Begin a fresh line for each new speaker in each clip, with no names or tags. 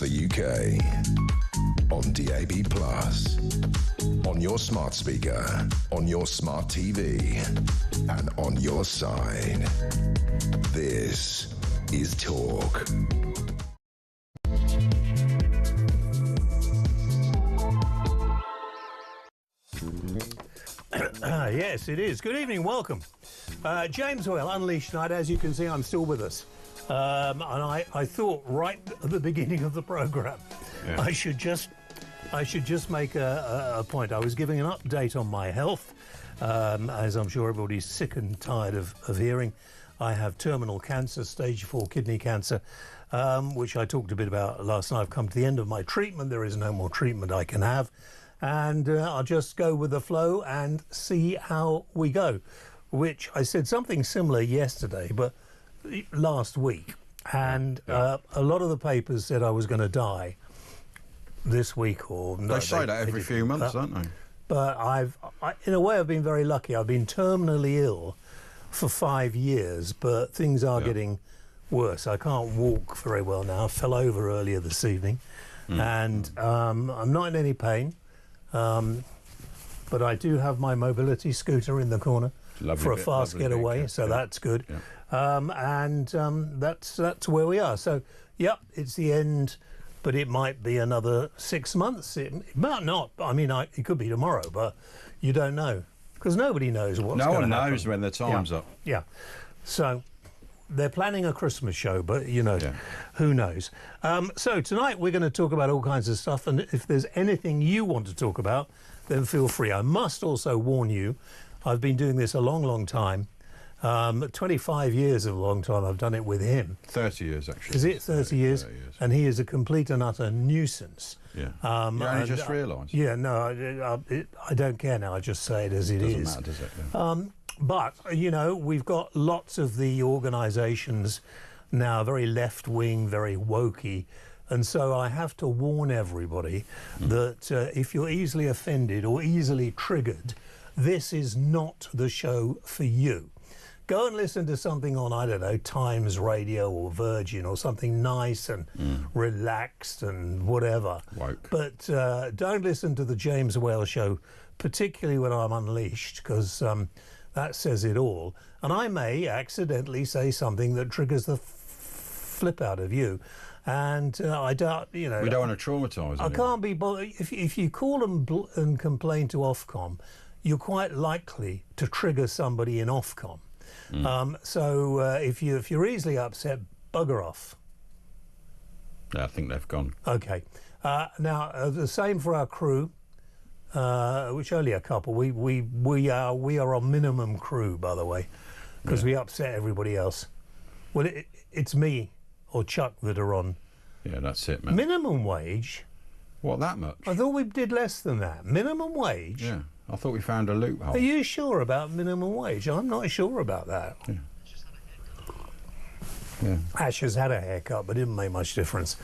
the UK. On DAB+, on your smart speaker, on your smart TV, and on your side. This is Talk.
Yes, it is. Good evening, welcome. James Well, Unleashed Night. As you can see, I'm still with us. And I thought right at the beginning of the programme, I should just make a point. I was giving an update on my health, as I'm sure everybody's sick and tired of hearing. I have terminal cancer, stage 4 kidney cancer, which I talked a bit about last night. I've come to the end of my treatment. There is no more treatment I can have. And I'll just go with the flow and see how we go, which I said something similar yesterday, but last week. And a lot of the papers said I was going to die this week. Or no,
they say that every few months, don't they?
But in a way, I've been very lucky. I've been terminally ill for 5 years, but things are getting worse. I can't walk very well now. I fell over earlier this evening, and I'm not in any pain. But I do have my mobility scooter in the corner for a fast getaway, so that's good. That's where we are. So, it's the end, but it might be another 6 months. It might not. I mean, it could be tomorrow, but you don't know because nobody knows what's going to happen.
No one knows when the time's up.
Yeah. So they're planning a Christmas show, but, who knows? So tonight we're going to talk about all kinds of stuff, and if there's anything you want to talk about, then feel free. I must also warn you, I've been doing this a long, long time. 25 years of a long time. I've done it with him.
30 years, actually.
Is it 30 years? 30 years. And he is a complete and utter nuisance.
Yeah. You only just realised?
Yeah, no, I don't care now. I just say it as it is.
Doesn't matter, does it? Yeah.
But, we've got lots of the organisations now, very left-wing, very wokey. And so I have to warn everybody that if you're easily offended or easily triggered, this is not the show for you. Go and listen to something on, I don't know, Times Radio or Virgin or something nice and relaxed and whatever.
Woke.
But don't listen to the James Whale show, particularly when I'm unleashed, because that says it all. And I may accidentally say something that triggers the flip out of you. And I doubt,
We don't want to traumatise anyone.
I can't be bothered. If you call and complain to Ofcom, you're quite likely to trigger somebody in Ofcom. So if you're easily upset, bugger off.
Yeah, I think they've gone.
Okay. Now the same for our crew, which only a couple. We are on minimum crew, by the way, because we upset everybody else. Well, it's me or Chuck that are on.
Yeah, that's it, man.
Minimum wage.
What, that much?
I thought we did less than that. Minimum wage.
Yeah, I thought we found a loophole.
Are you sure about minimum wage? I'm not sure about that.
Yeah.
Ash has had a haircut, but it didn't make much difference.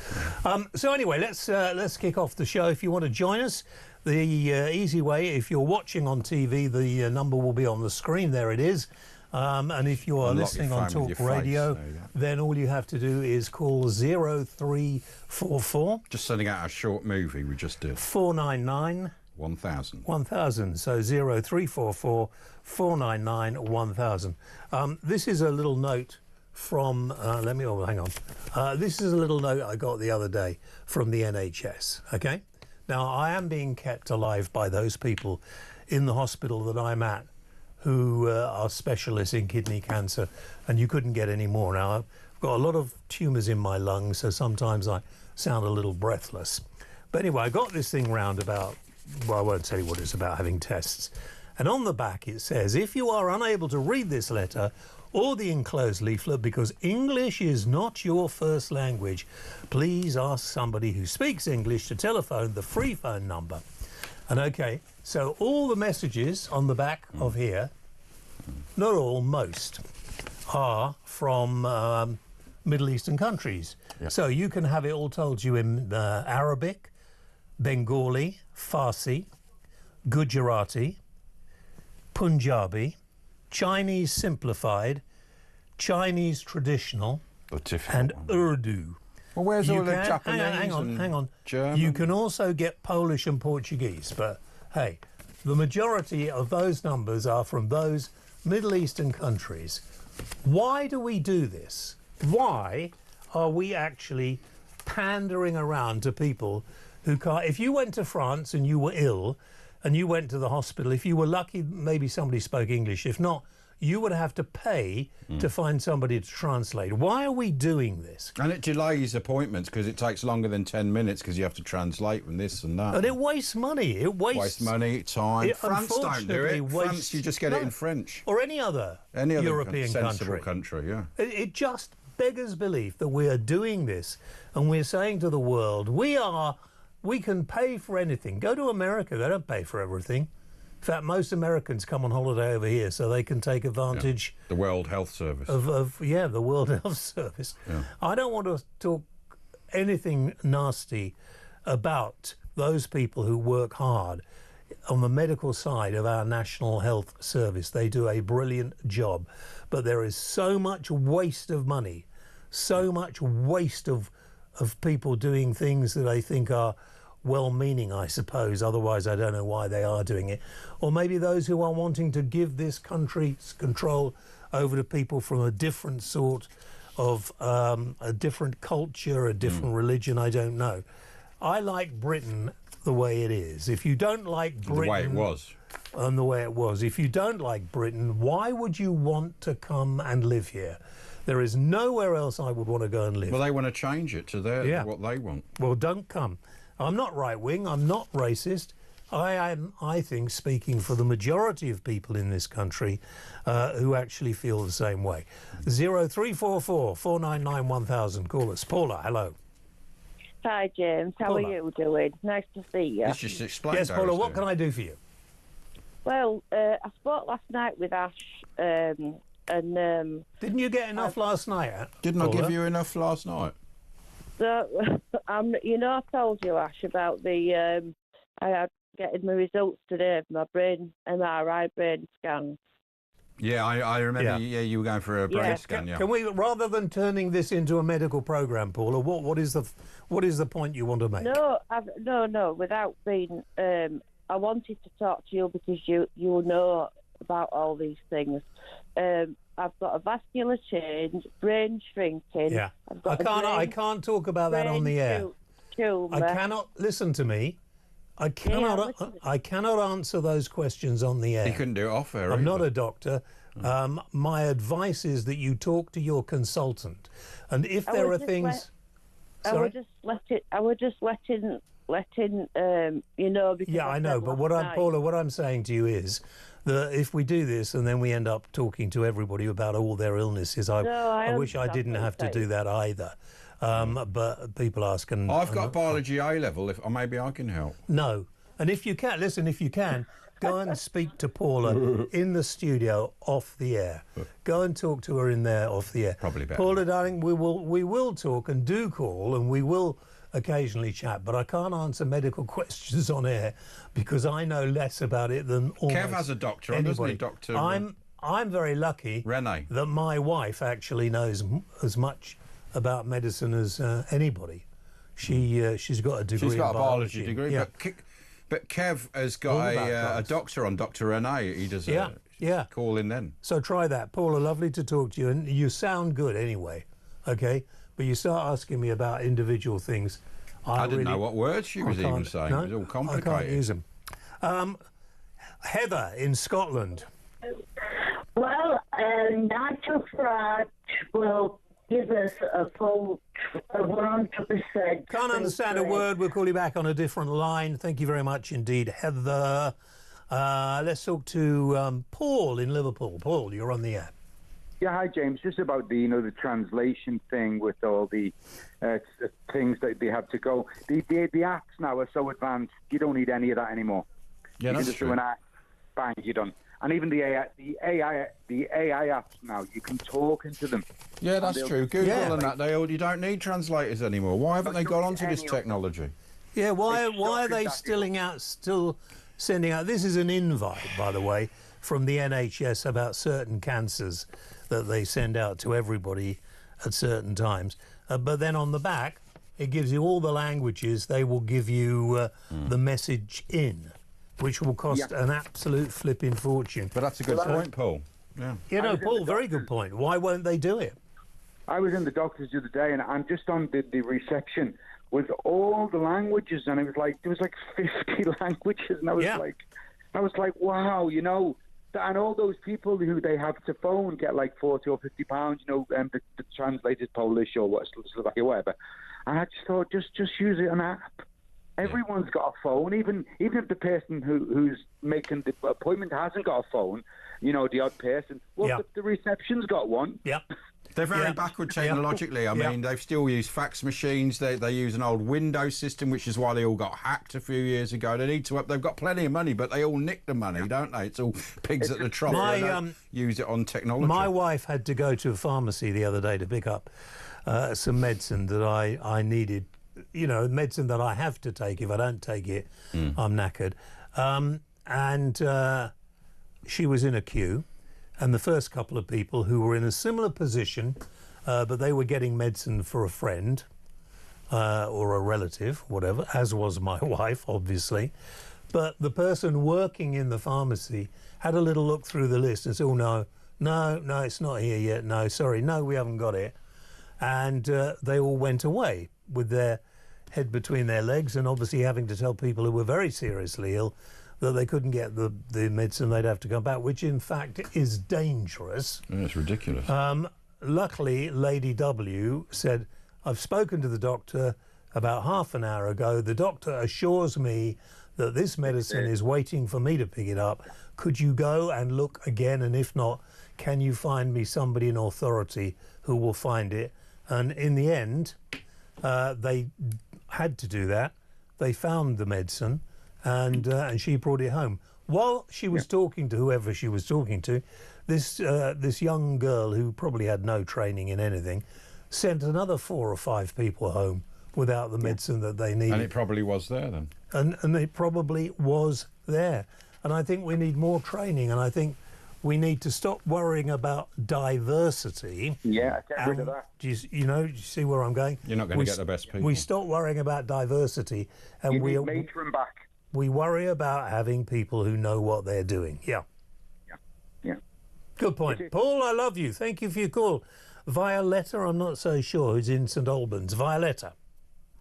So anyway, let's kick off the show. If you want to join us, the easy way, if you're watching on TV, the number will be on the screen. There it is. And if you are listening on Talk Radio, then all you have to do is call 0344.
Just sending out a short movie we just did.
499
1000.
1000. So 0344 499 1000. This is a little note from, hang on. This is a little note I got the other day from the NHS, okay? Now, I am being kept alive by those people in the hospital that I'm at who are specialists in kidney cancer, and you couldn't get any more. Now, I've got a lot of tumours in my lungs, so sometimes I sound a little breathless. But anyway, I got this thing round about, well, I won't tell you what it's about, having tests. And on the back it says, if you are unable to read this letter or the enclosed leaflet because English is not your first language, please ask somebody who speaks English to telephone the free phone number. And okay, so all the messages on the back of here, not all, most, are from Middle Eastern countries. Yep. So you can have it all told you in Arabic, Bengali, Farsi, Gujarati, Punjabi, Chinese simplified, Chinese traditional, and Urdu.
Well, where's all the
can,
Japanese
hang
and
on.
German?
You can also get Polish and Portuguese, but hey, the majority of those numbers are from those Middle Eastern countries. Why do we do this? Why are we actually pandering around to people who can't? If you went to France and you were ill and you went to the hospital, if you were lucky, maybe somebody spoke English. If not, you would have to pay to find somebody to translate. Why are we doing this?
And it delays appointments because it takes longer than 10 minutes because you have to translate from this and that.
And it wastes money. It wastes
money, time.
It
France don't do it.
unfortunately
France, you just get it in French.
Or any other European
sensible
country.
yeah.
It just beggars belief that we are doing this and we're saying to the world, we can pay for anything. Go to America, they don't pay for everything. In fact, most Americans come on holiday over here so they can take advantage
The World Health Service.
of the World Health Service.
Yeah.
I don't want to talk anything nasty about those people who work hard on the medical side of our National Health Service. They do a brilliant job, but there is so much waste of money, so much waste of people doing things that they think are well-meaning, I suppose. Otherwise, I don't know why they are doing it. Or maybe those who are wanting to give this country's control over to people from a different sort of a different culture, a different religion. I don't know. I like Britain the way it is. If you don't like Britain,
the way it was.
And the way it was. If you don't like Britain, why would you want to come and live here? There is nowhere else I would want to go and live.
Well, they want to change it to what they want.
Well, don't come. I'm not right-wing, I'm not racist. I am, I think, speaking for the majority of people in this country who actually feel the same way. 0344 499 1000. Call us. Paula, hello.
Hi, James. How
Paula.
are you doing? Nice to see you.
Let's just explain.
Yes, Paula, what can I do for you?
Well, I spoke last night with Ash, and...
Didn't you get enough last night?
Didn't I
Paula?
give you enough last night?
So, I told you, Ash, about I had getting my results today of my brain MRI brain scan.
Yeah, I remember. Yeah, you were going for a brain scan. Yeah.
Can we, rather than turning this into a medical program, Paula, what is the point you want to make?
No. Without being, I wanted to talk to you because you know about all these things. I've got a vascular change, brain shrinking.
Yeah,
I've got
I can't talk about that on the air.
Tumor.
I cannot listen to me. I cannot answer those questions on the air.
You couldn't do it off air.
I'm not a doctor. My advice is that you talk to your consultant, and if there are things,
I would just letting you know. Because
yeah, I know. But Paula, what I'm saying to you is that if we do this and then we end up talking to everybody about all their illnesses, I wish I didn't have to do that either. But people ask, and
I've got biology A level. If maybe I can help.
No, and if you can, listen. If you can, go and speak to Paula in the studio off the air. Go and talk to her in there off the air.
Probably better.
Paula, darling, we will talk and do call, and we will occasionally chat, but I can't answer medical questions on air because I know less about it than almost
Kev has a doctor on, doesn't he, Doctor?
I'm very lucky
Renee,
that my wife actually knows as much about medicine as anybody. She's got a degree.
She's got
in
a biology degree,
yeah.
but Kev has got a doctor on, Dr. Renee. He does call in then.
So try that. Paula, lovely to talk to you, and you sound good anyway, okay? But you start asking me about individual things.
I didn't know what words she was even saying.
No,
it was all complicated.
I can't use them. Heather in Scotland.
Well, Nigel Farage will give us a full 100%.
Can't understand a word. We'll call you back on a different line. Thank you very much indeed, Heather. Let's talk to Paul in Liverpool. Paul, you're on the air.
Yeah, hi James. Just about the translation thing with all the things that they have to go. The apps now are so advanced. You don't need any of that anymore.
Yeah,
you
that's
can just
true.
do an app, bang, you're done. And even the AI apps now, you can talk into them.
Yeah, that's true. Google and that, you don't need translators anymore. Why haven't they got onto this technology?
Yeah, why are they still sending out? This is an invite, by the way, from the NHS about certain cancers that they send out to everybody at certain times. But then on the back, it gives you all the languages. They will give you the message in, which will cost an absolute flipping fortune.
But that's a good point, Paul. Yeah.
You know, Paul, very good point. Why won't they do it?
I was in the doctor's the other day, and I'm just on the reception with all the languages, and it was like there was like 50 languages, and I was like, wow, you know. And all those people who they have to phone get like 40 or 50 pounds, you know, the translated Polish or what, Slovakia, whatever. And I just thought, just use it an app. Everyone's got a phone, even if the person who's making the appointment hasn't got a phone, you know, the odd person. Well, the reception's got one.
Yeah.
They're very backward technologically. I mean, they've still used fax machines. They use an old Windows system, which is why they all got hacked a few years ago. They need to up. They've got plenty of money, but they all nick the money, don't they? It's all pigs at the trough. They don't use it on technology.
My wife had to go to a pharmacy the other day to pick up some medicine that I needed. You know, medicine that I have to take. If I don't take it, I'm knackered. And she was in a queue. And the first couple of people who were in a similar position, but they were getting medicine for a friend or a relative, whatever, as was my wife, obviously. But the person working in the pharmacy had a little look through the list and said, oh, no, it's not here yet. No, sorry, no, we haven't got it. And they all went away with their head between their legs and obviously having to tell people who were very seriously ill that they couldn't get the medicine, they'd have to come back, which in fact is dangerous.
Yeah, it's ridiculous.
Luckily, Lady W said, I've spoken to the doctor about half an hour ago. The doctor assures me that this medicine is waiting for me to pick it up. Could you go and look again? And if not, can you find me somebody in authority who will find it? And in the end, they had to do that. They found the medicine. And she brought it home. While she was talking to whoever she was talking to, this young girl who probably had no training in anything sent another 4 or 5 people home without the medicine that they needed.
And it probably was there then.
And it probably was there. And I think we need more training, and I think we need to stop worrying about diversity.
Yeah, get rid of that.
Do you see where I'm going?
You're not going to get the best people.
We stop worrying about diversity, and
you need matron back.
We worry about having people who know what they're doing. Yeah. Good point. Paul, I love you. Thank you for your call. Violetta, I'm not so sure, who's in St Albans. Violetta.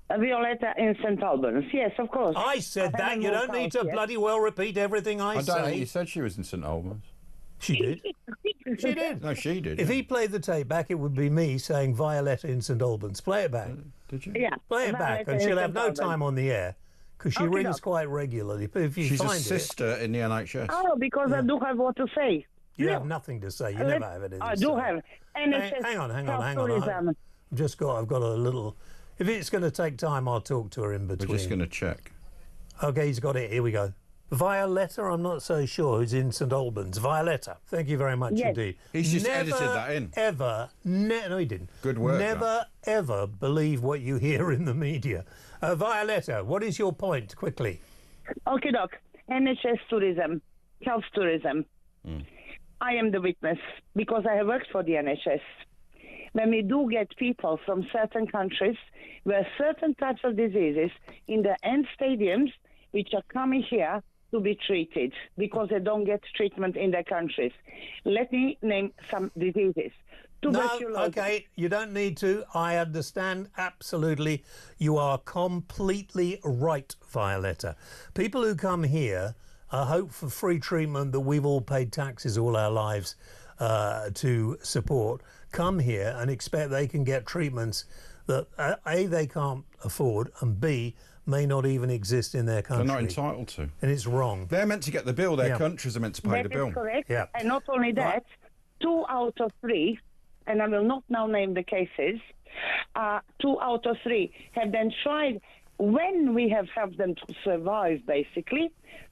Violetta in St Albans. Yes, of course.
I said that. You don't need to bloody well repeat everything I say.
I don't think you said she was in St Albans.
She did. She did.
No, she did.
If he played the tape back, it would be me saying Violetta in St Albans. Play it back.
Did you?
Yeah.
Play it back, and she'll have no time on the air. Because she rings quite regularly. But if you
She's
find
a sister in the NHS.
Oh, because I do have what to say.
You have nothing to say. You never have anything to say.
I do have. NHS
hang on. I've got a little... If it's going to take time, I'll talk to her in between.
We're just going to check.
OK, he's got it. Here we go. Violetta, I'm not so sure, who's in St Albans. Violetta, thank you very much indeed.
He's just edited that in.
No, he didn't.
Good work.
Never, ever believe what you hear in the media. Violetta, what is your point, quickly?
Okay, Doc. NHS tourism, health tourism. I am the witness because I have worked for the NHS. When we do get people from certain countries where certain types of diseases in the end stadiums which are coming here to be treated because they don't get treatment in their countries. Let me name some diseases.
No, OK, you don't need to. I understand absolutely. You are completely right, Violetta. People who come here hope for free treatment that we've all paid taxes all our lives to support, come here and expect they can get treatments that A, they can't afford, and B, may not even exist in their country.
They're not entitled to.
And it's wrong.
They're meant to get the bill. Their countries are meant to pay the bill.
That is correct.
Yeah.
And not only that, 2 out of 3, and I will not now name the cases, 2 out of 3 have then tried, when we have helped them to survive, basically,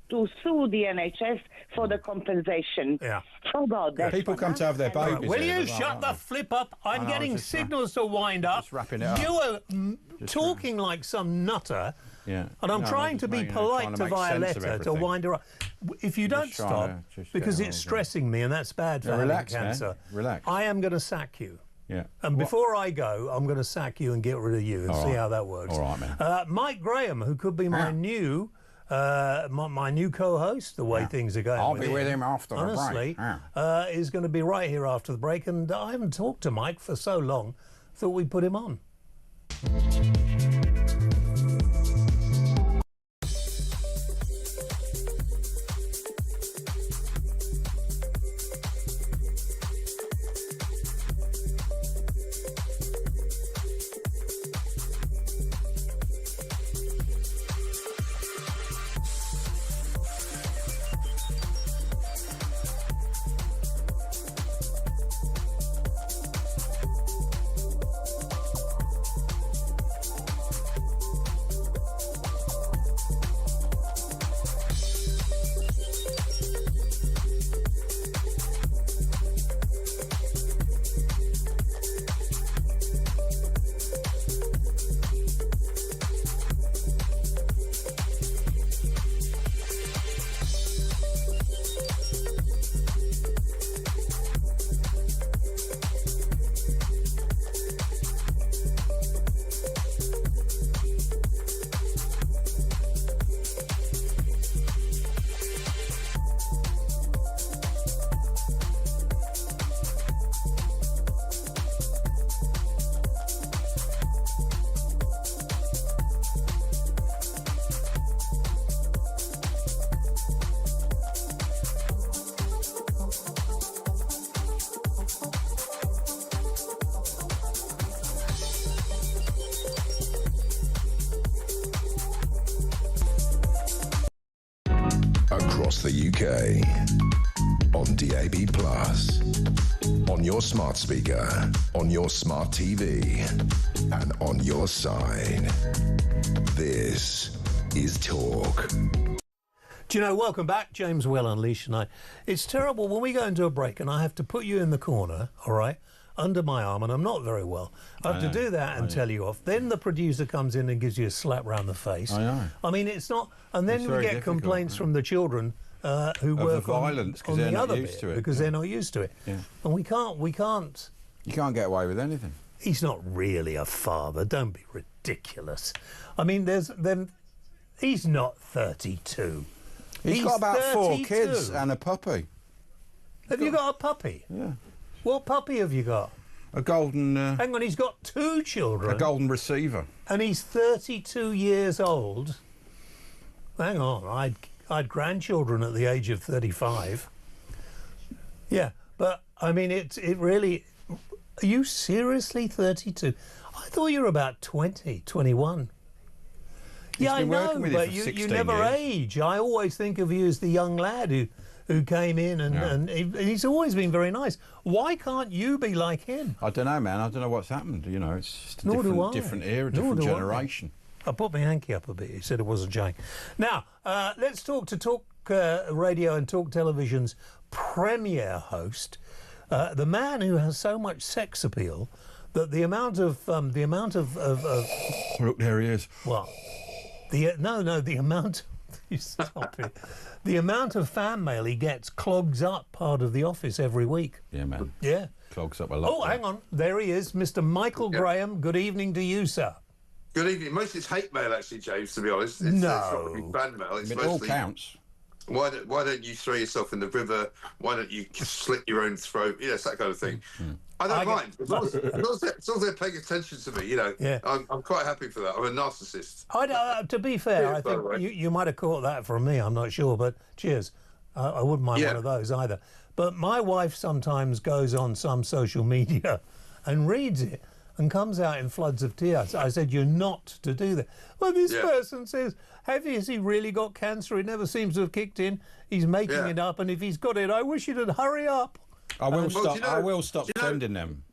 to sue the NHS for the compensation.
Yeah.
How about that?
People come to have their babies.
Will you shut the flip up? I'm getting signals to wind up.
Just wrapping it up.
You are talking like some nutter.
Yeah.
And I'm trying to be polite to Violetta to wind her up. If you don't stop, because it's stressing me, and that's bad for having cancer,
Relax.
I am going to sack you.
Yeah.
And before I go, I'm going to sack you and get rid of you and see how that works.
All right, man.
Mike Graham, who could be my new my new co-host, the way things are going.
I'll be with him after the
break. Honestly, is going to be right here after the break. And I haven't talked to Mike for so long, thought we'd put him on.
Across the UK, on DAB+, on your smart speaker, on your smart TV, and on your side. This is Talk.
Do you know, welcome back, James Well Unleashed tonight. It's terrible when we go into a break and I have to put you in the corner, all right, under my arm, and I'm not very well. I have to do that and tell you off. Then the producer comes in and gives you a slap round the face.
I know.
I mean, it's not... And then we get complaints from the children who work
violence,
on the other
used to
bit
it,
because they're not used to it.
Yeah.
And we can't...
You can't get away with anything.
He's not really a father. Don't be ridiculous. I mean, he's not 32.
He's got about 4 kids and a puppy.
Have you got a puppy?
Yeah.
What puppy have you got?
A golden...
Hang on, he's got 2 children.
A golden receiver.
And he's 32 years old. Hang on, I had grandchildren at the age of 35. Yeah, but, I mean, it really... Are you seriously 32? I thought you were about 20, 21. Yeah, I know, but you never age. I always think of you as the young lad who came in and he's always been very nice. Why can't you be like him?
I don't know, man. I don't know what's happened. You know, it's just a different era, different generation.
I put my hanky up a bit. He said it wasn't Jane. Now, let's talk to Talk Radio and Talk Television's premier host, the man who has so much sex appeal that the amount of
Look, there he is.
Well, the amount. You stop it. The amount of fan mail he gets clogs up part of the office every week.
Yeah, man.
Yeah.
Clogs up a lot.
Oh, hang on. There he is, Mr. Michael Graham. Good evening to you, sir.
Good evening. Most of it's hate mail, actually, James, to be honest. It's not really fan mail. It's
it
mostly,
all counts.
Why don't you throw yourself in the river? Why don't you slit your own throat? Yes, that kind of thing. I don't mind. As long as they're paying attention to me, you know, I'm quite happy for that. I'm a narcissist.
To be fair, I think you might have caught that from me. I'm not sure, but cheers. I wouldn't mind one of those either. But my wife sometimes goes on some social media and reads it and comes out in floods of tears. I said, you're not to do that. Well, this person says, has he really got cancer? It never seems to have kicked in. He's making it up, and if he's got it, I wish he'd hurry up.
I will stop sending them.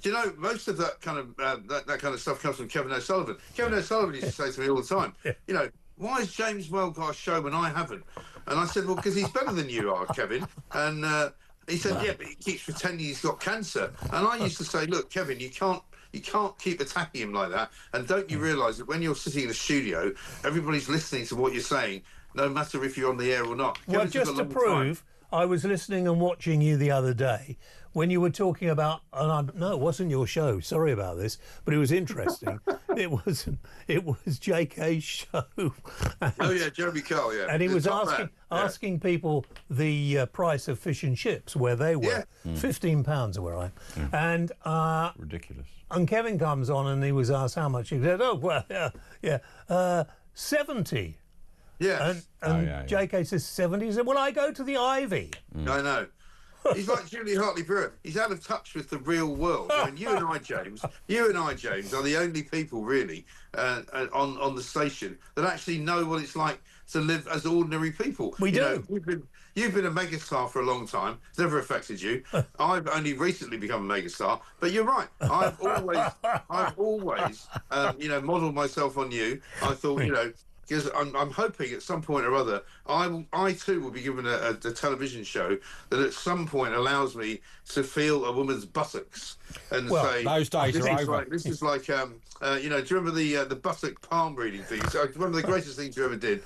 Do you know, most of that kind of that kind of stuff comes from Kevin O'Sullivan. Kevin O'Sullivan used to say to me all the time, you know, why has James Well got a show when I haven't? And I said, well, because he's better than you are, Kevin. And he said, yeah, but he keeps pretending he's got cancer. And I used to say, look, Kevin, you can't keep attacking him like that. And don't you realise that when you're sitting in a studio, everybody's listening to what you're saying, no matter if you're on the air or not.
Well, just to prove, I was listening and watching you the other day when you were talking about, no, it wasn't your show. Sorry about this, but it was interesting. it was JK's show.
Oh yeah, Jeremy Kyle. Yeah,
and he was asking people the price of fish and chips where they were. £15 where I am, and
ridiculous.
And Kevin comes on and he was asked how much. He said, "Oh well, yeah, 70."
Yeah.
And JK says 70. He said, "Well, I go to the Ivy."
I know. He's like Julie Hartley-Brewer. He's out of touch with the real world. I mean, you and I, James, are the only people really on the station that actually know what it's like to live as ordinary people.
We do.
You've been a megastar for a long time. It's never affected you. I've only recently become a megastar. But you're right. I've always, modelled myself on you. I thought, because I'm hoping at some point or other, I too will be given a television show that at some point allows me to feel a woman's buttocks and say,
those days are over.
This is like, do you remember the buttock palm reading thing? So one of the greatest things you ever did.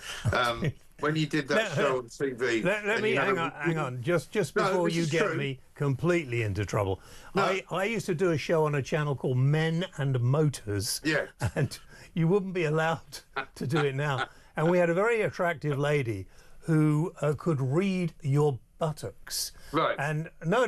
When you did that show on TV.
Let me hang on. Just before you get me completely into trouble. No. I used to do a show on a channel called Men and Motors.
Yeah.
And you wouldn't be allowed to do it now. And we had a very attractive lady who could read your buttocks.
Right.
And no,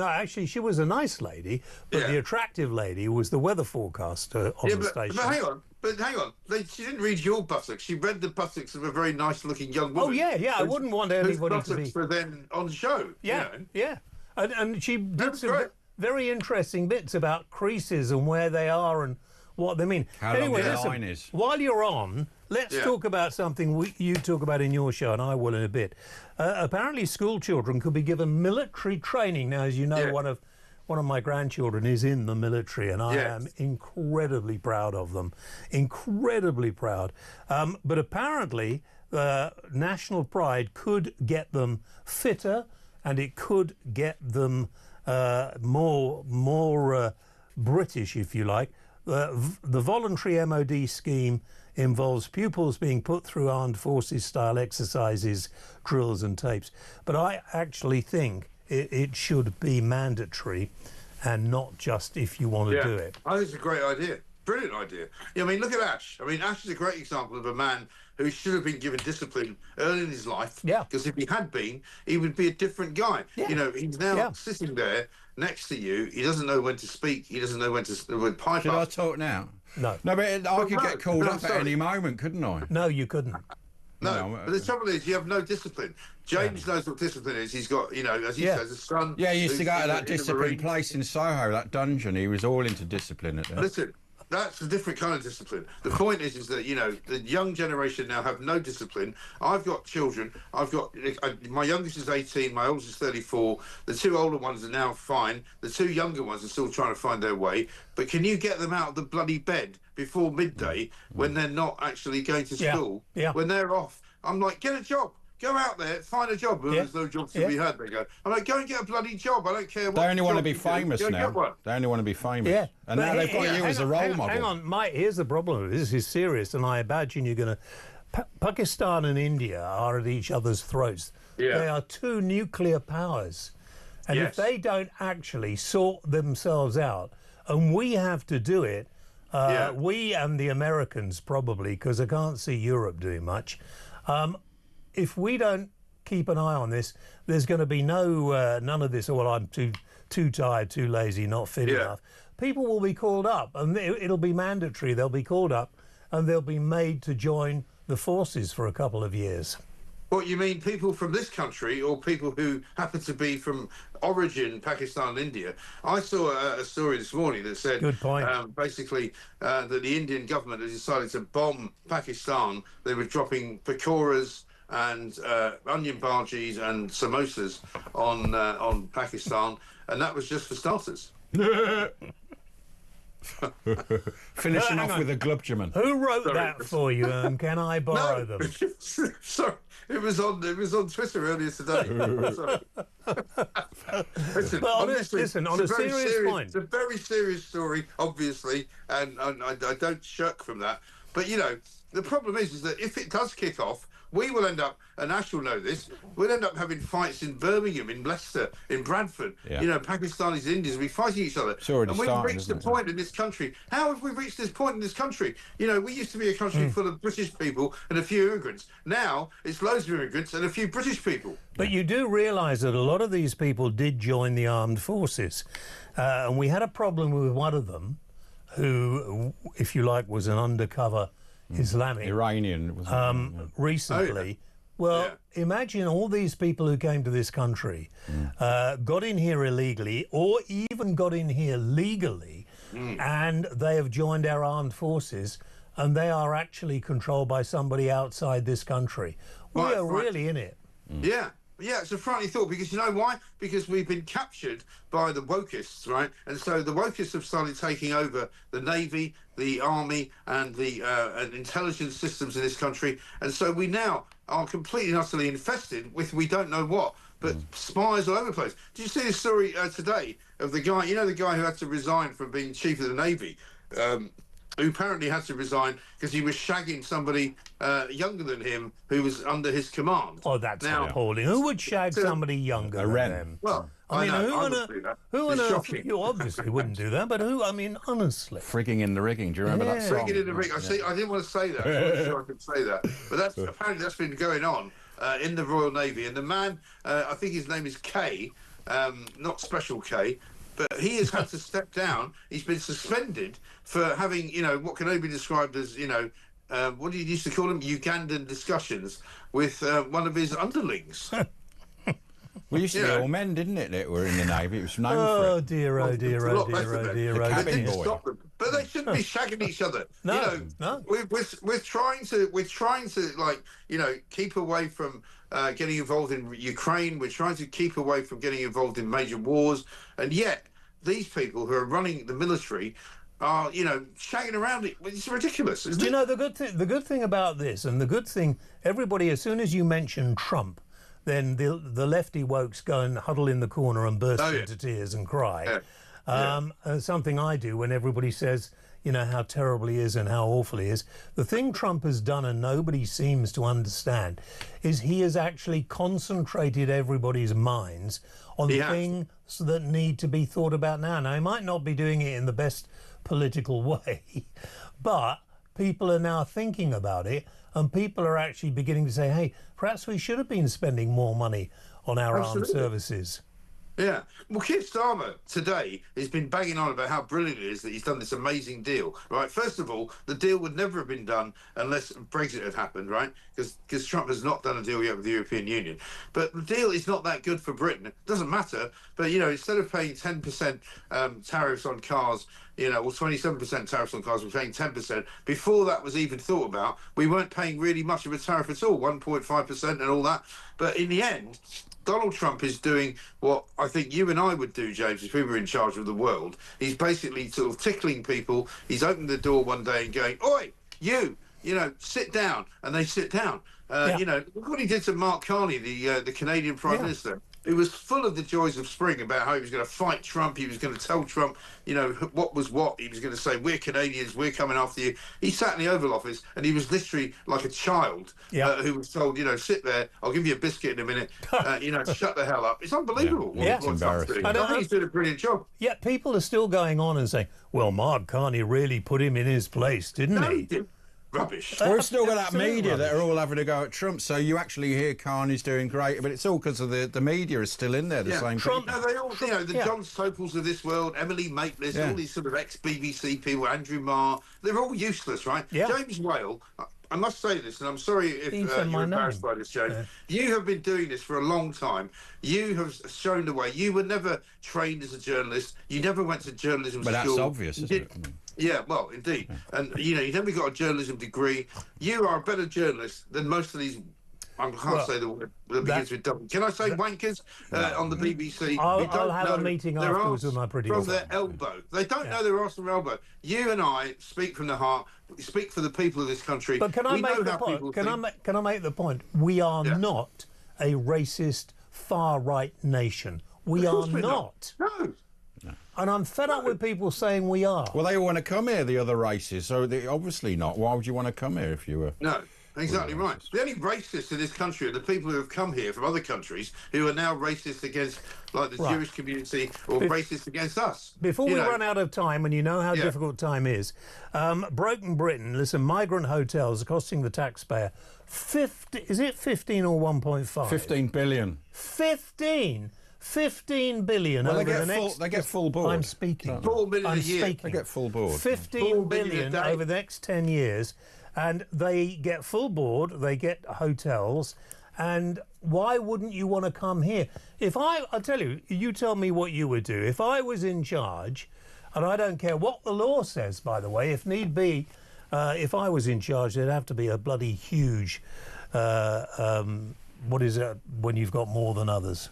actually, she was a nice lady, but the attractive lady was the weather forecaster on the station.
But hang on. She didn't read your buttocks. She read the buttocks of a very nice-looking young woman.
Oh, yeah. I wouldn't want anybody to be...
buttocks were then on show.
Yeah. And she did some very interesting bits about creases and where they are and what they mean.
How long the line is.
While you're on, let's talk about something you talk about in your show, and I will in a bit. Apparently, school children could be given military training. Now, as you know, one of my grandchildren is in the military, and I am incredibly proud of them. Incredibly proud. But apparently, national pride could get them fitter, and it could get them more British, if you like. The voluntary MOD scheme involves pupils being put through armed forces style exercises, drills and tapes. But I actually think it should be mandatory and not just if you want to do it.
I think it's a great idea. Brilliant idea. I mean, look at Ash. I mean, Ash is a great example of a man who should have been given discipline early in his life. Yeah. Because if he had been, he would be a different guy. Yeah. He's now sitting there next to you. He doesn't know when to speak. He doesn't know when to pipe
Should
up.
I talk now?
No.
No, but I could get called up at any moment, couldn't I?
No, you couldn't.
No, but the trouble is you have no discipline. James knows what discipline is. He's got, as he says, a son.
Yeah, he used to go to that discipline place in Soho, that dungeon. He was all into discipline at that.
Listen, that's a different kind of discipline. The point is that, the young generation now have no discipline. I've got children. My youngest is 18, my oldest is 34. The two older ones are now fine. The two younger ones are still trying to find their way. But can you get them out of the bloody bed before midday when they're not actually going to school?
Yeah.
When they're off? I'm like, get a job. Go out there, find a job. There's no jobs to be had. They go. I'm like, go and get a bloody job. I don't care what.
They only want to be famous now. They only want to be famous.
Yeah.
And now they've got you as a role model.
Hang on, Mike. Here's the problem. This is serious, and I imagine you're going to. Pakistan and India are at each other's throats.
Yeah.
They are two nuclear powers, and if they don't actually sort themselves out, and we have to do it. We and the Americans probably, because I can't see Europe doing much. If we don't keep an eye on this, there's going to be none of this. Well, I'm too tired, too lazy, not fit enough. People will be called up, and it'll be mandatory. They'll be called up, and they'll be made to join the forces for a couple of years.
What, you mean people from this country or people who happen to be from origin Pakistan and India? I saw a story this morning that said basically that the Indian government has decided to bomb Pakistan. They were dropping pakoras and onion bhajis and samosas on Pakistan, and that was just for starters.
Finishing off with a glubgerman.
Who wrote that for you? Can I borrow them?
Sorry, it was on Twitter earlier today. Listen, on a serious point, it's a very serious story, obviously, and I don't shirk from that. But the problem is that if it does kick off, we will end up, and Ash will know this, we'll end up having fights in Birmingham, in Leicester, in Bradford. You know, Pakistanis, Indians will be fighting each other. And we've reached the point in this country. How have we reached this point in this country? You know, we used to be a country full of British people and a few immigrants. Now it's loads of immigrants and a few British people.
But you do realise that a lot of these people did join the armed forces. And we had a problem with one of them, who, if you like, was an undercover Islamic
Iranian
recently. Well, imagine all these people who came to this country, got in here illegally, or even got in here legally, and they have joined our armed forces, and they are actually controlled by somebody outside this country. We are really in it.
Yeah, it's a frightening thought, because you know why? Because we've been captured by the wokists, right? And so the wokists have started taking over the Navy, the Army, and the intelligence systems in this country. And so we now are completely and utterly infested with we don't know what, but spies all over the place. Did you see this story today of the guy, you know, the guy who had to resign from being chief of the Navy? Who apparently had to resign because he was shagging somebody younger than him who was under his command.
Oh, that's appalling. Who would shag somebody younger than them?
Well,
I mean, who on earth?
Shocking.
You obviously wouldn't do that, but who? I mean, honestly.
Frigging in the rigging. Do you remember that song?
Frigging in the rigging. I didn't want to say that. I wasn't sure I could say that. But that's apparently that's been going on in the Royal Navy. And the man, I think his name is K, not Special K, but he has had to step down. He's been suspended for having, you know, what can only be described as, you know, what do you used to call them? Ugandan discussions with one of his underlings.
We used to be all men, didn't it, that were in the Navy? It was known for it.
Oh, dear, oh, dear, oh, dear, oh, dear, oh,
They didn't stop them. But they shouldn't be shagging each other.
No,
no. We're trying to like, you know, keep away from getting involved in Ukraine. We're trying to keep away from getting involved in major wars. And yet these people who are running the military are, you know, shagging around it. It's ridiculous, isn't it?
You know, the good thing about this, and the good thing, everybody, as soon as you mention Trump, then the lefty wokes go and huddle in the corner and burst into tears and cry. Something I do when everybody says, you know, how terrible he is and how awful he is. The thing Trump has done, and nobody seems to understand, is he has actually concentrated everybody's minds on things that need to be thought about now. Now, he might not be doing it in the best political way, but people are now thinking about it, and people are actually beginning to say, hey, perhaps we should have been spending more money on our armed services.
Yeah. Well, Keir Starmer today has been banging on about how brilliant it is that he's done this amazing deal, right? First of all, the deal would never have been done unless Brexit had happened, right? Because Trump has not done a deal yet with the European Union. But the deal is not that good for Britain. It doesn't matter. But, you know, instead of paying 10% tariffs on cars, you know, or 27% tariffs on cars, we're paying 10%. Before that was even thought about, we weren't paying really much of a tariff at all, 1.5% and all that. But in the end, Donald Trump is doing what I think you and I would do, James, if we were in charge of the world. He's basically sort of tickling people. He's opened the door one day and going, oi, you know, sit down. And they sit down. You know, look what he did to Mark Carney, the Canadian Prime Minister. It was full of the joys of spring about how he was going to fight Trump. He was going to tell Trump, you know, what was what. He was going to say, we're Canadians, we're coming after you. He sat in the Oval Office and he was literally like a child who was told, you know, sit there, I'll give you a biscuit in a minute, you know, shut the hell up. It's unbelievable. What's embarrassing. I think he's doing a brilliant job.
Yeah, people are still going on and saying, well, Mark Carney really put him in his place, didn't he?
He did. Rubbish.
We've still got that media that are all having a go at Trump, so you actually hear Carney's doing great, but it's all because of the media is still in there, the same
Trump,
people.
No, they all, you know, the John Sopels of this world, Emily Maitlis, all these sort of ex-BBC people, Andrew Marr, they're all useless, right? James Whale, I must say this, and I'm sorry if you're embarrassed by this, James. You have been doing this for a long time. You have shown the way. You were never trained as a journalist. You never went to journalism school.
But that's obvious, isn't it?
Yeah, well, indeed. And, you know, you never got a journalism degree. You are a better journalist than most of these, I can't say the word that begins with W. Can I say wankers on the BBC?
I'll have a meeting afterwards with my pretty
from their elbow. They don't know their arse from their elbow. You and I speak from the heart, speak for the people of this country.
But can I make the point? Can I make the point? We are not a racist, far-right nation. We are not.
No.
And I'm fed up with people saying we are.
Well, they all want to come here, the other races, so they're obviously not. Why would you want to come here if you were?
No. Exactly right. The only racists in this country are the people who have come here from other countries who are now racist against, like, the Jewish community or racist against us.
Before we run out of time, and you know how difficult time is, Broken Britain, listen, migrant hotels are costing the taxpayer is it 15 or 1.5?
15 billion.
15 billion
well,
over the next...
They get full board.
I'm speaking.
4 million a year.
They get full board.
15 billion over the next 10 years. And they get full board, they get hotels, and why wouldn't you want to come here? I'll tell you, you tell me what you would do. If I was in charge, and I don't care what the law says, by the way, if need be, if I was in charge, there'd have to be a bloody huge, what is it when you've got more than others?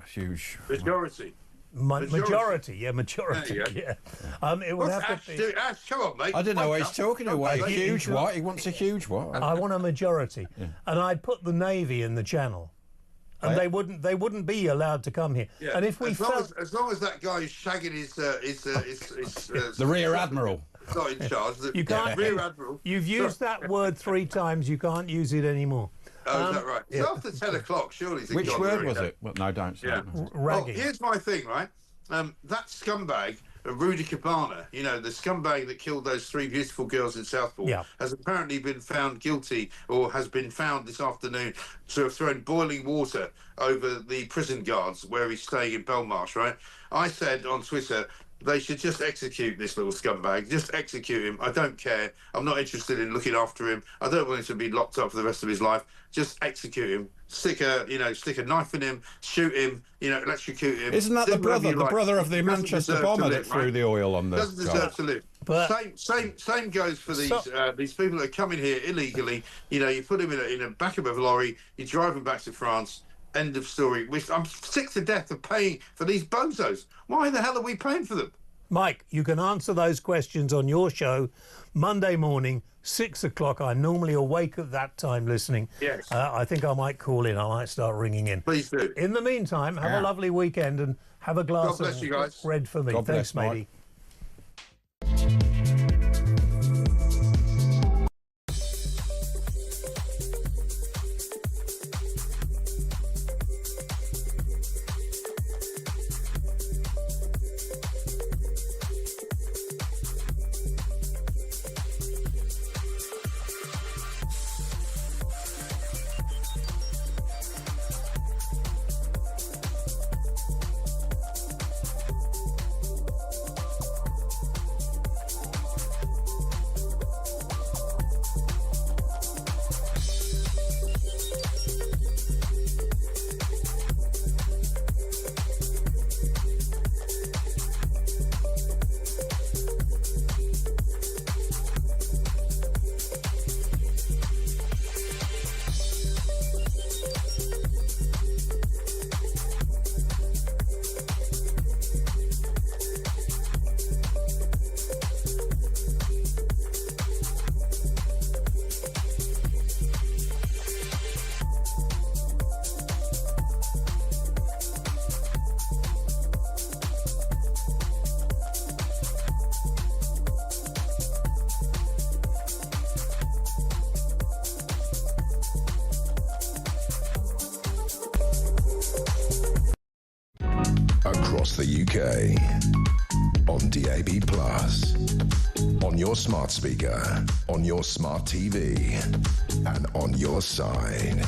Huge.
Majority.
Majority. Yeah. It would
What's
have to be.
Ash, come on, mate.
I don't know what he's talking about. Huge what? He wants a huge what?
I want a majority, and I'd put the Navy in the Channel, and they wouldn't be allowed to come here.
Yeah.
And if we
as long as that guy is shagging his
the Rear Admiral.
Not in charge.
You can't.
Rear Admiral.
You've used that word 3 times. You can't use it anymore.
Oh, is that right? It's after 10 o'clock, surely.
Which word was it? Well, no, don't say it.
Well, here's my thing, right? That scumbag, Rudy Cabana, you know, the scumbag that killed those 3 beautiful girls in Southport, has apparently been found guilty, or has been found this afternoon to have thrown boiling water over the prison guards where he's staying in Belmarsh, right? I said on Twitter, they should just execute this little scumbag. Just execute him. I don't care. I'm not interested in looking after him. I don't want him to be locked up for the rest of his life. Just execute him. Stick a knife in him. Shoot him. Electrocute him.
Isn't that the brother of the Manchester bomber that threw the oil on the?
Doesn't deserve to live. But same goes for these people that are coming here illegally. You put him in the back of a lorry. You drive him back to France. End of story. I'm sick to death of paying for these bozos. Why the hell are we paying for them?
Mike, you can answer those questions on your show Monday morning, 6 o'clock. I'm normally awake at that time listening.
Yes.
I think I might call in. I might start ringing in.
Please do.
In the meantime, have a lovely weekend and have a glass of red for me. Thanks, matey.
Across the UK, on DAB+, on your smart speaker, on your smart TV, and on your side.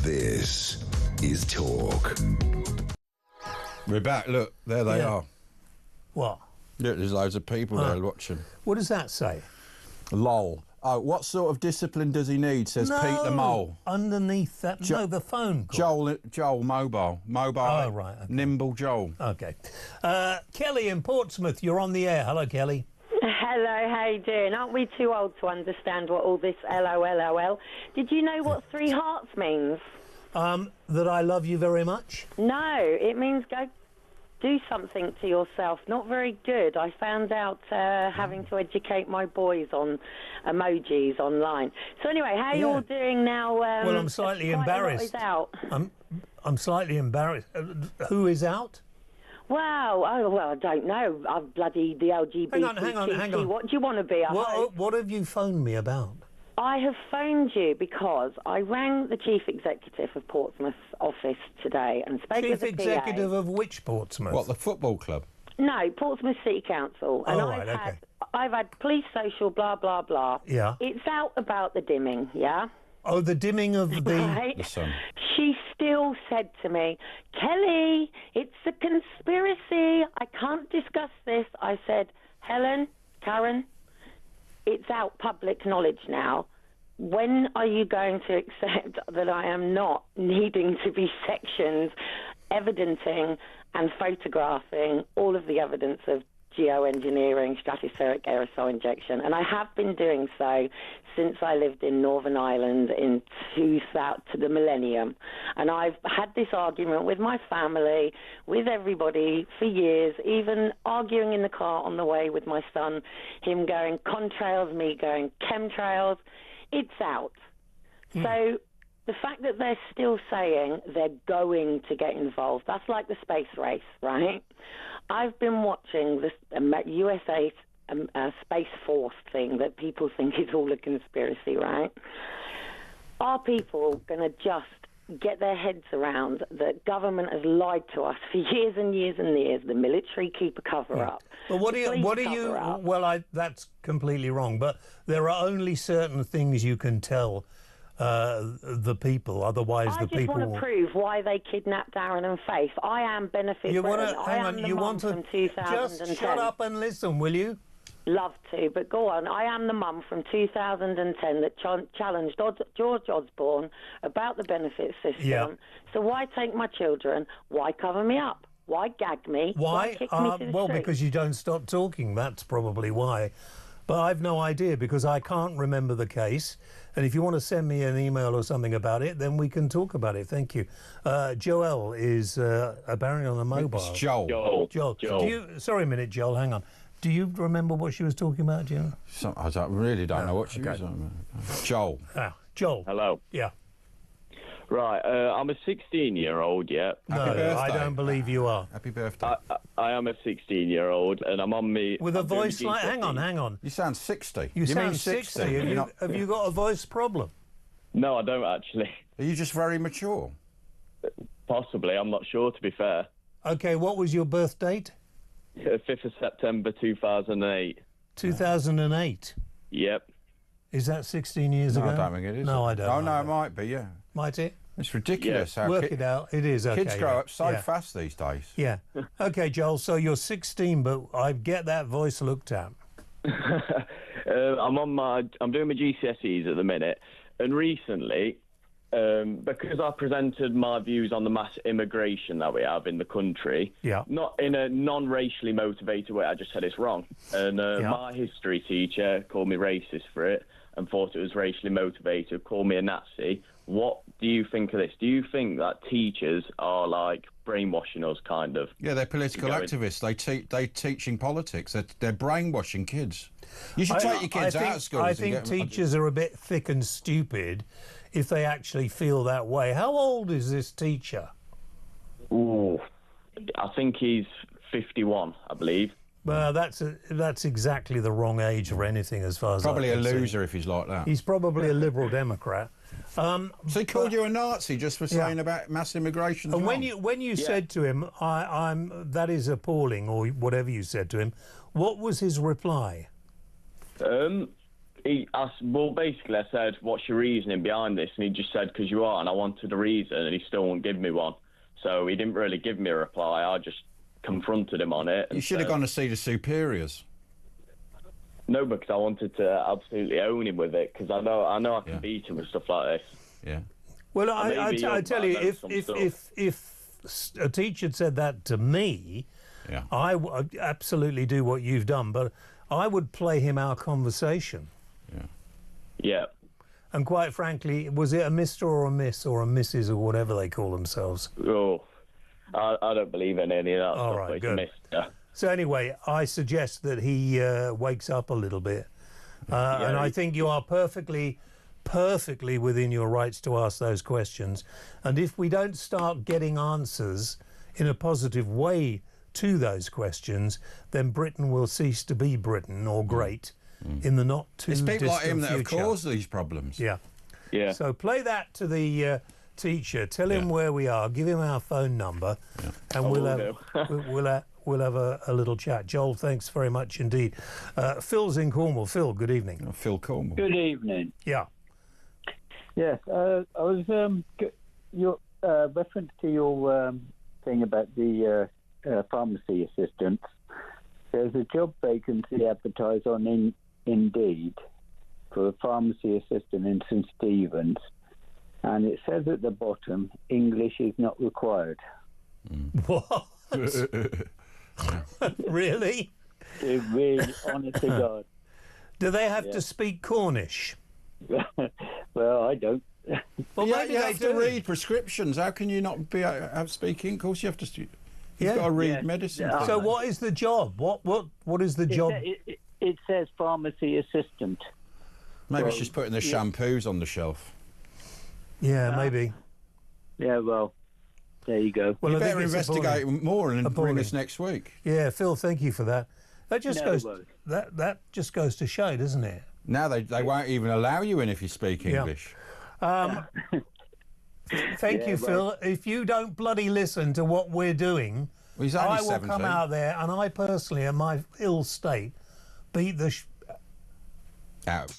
This is Talk.
We're back. Look, there they are.
What?
Look, there's loads of people there watching.
What does that say?
Lol. Oh, what sort of discipline does he need, says Pete the Mole.
Underneath that, the phone
call. Joel, mobile.
Oh, right. Okay.
Nimble Joel.
Okay. Kelly in Portsmouth, you're on the air. Hello, Kelly.
Hello, how you doing? Aren't we too old to understand what all this LOL? Did you know what 3 hearts means?
That I love you very much?
No, it means go do something to yourself. Not very good. I found out having to educate my boys on emojis online. So anyway, how are you all doing now?
Well, I'm slightly embarrassed.
Is out?
I'm slightly embarrassed. Who is out?
Wow. Oh, well, I don't know. I've bloody the LGBT.
Hang on.
What do you want to be?
What have you phoned me about?
I have phoned you because I rang the chief executive of Portsmouth's office today and spoke with the
Chief executive of which Portsmouth?
What, the football club?
No, Portsmouth City Council. And I've had police social, blah, blah, blah.
Yeah.
It's out about the dimming, yeah?
Oh, the dimming of the...
Right?
The sun.
She still said to me, Kelly, it's a conspiracy. I can't discuss this. I said, Helen, Karen, it's out public knowledge now. When are you going to accept that I am not needing to be sectioned, evidencing and photographing all of the evidence of geoengineering, stratospheric aerosol injection? And I have been doing so since I lived in Northern Ireland in to the millennium. And I've had this argument with my family, with everybody for years, even arguing in the car on the way with my son, him going contrails, me going chemtrails. It's out. So the fact that they're still saying they're going to get involved, that's like the space race, right? I've been watching this USA Space Force thing that people think is all a conspiracy, right? Are people going to just get their heads around that government has lied to us for years and years and years? The military keep a cover-up.
But that's completely wrong. But there are only certain things you can tell the people, otherwise the people...
I just want to prove why they kidnapped Darren and Faith. I am Benefit Britain. I am the mum from 2010.
Just shut up and listen, will you?
Love to, but go on. I am the mum from 2010 that challenged George Osborne about the benefit system.
Yeah.
So why take my children? Why cover me up? Why gag me?
Why?
Kick me to the street?
Because you don't stop talking. That's probably why. But I've no idea because I can't remember the case. And if you want to send me an email or something about it, then we can talk about it. Thank you. Joel is apparently on the mobile.
It's Joel.
Joel. Sorry a minute, Joel. Hang on. Do you remember what she was talking about, Joel?
I really don't know what she was on. Joel.
Joel.
Hello.
Yeah.
Right, I'm a 16-year-old, yeah.
No, I don't believe you are.
Happy birthday.
I am a 16-year-old, and I'm on me...
With a voice like... Hang on.
You sound 60.
You sound 60. Have you got a voice problem?
No, I don't, actually.
Are you just very mature?
Possibly, I'm not sure, to be fair.
OK, what was your birth date?
5th of September 2008.
2008?
Yep.
Is that 16 years ago?
I don't think it is.
No, I don't.
Oh, no, it might be, yeah.
Might it?
It's ridiculous.
Yeah.
How
Work it out. It is, OK.
Kids grow up so fast these days.
Yeah. OK, Joel, so you're 16, but I get that voice looked at.
I'm doing my GCSEs at the minute, and recently, because I presented my views on the mass immigration that we have in the country, not in a non-racially motivated way, I just said it's wrong. And my history teacher called me racist for it and thought it was racially motivated, called me a Nazi. What do you think of this? Do you think that teachers are, like, brainwashing us, kind of?
Yeah, they're political activists. They're teaching politics. They're brainwashing kids. You should take your kids out of school.
I think teachers are a bit thick and stupid if they actually feel that way. How old is this teacher?
Ooh, I think he's 51, I believe.
Well, that's exactly the wrong age for anything, as far as
probably
I can
a loser
see.
if he's like that.
He's probably a Liberal Democrat.
So he called you a Nazi just for saying about mass immigration.
And when you said to him, "I'm that is appalling," or whatever you said to him, what was his reply?
He asked, well, basically, I said, "What's your reasoning behind this?" And he just said, "Because you are," and I wanted a reason, and he still won't give me one. So he didn't really give me a reply. I just confronted him on it.
You should have gone to see the superiors.
No, because I wanted to absolutely own him with it, because I know I can beat him with stuff like this.
Yeah.
Well, I tell you, if a teacher had said that to me, I would absolutely do what you've done, but I would play him our conversation.
Yeah.
And quite frankly, was it a Mr. or a Miss or a Mrs. or whatever they call themselves?
Oh, I don't believe in any of that stuff.
Right,
it's
good.
Mr.
So anyway, I suggest that he wakes up a little bit. And I think you are perfectly within your rights to ask those questions. And if we don't start getting answers in a positive way to those questions, then Britain will cease to be Britain or great. in the not too
It's people
distant
like him that have
future.
caused these problems.
Yeah.
Yeah.
So play that to the teacher. Tell him where we are. Give him our phone number, and we'll have a little chat. Joel, thanks very much indeed. Phil's in Cornwall. Phil, good evening.
Oh, Phil Cornwall.
Good evening.
Yeah.
Yes, I was your reference to your thing about the pharmacy assistants. There's a job vacancy advertised on Indeed for a pharmacy assistant in St Stephen's, and it says at the bottom, English is not required.
What? Really?
Really, honest to God.
Do they have to speak Cornish?
Well, I don't.
Well,
you
maybe
have
they
to
do.
read prescriptions. How can you not be speaking? Of course, you have to. You've got to read medicine.
So, what is the job? What is the job?
It says pharmacy assistant.
Maybe she's putting the shampoos on the shelf.
Yeah, maybe.
Yeah, well, there you go.
Well,
you
I
better
think it's
investigate more and bring
appalling.
us next week.
Yeah, Phil, thank you for that. That just
No
goes.
worries.
That just goes to show, doesn't it?
Now they won't even allow you in if you speak English.
Thank you, Phil. If you don't bloody listen to what we're doing,
Well, he's only
I will
17.
come out there and I personally, in my ill state, beat the.
Out.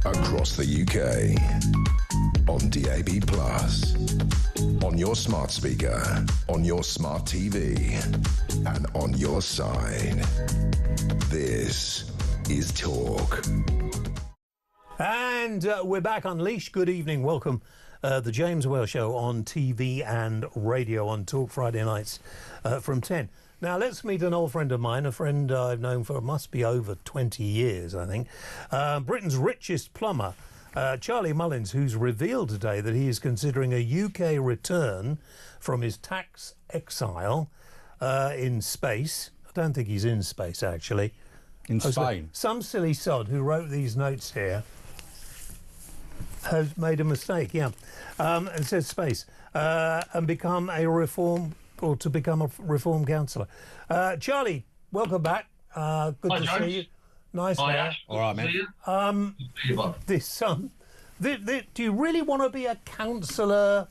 Across the UK, on DAB+, on your smart speaker, on your smart TV, and on your side. This is Talk.
And we're back, Unleashed. Good evening. Welcome. The James Whale Show on TV and radio on Talk Friday nights from 10. Now, let's meet an old friend of mine, a friend I've known for, must be over 20 years, I think. Britain's richest plumber, Charlie Mullins, who's revealed today that he is considering a UK return from his tax exile in space. I don't think he's in space, actually.
In Spain.
Some silly sod who wrote these notes here has made a mistake, and says space, and become a reform councillor. Charlie, welcome back. Good
Hi,
to
James.
see you. Nice.
Hi,
hair.
Ash.
All right, man.
Do you really want to be a councillor?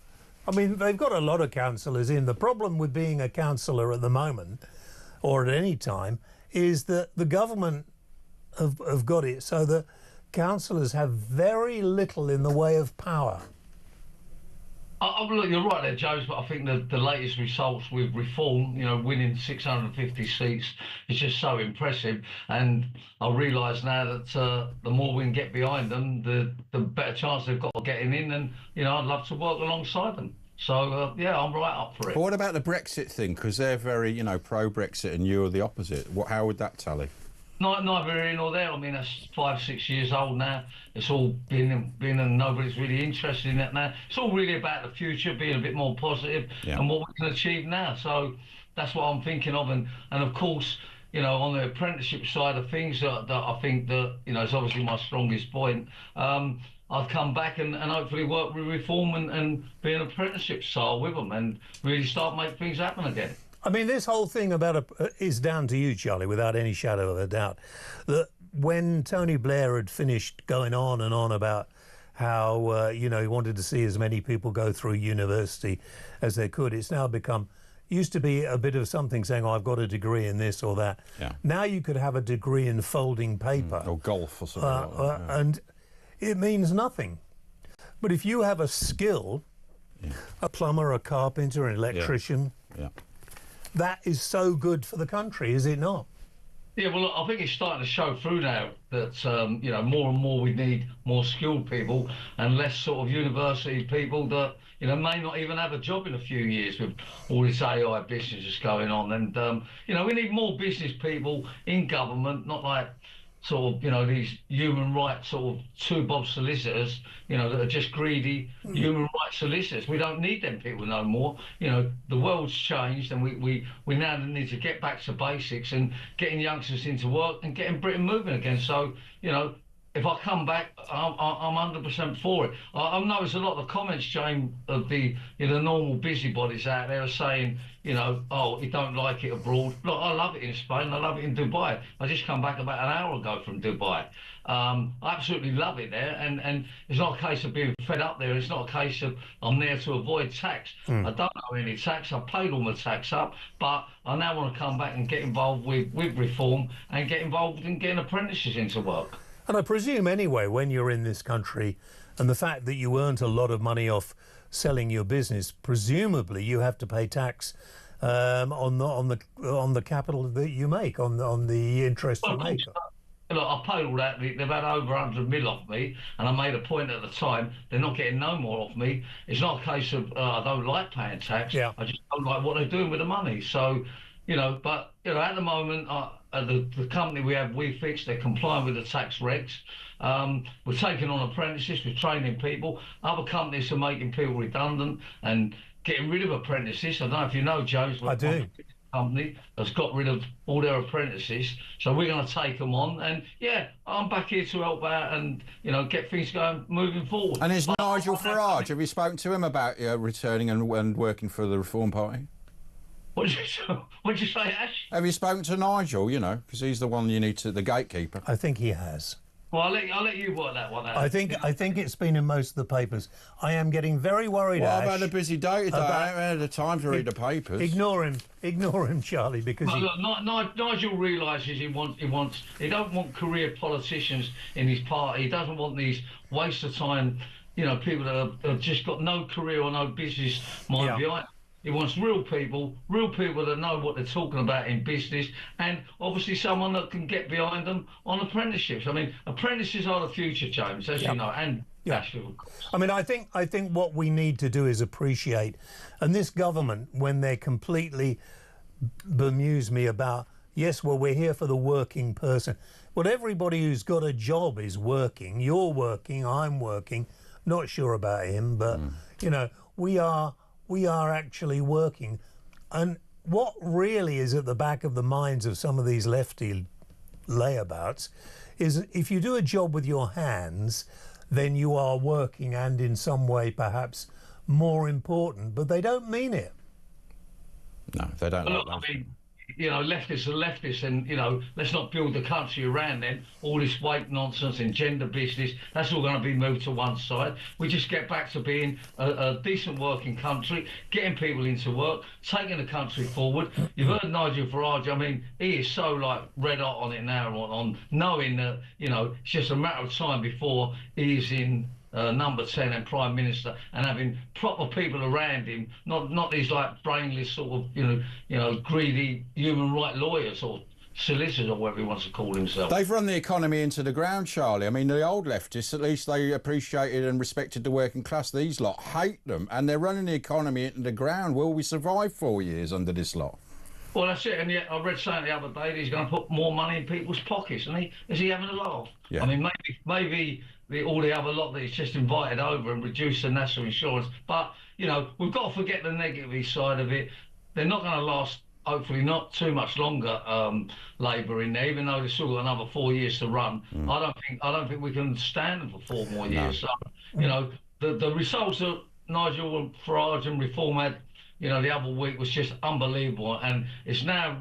I mean, they've got a lot of councillors in. The problem with being a councillor at the moment, or at any time, is that the government have got it so that councillors have very little in the way of power.
Look, you're right there, James, but I think the latest results with Reform, winning 650 seats, is just so impressive. And I realise now that the more we can get behind them, the better chance they've got of getting in. And, I'd love to work alongside them. So, I'm right up for it.
But what about the Brexit thing? Because they're very, pro-Brexit and you're the opposite. How would that tally?
Neither here nor there. I mean, that's 5-6 years old now. It's all been and nobody's really interested in that now. It's all really about the future, being a bit more positive and what we can achieve now. So, that's what I'm thinking of, and of course, you know, on the apprenticeship side of things, that I think that, you know, it's obviously my strongest point. I've come back and hopefully work with reform and be an apprenticeship style with them and really start making things happen again.
I mean, this whole thing about is down to you, Charlie, without any shadow of a doubt. That when Tony Blair had finished going on and on about how, you know, he wanted to see as many people go through university as they could, it's now become, used to be a bit of something saying, oh, I've got a degree in this or that.
Yeah.
Now you could have a degree in folding paper.
Or golf or something like that. Yeah.
And it means nothing. But if you have a skill, a plumber, a carpenter, an electrician, that is so good for the country, is it not?
Yeah, well, look, I think it's starting to show through now that, you know, more and more we need more skilled people and less sort of university people that, you know, may not even have a job in a few years with all this AI business that's going on. And, you know, we need more business people in government, not like sort of, you know, these human rights sort of two-bob solicitors, you know, that are just greedy human rights solicitors. We don't need them people no more. You know, the world's changed and we now need to get back to basics and getting youngsters into work and getting Britain moving again. So, you know, if I come back, I'm 100% for it. I've noticed a lot of the comments, James, of the, you know, normal busybodies out there are saying, you know, oh, you don't like it abroad. Look, I love it in Spain. I love it in Dubai. I just come back about an hour ago from Dubai. I absolutely love it there. And it's not a case of being fed up there. It's not a case of I'm there to avoid tax. I don't know any tax. I've paid all my tax up. But I now want to come back and get involved with reform and get involved in getting apprentices into work.
And I presume anyway, when you're in this country and the fact that you earned a lot of money off selling your business, presumably you have to pay tax on the capital that you make, on the interest you make.
Look, I paid all that. They've had over 100 mil off me, and I made a point at the time. They're not getting no more off me. It's not a case of I don't like paying tax. I just don't like what they're doing with the money. So, you know, but you know, at the moment, the company we have, WeFix, they're complying with the tax regs. We're taking on apprentices, we're training people. Other companies are making people redundant and getting rid of apprentices. I don't know if you know, Joe.
I do.
Company has got rid of all their apprentices, so we're going to take them on. And yeah, I'm back here to help out and, you know, get things going, moving forward.
And is Nigel Farage? Have you spoken to him about returning and working for the Reform Party?
What did you say, Ash?
Have you spoken to Nigel? You know, because he's the one you need to, the gatekeeper.
I think he has.
Well, I'll let you work that one out.
I think it's been in most of the papers. I am getting very worried.
Well, I've had a busy day today. I haven't had the time to read the papers.
Ignore him, Charlie, because
Nigel realises he don't want career politicians in his party. He doesn't want these waste of time, you know, people that have just got no career or no business mind behind. He wants real people that know what they're talking about in business, and obviously someone that can get behind them on apprenticeships. I mean, apprentices are the future, James, as you know, and Ashley, of course.
I mean, I think what we need to do is appreciate, and this government, when they completely bemuse me about, yes, well, we're here for the working person. Well, everybody who's got a job is working. You're working, I'm working. Not sure about him, but, you know, we are actually working. And what really is at the back of the minds of some of these lefty layabouts is if you do a job with your hands, then you are working and in some way perhaps more important, but they don't mean it.
No, they don't.
Look, I mean, you know, leftists are leftists, and, you know, let's not build the country around them. All this weight nonsense and gender business, that's all going to be moved to one side. We just get back to being a decent working country, getting people into work, taking the country forward. You've heard Nigel Farage. I mean, he is so, like, red hot on it now, on knowing that, you know, it's just a matter of time before he's in number 10 and Prime Minister, and having proper people around him, not these like brainless sort of, you know, greedy human rights lawyers or solicitors or whatever he wants to call himself.
They've run the economy into the ground, Charlie. I mean, the old leftists, at least they appreciated and respected the working class. These lot hate them, and they're running the economy into the ground. Will we survive 4 years under this lot?
Well, that's it. And yet I read something the other day that he's going to put more money in people's pockets. And is he having a laugh? Yeah. I mean, maybe all the other lot that he's just invited over and reduced the national insurance. But, you know, we've got to forget the negative side of it. They're not going to last hopefully not too much longer Labour in there, even though they've still got another 4 years to run. I don't think we can stand them for 4 more years. So, you know, the results that Nigel Farage and Reform had, you know, the other week was just unbelievable, and it's now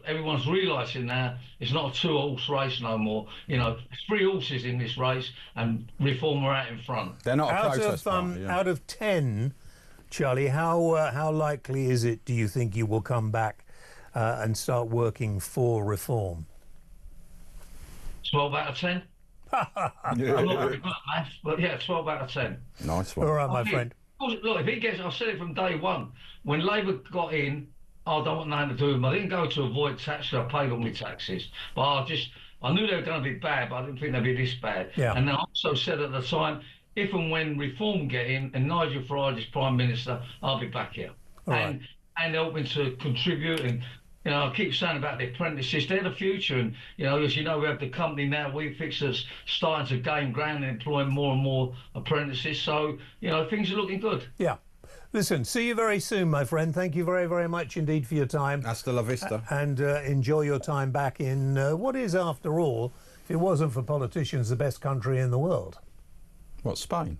everyone's realising now it's not a 2-horse race no more. You know, it's 3 horses in this race, and Reform are out in front.
They're not a protest party,
out of 10, Charlie, how likely is it, do you think, you will come back and start working for Reform?
12 out of 10. I'm not very good at maths, but yeah, 12 out of 10.
Nice one.
All right, my friend.
Look, if he gets, I've said it from day one. When Labour got in, I don't want nothing to do with them. I didn't go to avoid tax. I paid all my taxes, but I knew they were going to be bad, but I didn't think they'd be this bad. Yeah. And I also said at the time, if and when Reform get in and Nigel Farage is Prime Minister, I'll be back here and helping to contribute. And you know, I keep saying about the apprentices, they're the future. And you know, as you know, we have the company now, WeFix, starting to gain ground and employing more and more apprentices. So you know, things are looking good.
Yeah. Listen, see you very soon, my friend. Thank you very, very much indeed for your time.
Hasta la vista.
And enjoy your time back in what is, after all, if it wasn't for politicians, the best country in the world.
What, Spain?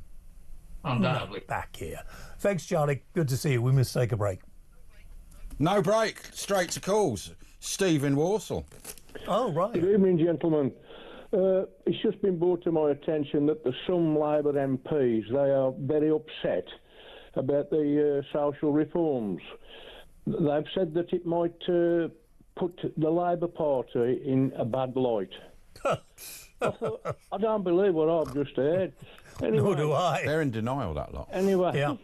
Undoubtedly.
No, back here. Thanks, Charlie. Good to see you. We must take a break.
No break. Straight to calls. Steve in Walsall.
Oh, right.
Good evening, gentlemen. It's just been brought to my attention that there's some Labour MPs, they are very upset about the social reforms. They've said that it might put the Labour Party in a bad light. I don't believe what I've just heard. Anyway,
nor do I.
They're in denial, that lot.
Anyway,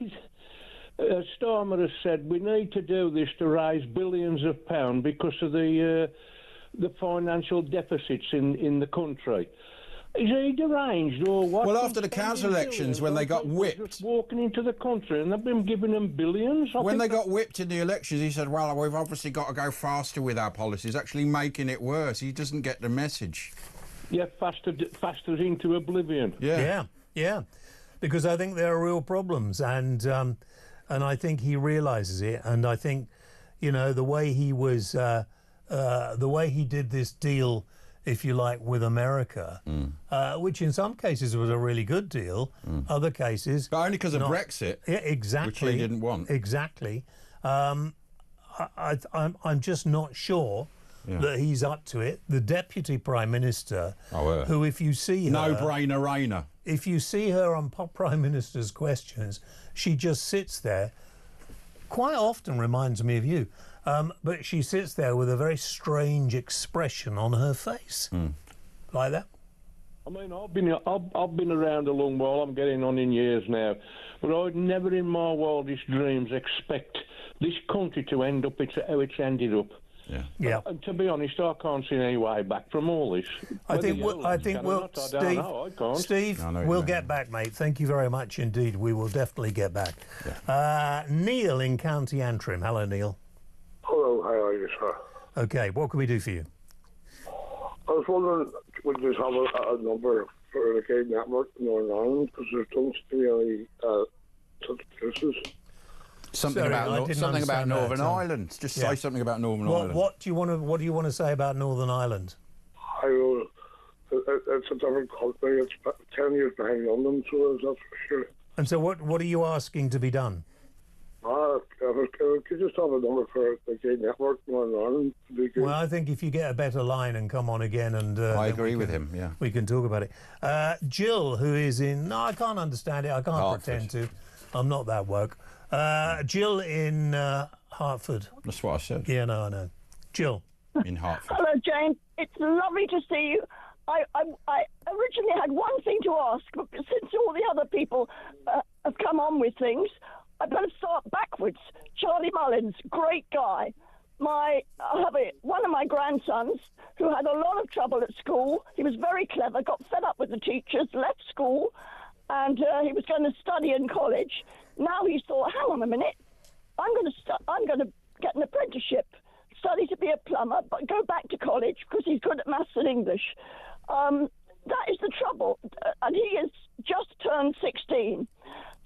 Starmer has said we need to do this to raise billions of pounds because of the financial deficits in the country. Is he deranged or what?
Well, after the council elections, when they got whipped,
just walking into the country, and they've been giving them billions.
When they got whipped in the elections, he said, "Well, we've obviously got to go faster with our policies," actually making it worse. He doesn't get the message.
Yeah, faster into oblivion.
Yeah. Because I think there are real problems, and I think he realises it, and I think, you know, the way he was, the way he did this deal, if you like, with America, which in some cases was a really good deal, other cases...
But only because of Brexit,
yeah, exactly,
which he didn't want.
Exactly. I'm just not sure that he's up to it. The Deputy Prime Minister, who, if you see her...
No-brainer, Rainer.
If you see her on Prime Minister's questions, she just sits there. Quite often reminds me of you. But she sits there with a very strange expression on her face, like that.
I mean, I've been around a long while. I'm getting on in years now, but I'd never, in my wildest dreams, expect this country to end up how it's ended up.
Yeah.
And to be honest, I can't see any way back from all this.
Steve, we'll get back, mate. Thank you very much indeed. We will definitely get back. Yeah. Neil in County Antrim. Hello, Neil.
Hello, how are you, sir?
Okay, what can we do for you?
I was wondering, would you have a number for the Gay Network in Northern Ireland? Because there don't seem to be any such cases.
Something about Northern Ireland. Just say something about Northern Ireland.
What do you want to say about Northern Ireland?
It's a different country. It's 10 years behind London, so that's for sure.
And so what are you asking to be done?
Could you just have a number for the Gay Network in Northern Ireland?
Well, I think if you get a better line and come on again, and
I agree with him. Yeah,
we can talk about it. Jill, who is in, I can't understand it. I can't pretend to. I'm not that woke. Jill in Hartford.
That's what I said.
Yeah, no, I know. Jill
in Hartford.
Hello, Jane. It's lovely to see you. I originally had one thing to ask, but since all the other people have come on with things, I'm going to start backwards. Charlie Mullins, great guy. One of my grandsons who had a lot of trouble at school. He was very clever, got fed up with the teachers, left school, and he was going to study in college. Now he's thought, hang on a minute, I'm going to get an apprenticeship, study to be a plumber, but go back to college because he's good at maths and English. That is the trouble, and he has just turned 16.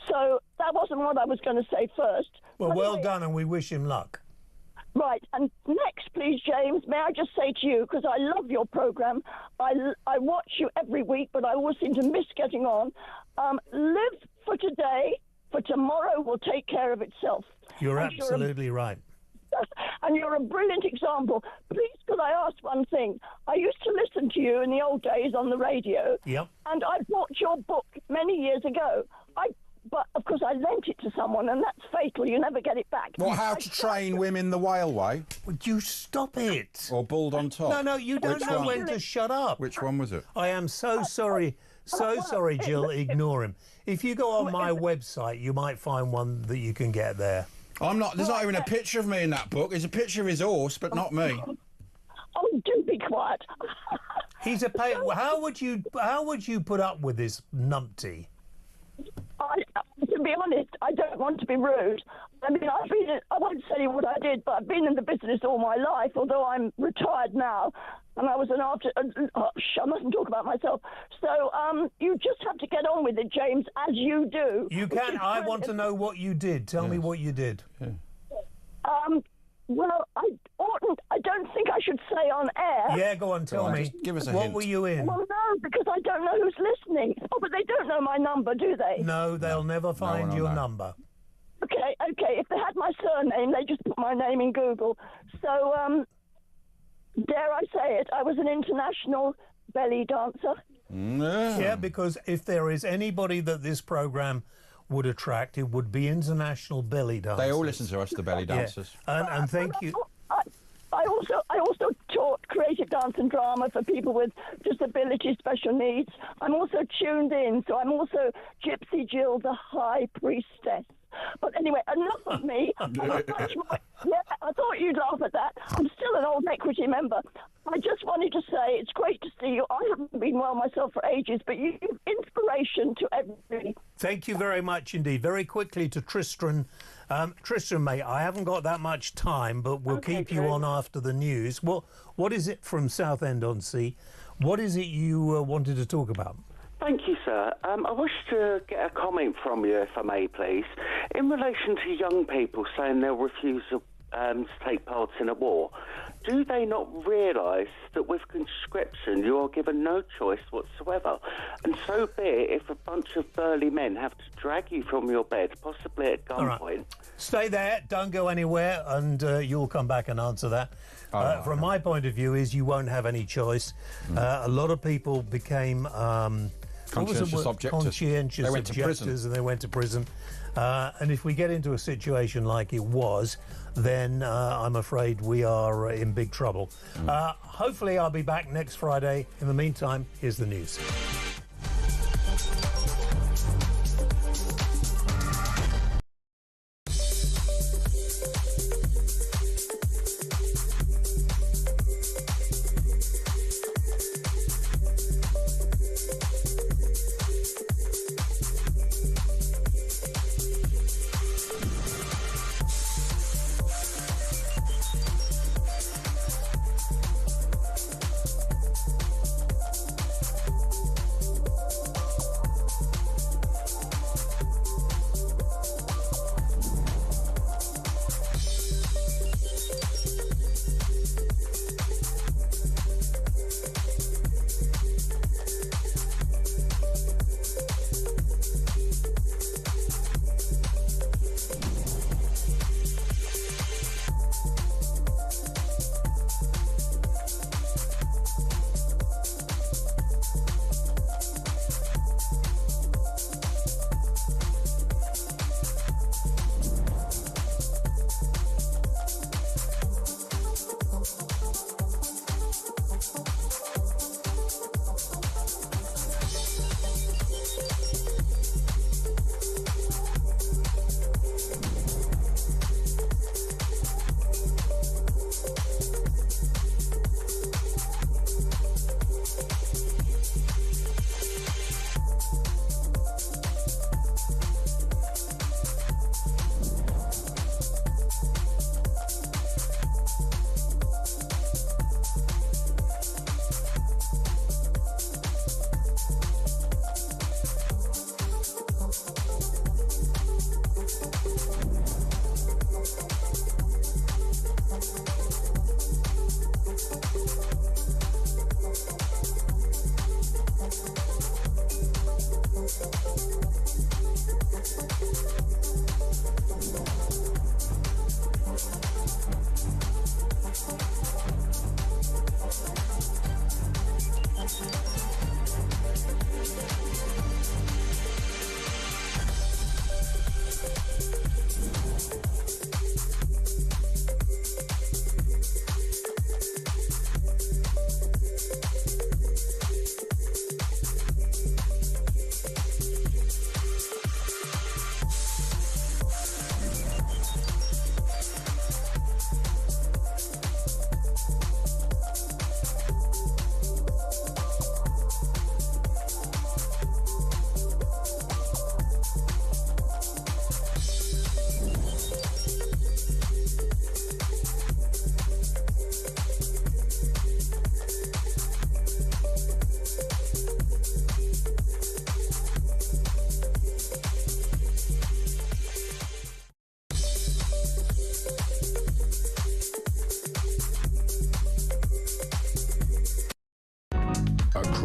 So that wasn't what I was going to say first.
Well, well done, and we wish him luck.
Right, and next, please, James, may I just say to you, because I love your programme, I watch you every week, but I always seem to miss getting on. Live for today, for tomorrow will take care of itself.
You're absolutely right.
And you're a brilliant example. Please, could I ask one thing? I used to listen to you in the old days on the radio.
Yep.
And I bought your book many years ago. But, of course, I lent it to someone, and that's fatal. You never get it back.
Well, how to train women the whale way?
Would you stop it?
Or bald on top?
No, you don't know when to shut up.
Which one was it?
I am so sorry. So sorry, Jill. Ignore him. If you go on my website, you might find one that you can get there.
I'm not. There's not even a picture of me in that book. There's a picture of his horse, but not me.
Oh, do be quiet.
He's a pay. How would you put up with this numpty?
To be honest, I don't want to be rude. I mean, I won't tell you what I did, but I've been in the business all my life, although I'm retired now. And I was I mustn't talk about myself. So you just have to get on with it, James, as you do.
You can. I want to know what you did. Tell me what you did.
Yeah.
Well, I don't think I should say on air.
Yeah, go on, tell me.
Give us a
what
hint.
were you in?
Well, no, because I don't know who's listening. Oh, but they don't know my number, do they?
No, they'll never find your number.
Okay. If they had my surname, they just put my name in Google. So, dare I say it, I was an international belly dancer.
Yeah, because if there is anybody that this programme would attract, it would be international belly dancers.
They all listen to us, the belly dancers.
Yeah. And thank you.
I also taught creative dance and drama for people with disabilities, special needs. I'm also tuned in, so I'm also Gypsy Jill, the High Priestess. But anyway, enough of me. Yeah, I thought you'd laugh at that. I'm still an old equity member. I just wanted to say it's great to see you. I haven't been well myself for ages, but you're inspiration to everybody.
Thank you very much indeed. Very quickly to Tristan. Tristan, mate, I haven't got that much time, but we'll keep you on after the news. What is it from Southend-on-Sea? What is it you wanted to talk about?
Thank you, sir. I wish to get a comment from you, if I may, please. In relation to young people saying they'll refuse to take part in a war, do they not realise that with conscription you are given no choice whatsoever? And so be it if a bunch of burly men have to drag you from your bed, possibly at gunpoint.
Right. Stay there, don't go anywhere, and you'll come back and answer that. From my point of view is you won't have any choice. A lot of people became...
conscientious objectors.
Conscientious
they went to
objectors
prison.
and they went to prison. And if we get into a situation like it was, then I'm afraid we are in big trouble. Hopefully I'll be back next Friday. In the meantime, here's the news.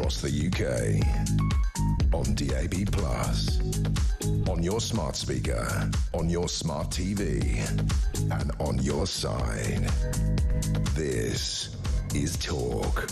across the UK. On DAB+, on your smart speaker, on your smart TV, and on your side. This is Talk.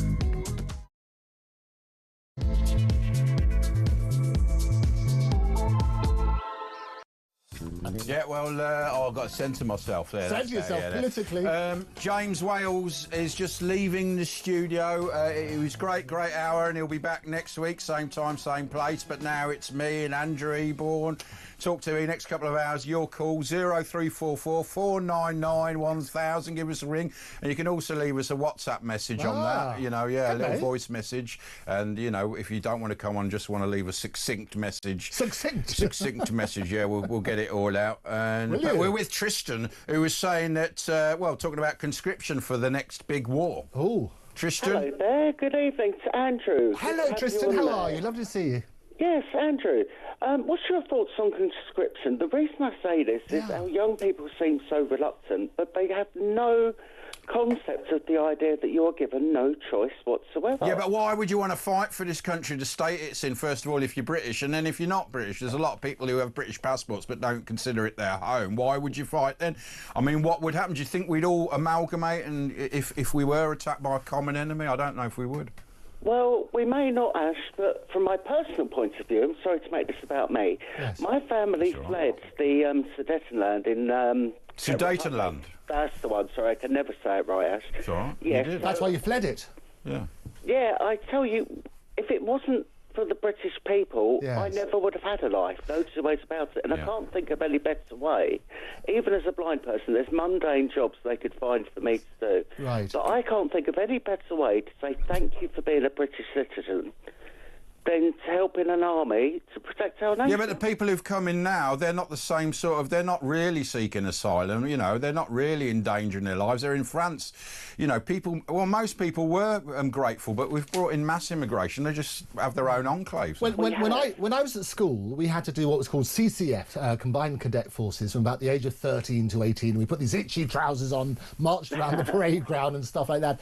Yeah, well, I've got to censor myself there.
Censor yourself politically.
James Wales is just leaving the studio. It was great hour, and he'll be back next week, same time, same place. But now it's me and Andrew Eborn. Talk to me next couple of hours. Your call 0344 499 1000. Give us a ring, and you can also leave us a WhatsApp message on that. You know, a little voice message. And you know, if you don't want to come on, just want to leave a succinct message. Succinct message. Yeah, we'll get it all out. And but we're with Tristan, who was saying that talking about conscription for the next big war.
Oh,
Tristan.
Hello there. Good evening to Andrew.
Hello, Tristan. How are you? Lovely to see you.
Yes, Andrew. What's your thoughts on conscription? The reason I say this is how young people seem so reluctant, but they have no concept of the idea that you're given no choice whatsoever.
Yeah, but why would you want to fight for this country, the state it's in, first of all, if you're British, and then if you're not British? There's a lot of people who have British passports but don't consider it their home. Why would you fight then? I mean, what would happen? Do you think we'd all amalgamate, and if we were attacked by a common enemy? I don't know if we would.
Well, we may not, Ash, but from my personal point of view, I'm sorry to make this about me, my family fled the Sudetenland in...
Sudetenland?
That's the one, sorry, I can never say it right, Ash.
It's all right.
Yes.
That's why you fled it.
Yeah.
Yeah, I tell you, if it wasn't for the British people, I never would have had a life. No two ways about it. And I can't think of any better way. Even as a blind person, there's mundane jobs they could find for me to do.
Right.
But I can't think of any better way to say thank you for being a British citizen than to help in an army to protect our nation.
Yeah, but the people who've come in now, they're not the same sort of... They're not really seeking asylum, you know. They're not really endangering their lives. They're in France. You know, people... Well, most people were grateful, but we've brought in mass immigration. They just have their own enclaves.
When I was at school, we had to do what was called CCF, Combined Cadet Forces, from about the age of 13 to 18. We put these itchy trousers on, marched around the parade ground and stuff like that.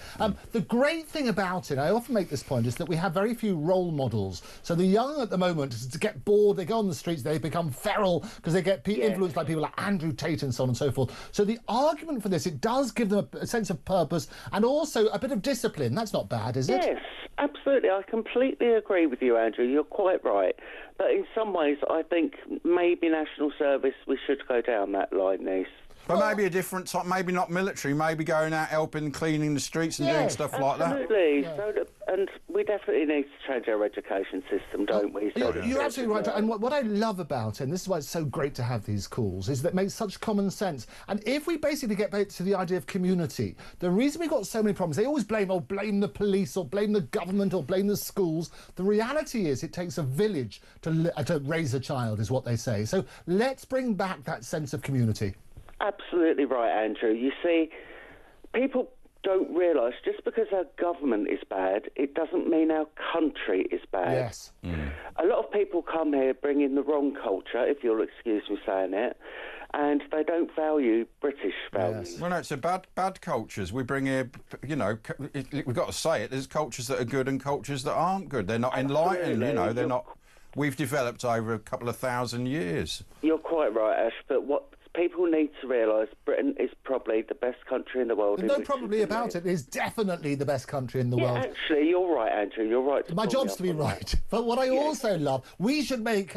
The great thing about it, I often make this point, is that we have very few role models. So the young at the moment, to get bored, they go on the streets, they become feral because they get influenced by people like Andrew Tate and so on and so forth. So the argument for this, it does give them a sense of purpose and also a bit of discipline. That's not bad, is it?
Yes, absolutely. I completely agree with you, Andrew. You're quite right. But in some ways, I think maybe national service, we should go down that line, Nice.
But maybe a different type, maybe not military, maybe going out helping, cleaning the streets and doing stuff like that.
Absolutely. And we definitely need to change our education system, don't we?
You're absolutely right. And what I love about it, and this is why it's so great to have these calls, is that it makes such common sense. And if we basically get back to the idea of community, the reason we've got so many problems, they always blame the police or blame the government or blame the schools. The reality is it takes a village to raise a child, is what they say. So let's bring back that sense of community.
Absolutely right, Andrew. You see, people don't realise just because our government is bad, it doesn't mean our country is bad.
Yes.
A lot of people come here bringing the wrong culture, if you'll excuse me saying it, and they don't value British values.
Well, no, it's a bad cultures. We bring here, you know, we've got to say it, there's cultures that are good and cultures that aren't good. They're not enlightened, you know, they're not... We've developed over a couple of thousand years.
You're quite right, Ash, but what people need to realise, Britain is probably the best country in the world.
There's no probably about it. It's definitely the best country in the world.
Actually, you're right, Andrew. You're right.
My job's to be right. But what I also love, we should make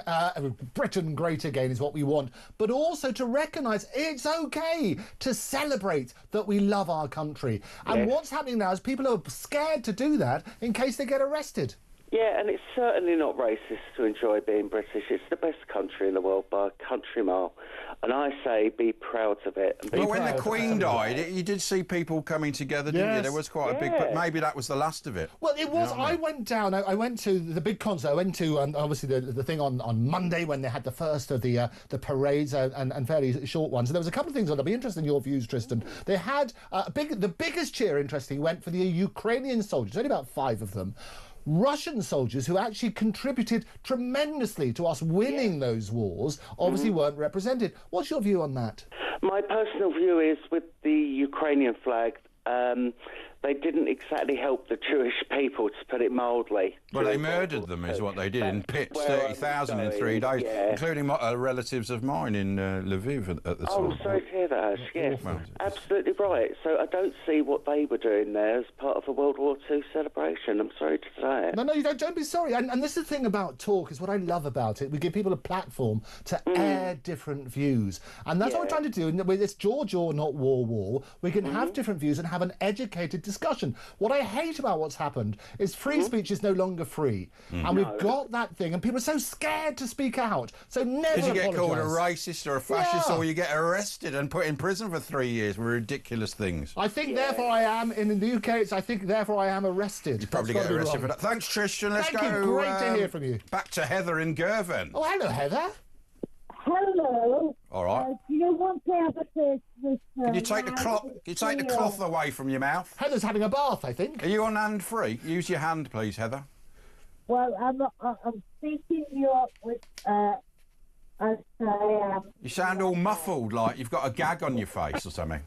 Britain great again is what we want, but also to recognise it's okay to celebrate that we love our country. And what's happening now is people are scared to do that in case they get arrested.
Yeah, and it's certainly not racist to enjoy being British. It's the best country in the world by a country mile. And I say be proud of it.
Well, when the Queen died, you did see people coming together, didn't you? There was quite a big... But maybe that was the last of it.
Well, it was. You know I went down. I went to the big concert. I went to, obviously, the thing on Monday when they had the first of the parades and fairly short ones. And there was a couple of things on. I'd be interested in your views, Tristan. They had the biggest cheer, interestingly, went for the Ukrainian soldiers. Only about 5 of them. Russian soldiers who actually contributed tremendously to us winning those wars obviously weren't represented. What's your view on that?
My personal view is with the Ukrainian flag, they didn't exactly help the Jewish people, to put it mildly.
Well, they murdered them, is what they did, in pits, 30,000 in 3 days, including relatives of mine in Lviv at the time.
Oh, sorry to hear that, yes. Absolutely right. So I don't see what they were doing there as part of a World War II celebration. I'm sorry to say it.
No, you don't be sorry. And this is the thing about talk, is what I love about it. We give people a platform to air different views. And that's what we're trying to do. And with this George or not war, we can have different views and have an educated discussion. What I hate about what's happened is free speech is no longer free. And we've got that thing, and people are so scared to speak out. So never
Because you get called a
apologise.
racist or a fascist, or you get arrested and put in prison for 3 years with ridiculous things.
I think therefore I am, in the UK, I think therefore I am arrested.
You probably get arrested for that. Thanks, Tristan. Let's
Thank
go.
you. Great to hear from you.
Back to Heather in Girvan.
Oh, hello, Heather.
Hello.
All right.
Do you want to have a taste of this?
Can you take the cloth? Can you take the cloth away from your mouth?
Heather's having a bath, I think.
Are you on hand free? Use your hand, please, Heather.
Well, I'm speaking York with as I am.
You sound all muffled, like you've got a gag on your face or something.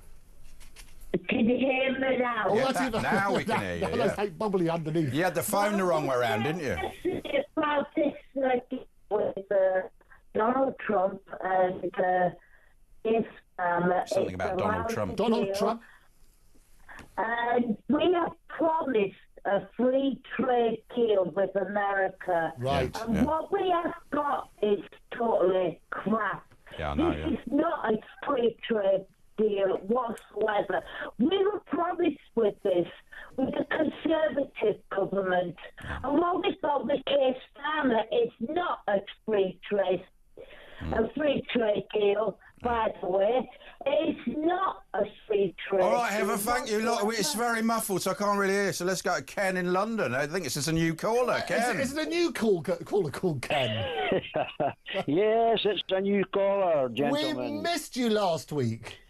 Can you hear me now?
Yeah, now we can hear you.
That's like bubbly underneath.
You had the phone the wrong way around, didn't you?
About this, with Donald Trump and his
Something about Donald Trump.
Donald Trump.
And we have promised a free trade deal with America.
Right.
And what we have got is totally crap.
Yeah, I know,
This is not a free trade deal whatsoever. We were promised with this, with the Conservative government. And what we've got with Keir Starmer is not a free trade deal, by the way. It's not a free trade
All right,
deal.
Heather, thank you. Look, it's very muffled, so I can't really hear. So let's go to Ken in London. I think it's just a new caller, Ken.
Is it a new caller called Ken?
Yes, it's a new caller,
We
gentlemen.
missed you last week.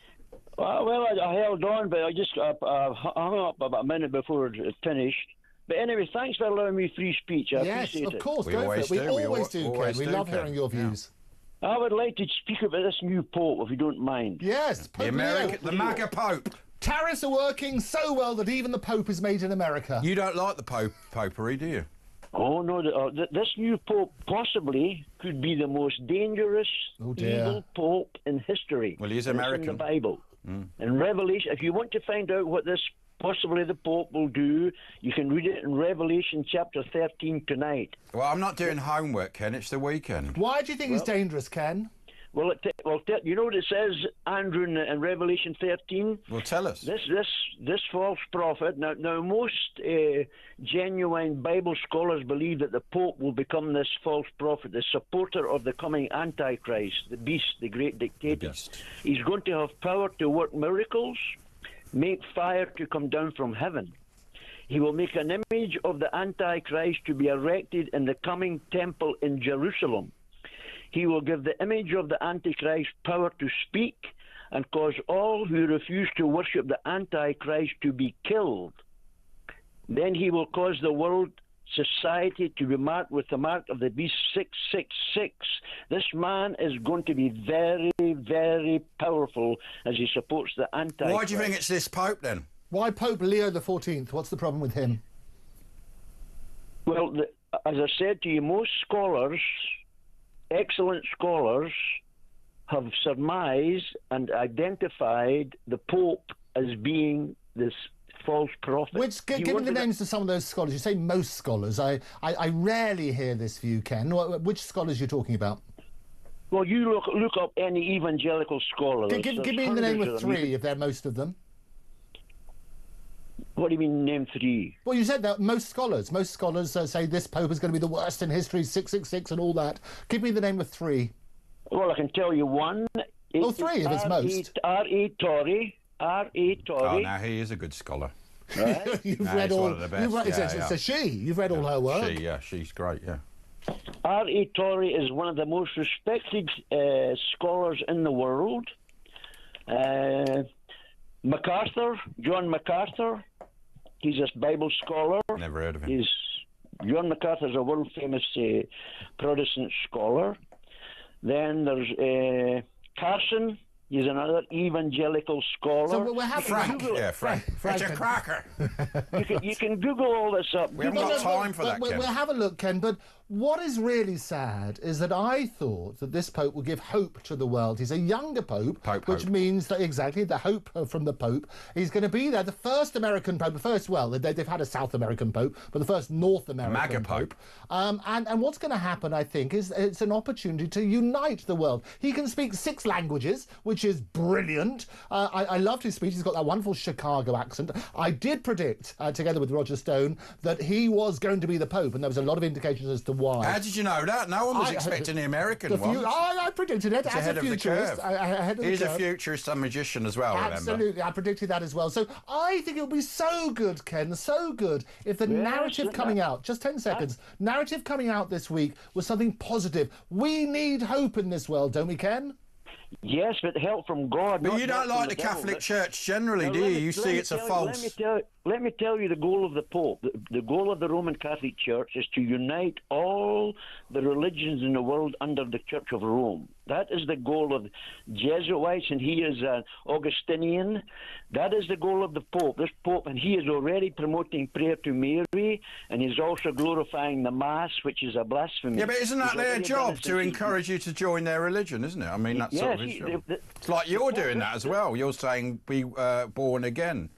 Well, I held on, but I just hung up about a minute before it finished. But anyway, thanks for allowing me free speech. I
Yes,
appreciate it.
of course, go for it. We always do, Ken. We love hearing your views.
I would like to speak about this new Pope, if you don't mind.
Yes, Pope Leo.
The MAGA Pope.
Tariffs are working so well that even the Pope is made in America.
You don't like the popery, do you?
Oh, no, this new Pope possibly could be the most dangerous, evil Pope in history.
Well, he is
It's
American.
in the Bible. In Revelation, if you want to find out what this possibly the Pope will do, you can read it in Revelation chapter 13 tonight.
Well, I'm not doing homework, Ken. It's the weekend.
Why do you think he's dangerous, Ken?
Well, you know what it says, Andrew, in Revelation 13?
Well, tell us.
This false prophet. Now most genuine Bible scholars believe that the Pope will become this false prophet, the supporter of the coming Antichrist, the beast, the great dictator. He's going to have power to work miracles, make fire to come down from heaven. He will make an image of the Antichrist to be erected in the coming temple in Jerusalem. He will give the image of the Antichrist power to speak and cause all who refuse to worship the Antichrist to be killed. Then he will cause the world society to be marked with the mark of the beast 666. This man is going to be very, very powerful as he supports the Antichrist.
Why do you think it's this Pope, then?
Why Pope Leo XIV? What's the problem with him?
Well, as I said to you, most scholars, excellent scholars, have surmised and identified the Pope as being this false prophet.
Give me the names of some of those scholars. You say most scholars. I rarely hear this view, Ken. Which scholars are you talking about?
Well, you look up any evangelical scholar.
Give me the name of three, if they're most of them.
What do you mean, name three?
Well, you said that most scholars say this Pope is going to be the worst in history, 666 and all that. Give me the name of three.
Well, I can tell you one.
Well, three if it's most.
R.E. Torrey.
Oh, now he is a good scholar.
Right?
You've read all.
One of the best.
It's a she. You've read all her work.
She's great. Yeah.
R.E. Torrey is one of the most respected scholars in the world. MacArthur, John MacArthur, he's a Bible scholar.
Never heard of him.
John MacArthur is a world famous Protestant scholar. Then there's Carson, He's another evangelical scholar.
So we're having
Frank. It's a cracker.
You can Google all this up.
We haven't got time for that, Ken.
We'll have a look, Ken. But what is really sad is that I thought that this Pope would give hope to the world. He's a younger Pope, which means that exactly the hope from the Pope. He's going to be there, the first American Pope, they've had a South American Pope, but the first North American
MAGA Pope.
And what's going to happen, I think, is it's an opportunity to unite the world. He can speak 6 languages, which is brilliant. I loved his speech. He's got that wonderful Chicago accent. I did predict, together with Roger Stone, that he was going to be the Pope, and there was a lot of indications as to why.
How did you know that? No one was expecting the American one.
I predicted it as a futurist.
He's a futurist and magician as well,
Absolutely,
remember?
I predicted that as well. So I think it would be so good, Ken, so good if the narrative coming out, just 10 seconds, narrative coming out this week was something positive. We need hope in this world, don't we, Ken?
Yes, but help from God.
But you don't like the Catholic Church generally, do you? You see it's a false...
Let me tell you the goal of the Pope. The goal of the Roman Catholic Church is to unite all the religions in the world under the Church of Rome. That is the goal of Jesuits, and he is an Augustinian. That is the goal of the Pope, this Pope, and he is already promoting prayer to Mary, and he's also glorifying the Mass, which is a blasphemy.
Yeah, but isn't that their job, to encourage you to join their religion, isn't it? I mean, that's sort of his job. It's like you're doing that as well. You're saying be born again.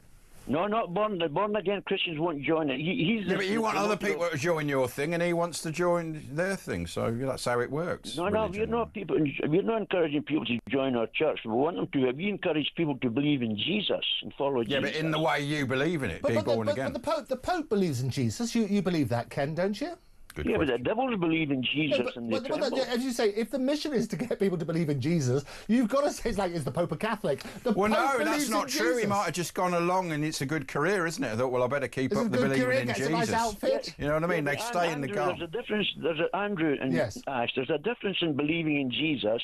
No, not born. The born-again Christians won't join it.
But you want other people to join your thing, and he wants to join their thing. So that's how it works.
No, we're not encouraging people to join our church. We want them to. We encourage people to believe in Jesus and follow Jesus.
Yeah, but in the way you believe in it, be born again.
But the Pope believes in Jesus. You believe that, Ken, don't you?
Yeah, but the devils believe in Jesus and they tremble.
As you say, if the mission is to get people to believe in Jesus, you've got to say, it's like, is the Pope a Catholic?
Well, no, that's not true. He might have just gone along and it's a good career, isn't it? I thought, well, I better keep up the believing in Jesus.
Nice outfit.
You know what I mean? They stay in the car.
There's a difference, Andrew and Ash, there's a difference in believing in Jesus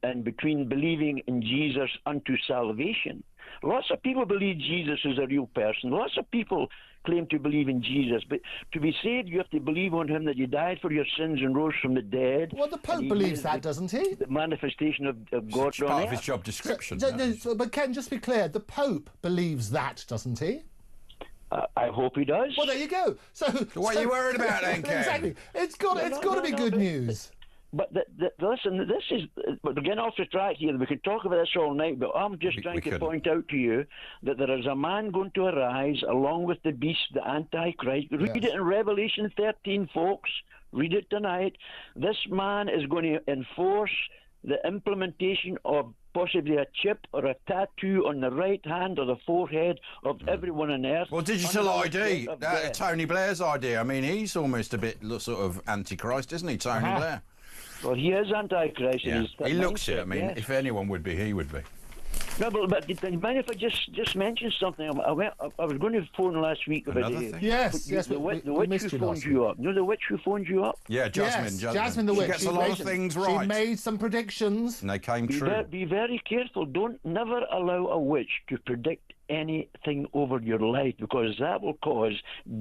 and between believing in Jesus unto salvation. Lots of people believe Jesus is a real person. Lots of people claim to believe in Jesus, but to be saved, you have to believe on him, that he died for your sins and rose from the dead.
Well, the Pope believes that, doesn't he?
The manifestation of God.
It's part of his job description.
But Ken, just be clear, the Pope believes that, doesn't he?
I hope he does.
Well, there you go. So
what are you worried about then, Ken?
Exactly. It's got to be good news.
But listen, this is. We're getting off the track here. We could talk about this all night, but I'm just trying to point out to you that there is a man going to arise along with the beast, the Antichrist. Read it in Revelation 13, folks. Read it tonight. This man is going to enforce the implementation of possibly a chip or a tattoo on the right hand or the forehead of everyone on earth.
Well, digital ID, Tony Blair's idea. I mean, he's almost a bit sort of Antichrist, isn't he, Tony Blair?
Well, he is Antichrist.
Yeah. He looks it. I mean, if anyone would be, he would be.
No, but do you mind if I just mention something? I was going to phone last week about
thing?
Yes,
the witch who phoned you up. You know the witch who phoned you up?
Yeah, Jasmine.
Yes, Jasmine the witch.
She gets a lot of things right.
She made some predictions.
And they came true.
Be very careful. Never allow a witch to predict anything over your life, because that will cause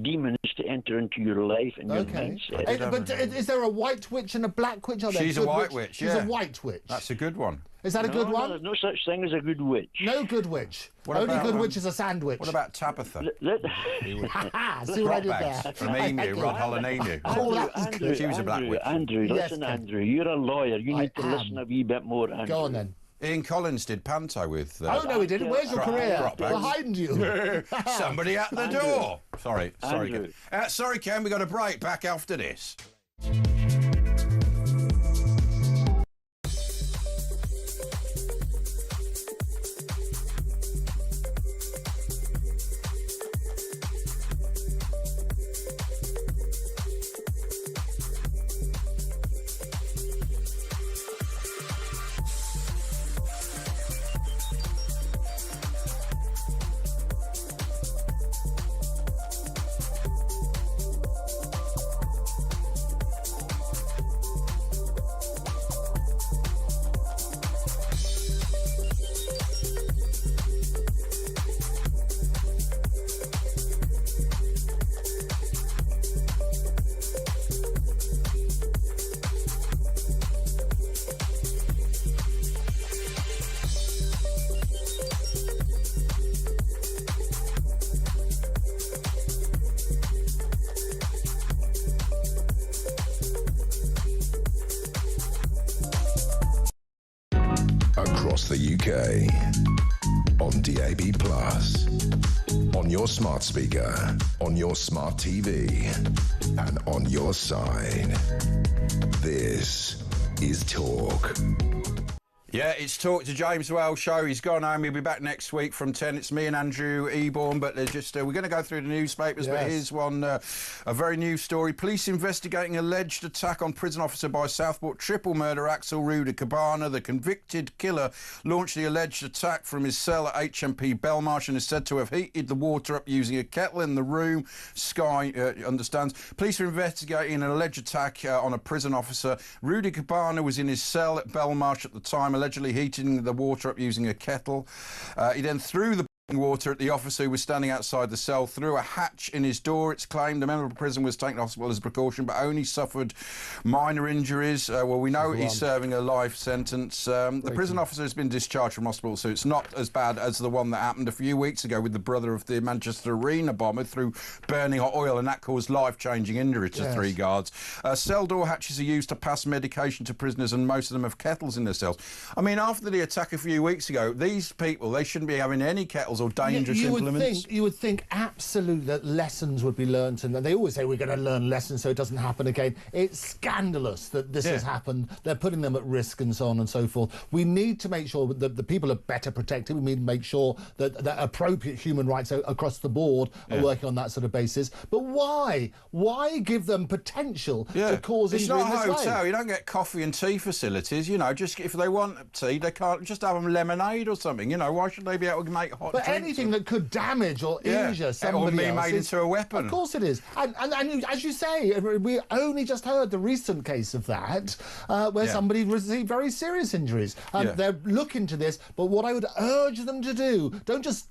demons to enter into your life and your mindset.
But is there a white witch and a black witch?
She's a white witch.
She's a white witch.
That's a good one.
Is that a good one?
There's no such thing as a good witch.
No good witch. Only good witch is a sandwich.
What about Tabitha?
See what I did there?
From Emu, Rod Holland Emu.
Andrew,
she was a black witch.
Andrew, listen, Andrew, you're a lawyer. You need to listen a wee bit more, Andrew.
Go on then.
Ian Collins did panto with...
oh, no, he didn't. Where's your career? Behind you.
Somebody at the door. Sorry, Ken. Sorry, Ken, we got a break. Back after this.
across the UK. On DAB+, on your smart speaker, on your smart TV, and on your side. This is Talk.
Yeah, it's Talk to James Wells show. He's gone home. He'll be back next week from 10. It's me and Andrew Eborn, but we're going to go through the newspapers, but here's one, a very new story. Police investigating alleged attack on prison officer by Southport triple murder Axel Rudy Cabana. The convicted killer launched the alleged attack from his cell at HMP Belmarsh and is said to have heated the water up using a kettle in the room. Sky understands. Police are investigating an alleged attack on a prison officer. Rudy Cabana was in his cell at Belmarsh at the time, allegedly heating the water up using a kettle. He then threw the water at the officer who was standing outside the cell, through a hatch in his door. It's claimed the member of prison was taken to hospital as a precaution but only suffered minor injuries. Well, we know he's serving a life sentence. The prison officer has been discharged from hospital, so it's not as bad as the one that happened a few weeks ago with the brother of the Manchester Arena bomber through burning hot oil, and that caused life-changing injury to 3 guards. Cell door hatches are used to pass medication to prisoners, and most of them have kettles in their cells. I mean, after the attack a few weeks ago, these people, they shouldn't be having any kettles or dangerous implements.
You would think absolutely that lessons would be learnt, and they always say we're going to learn lessons so it doesn't happen again. It's scandalous that this has happened. They're putting them at risk and so on and so forth. We need to make sure that the people are better protected. We need to make sure that appropriate human rights across the board are working on that sort of basis. But why? Why give them potential to cause injury in this way?
It's not a hotel. You don't get coffee and tea facilities. You know, just if they want tea, they can't just have them lemonade or something. You know, why should they be able to make hot drinks?
Anything that could damage or injure somebody
else. Or be made into a weapon.
Of course it is. And as you say, we only just heard the recent case of that, where somebody received very serious injuries. They're looking to this, but what I would urge them to do, don't just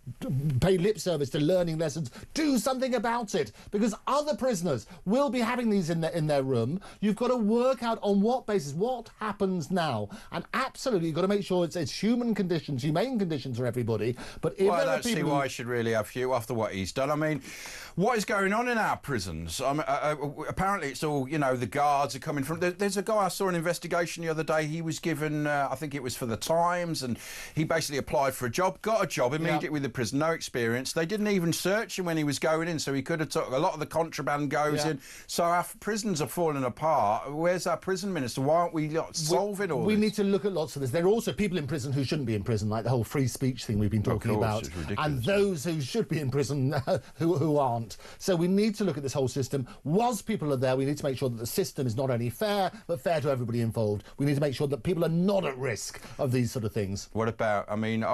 pay lip service to learning lessons, do something about it, because other prisoners will be having these in their room. You've got to work out on what basis, what happens now, and absolutely you've got to make sure it's humane conditions for everybody. But if
I don't see why he should really have Hugh after what he's done. I mean, what is going on in our prisons? Apparently it's all, you know, the guards are coming from... There's a guy, I saw an investigation the other day, he was given, I think it was for the Times, and he basically applied for a job, got a job immediately with the prison, no experience. They didn't even search him when he was going in, so he could have took... A lot of the contraband goes in. So our prisons are falling apart. Where's our prison minister? Why aren't we solving all this?
We need to look at lots of this. There are also people in prison who shouldn't be in prison, like the whole free speech thing we've been talking about. And those who should be in prison who aren't. So we need to look at this whole system. Whilst people are there, we need to make sure that the system is not only fair, but fair to everybody involved. We need to make sure that people are not at risk of these sort of things.
What about, I mean,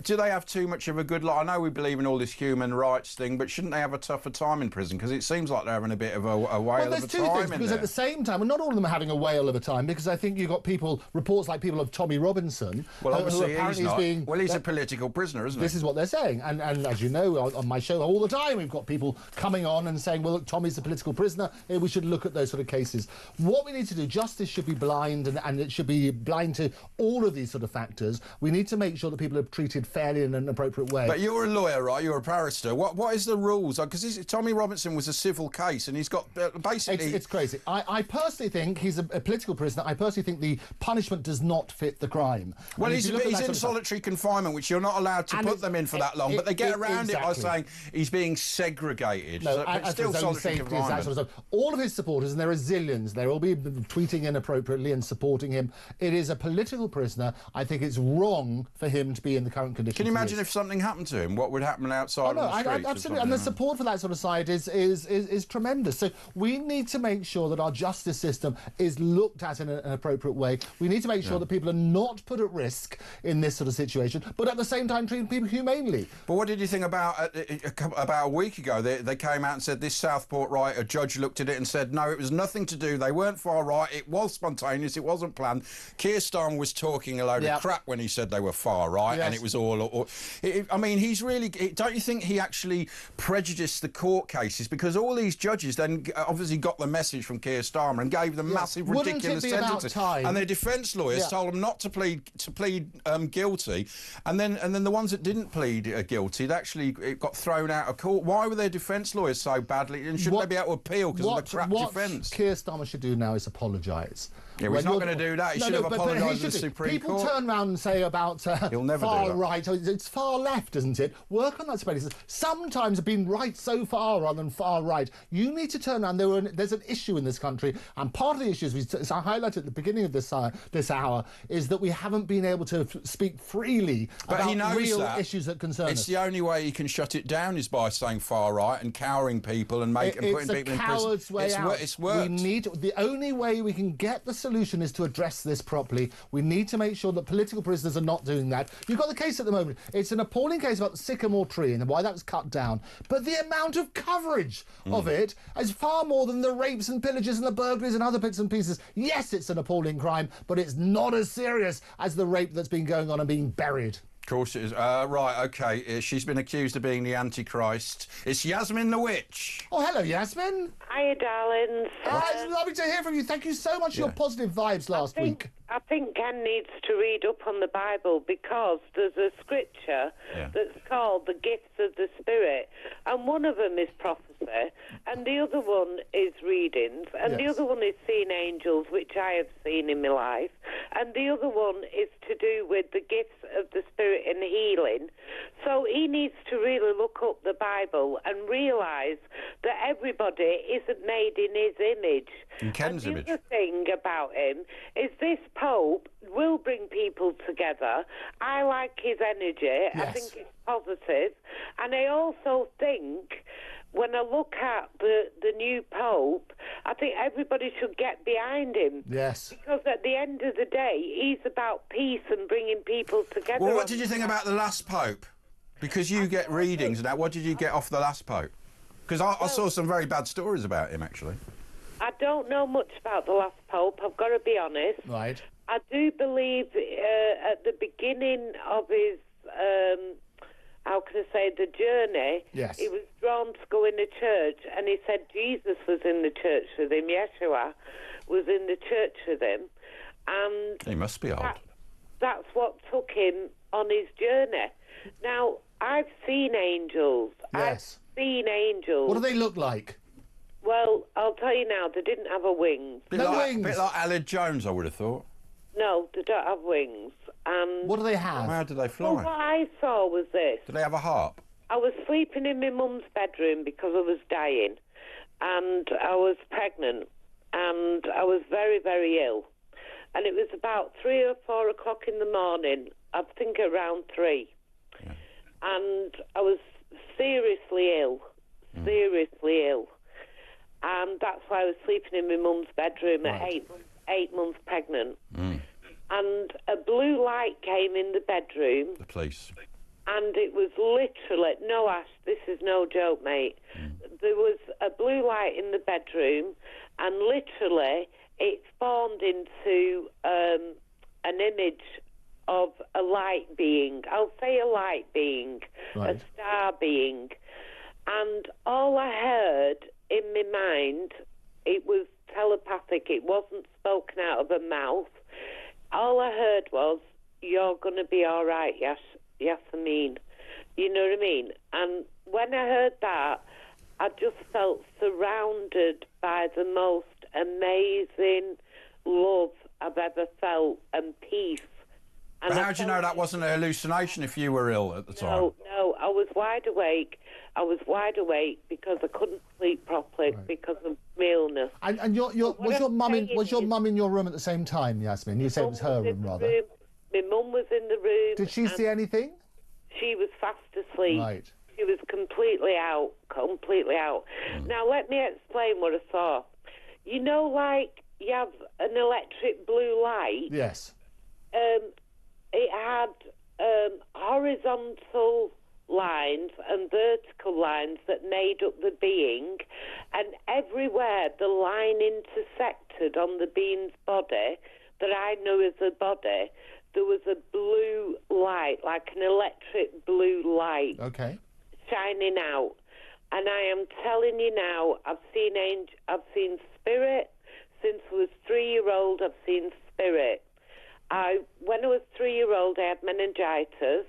do they have too much of a good life? I know we believe in all this human rights thing, but shouldn't they have a tougher time in prison? Because it seems like they're having a bit of a whale of a time.
Well, there's two things, because at the same time, well, not all of them are having a whale of a time, because I think you've got reports like people of Tommy Robinson.
Well, obviously
he's not.
Well, he's a political prisoner, isn't he?
This is what they're saying. And as you know, on my show all the time, we've got people coming on and saying, well, look, Tommy's a political prisoner. We should look at those sort of cases. What we need to do, justice should be blind, and it should be blind to all of these sort of factors. We need to make sure that people are treated fairly in an appropriate way.
But you're a lawyer, right? You're a barrister. What is the rules? Because Tommy Robinson was a civil case, and he's got basically...
It's crazy. I personally think he's a political prisoner. I personally think the punishment does not fit the crime.
Well, he's in solitary confinement, which you're not allowed to put them in for that long, but they get around it by saying he's being segregated.
No,
but still solitary confinement.
That sort of stuff. All of his supporters, and there are zillions, they'll all be tweeting inappropriately and supporting him. It is a political prisoner. I think it's wrong for him to be in the current conditions.
Can you imagine if something happened to him? What would happen outside on the streets?
Absolutely. And the support for that sort of side is tremendous. So we need to make sure that our justice system is looked at in an appropriate way. We need to make sure that people are not put at risk in this sort of situation, but at the same time treating people humanely.
But what did you think about a week ago? They came out and said this Southport riot, a judge looked at it and said, no, it was nothing to do. They weren't far right. It was spontaneous. It wasn't planned. Keir Starmer was talking a load of crap when he said they were far right, and it was all... I mean, he's really... Don't you think he actually prejudiced the court cases? Because all these judges then obviously got the message from Keir Starmer and gave them massive, ridiculous sentences. And their defence lawyers told them not to plead guilty, and then the ones that didn't didn't plead guilty. They actually got thrown out of court. Why were their defence lawyers so badly? And shouldn't they be able to appeal because of the crap defence?
What Keir Starmer should do now is apologise.
Yeah, well, he's not going to do that. He should have apologised to the Supreme Court.
People turn around and say about
He'll never
far
do that.
right. It's far left, isn't it? Work on that space. Sometimes being right so far rather than far right. You need to turn around. There's an issue in this country, and part of the issue, as I highlighted at the beginning of this hour, is that we haven't been able to speak freely about real issues that concern us.
It's the only way he can shut it down is by saying far right and cowering people and putting people in prison.
It's a coward's way out.
It's worked.
The only way we can get the solution is to address this properly. We need to make sure that political prisoners are not doing that. You've got the case at the moment. It's an appalling case about the sycamore tree and why that was cut down. But the amount of coverage of it is far more than the rapes and pillages and the burglaries and other bits and pieces. Yes, it's an appalling crime, but it's not as serious as the rape that's been going on and being buried.
Of course it is. Right, OK. She's been accused of being the Antichrist. It's Yasmin the Witch.
Oh, hello, Yasmin.
Hiya, darlings.
It's lovely to hear from you. Thank you so much for your positive vibes last week.
I think Ken needs to read up on the Bible because there's a scripture that's called the gifts of the Spirit, and one of them is prophecy, and the other one is readings, and the other one is seeing angels, which I have seen in my life, and the other one is to do with the gifts of the Spirit and healing. So he needs to really look up the Bible and realise that everybody isn't made in his image.
In Ken's image.
The other thing about him is this Pope will bring people together. I like his energy. Yes. I think it's positive. And I also think when I look at the new Pope, I think everybody should get behind him.
Yes.
Because at the end of the day, he's about peace and bringing people together.
Well, what did you think about the last Pope? Because you get readings and that. What did you get off the last Pope? Because I saw some very bad stories about him, actually.
I don't know much about the last Pope, I've got to be honest.
Right.
I do believe at the beginning of his, how can I say, the journey, he was drawn to go in the church, and he said Jesus was in the church with him, Yeshua was in the church with him. And
he must be old.
That's what took him on his journey. Now, I've seen angels.
Yes.
I've seen angels.
What do they look like?
Well, I'll tell you now, they didn't have a wing.
Bit like Aled Jones, I would have thought.
No, they don't have wings. And
what do they have?
How do they fly?
Well, what I saw was this.
Do they have a harp?
I was sleeping in my mum's bedroom because I was dying, and I was pregnant, and I was very, very ill. And it was about 3 or 4 o'clock in the morning, I think around 3. Yeah. And I was seriously ill, seriously ill. And that's why I was sleeping in my mum's bedroom at 8 months pregnant. And a blue light came in the bedroom.
The police.
And it was literally, no, Ash, this is no joke, mate. There was a blue light in the bedroom, and literally it formed into an image of a light being. I'll say a light being, a star being. And all I heard in my mind, it was telepathic. It wasn't spoken out of a mouth. All I heard was, "You're going to be all right, Yasmin." You know what I mean? And when I heard that, I just felt surrounded by the most amazing love I've ever felt and peace. And
but how do you know that wasn't a hallucination if you were ill at the time?
No, I was wide awake. I was wide awake because I couldn't sleep properly because of my illness.
And was your mum in your room at the same time, Yasmin? You said it was her room, rather.
My mum was in the room.
Did she see anything?
She was fast asleep.
Right.
She was completely out. Now, let me explain what I saw. You know, like you have an electric blue light?
Yes.
It had horizontal lines and vertical lines that made up the being, and everywhere the line intersected on the being's body that I know as a body, there was a blue light, like an electric blue light, shining out. And I am telling you now, I've seen spirit since I was 3-year-old. I've seen spirit. When I was 3-year-old, I had meningitis,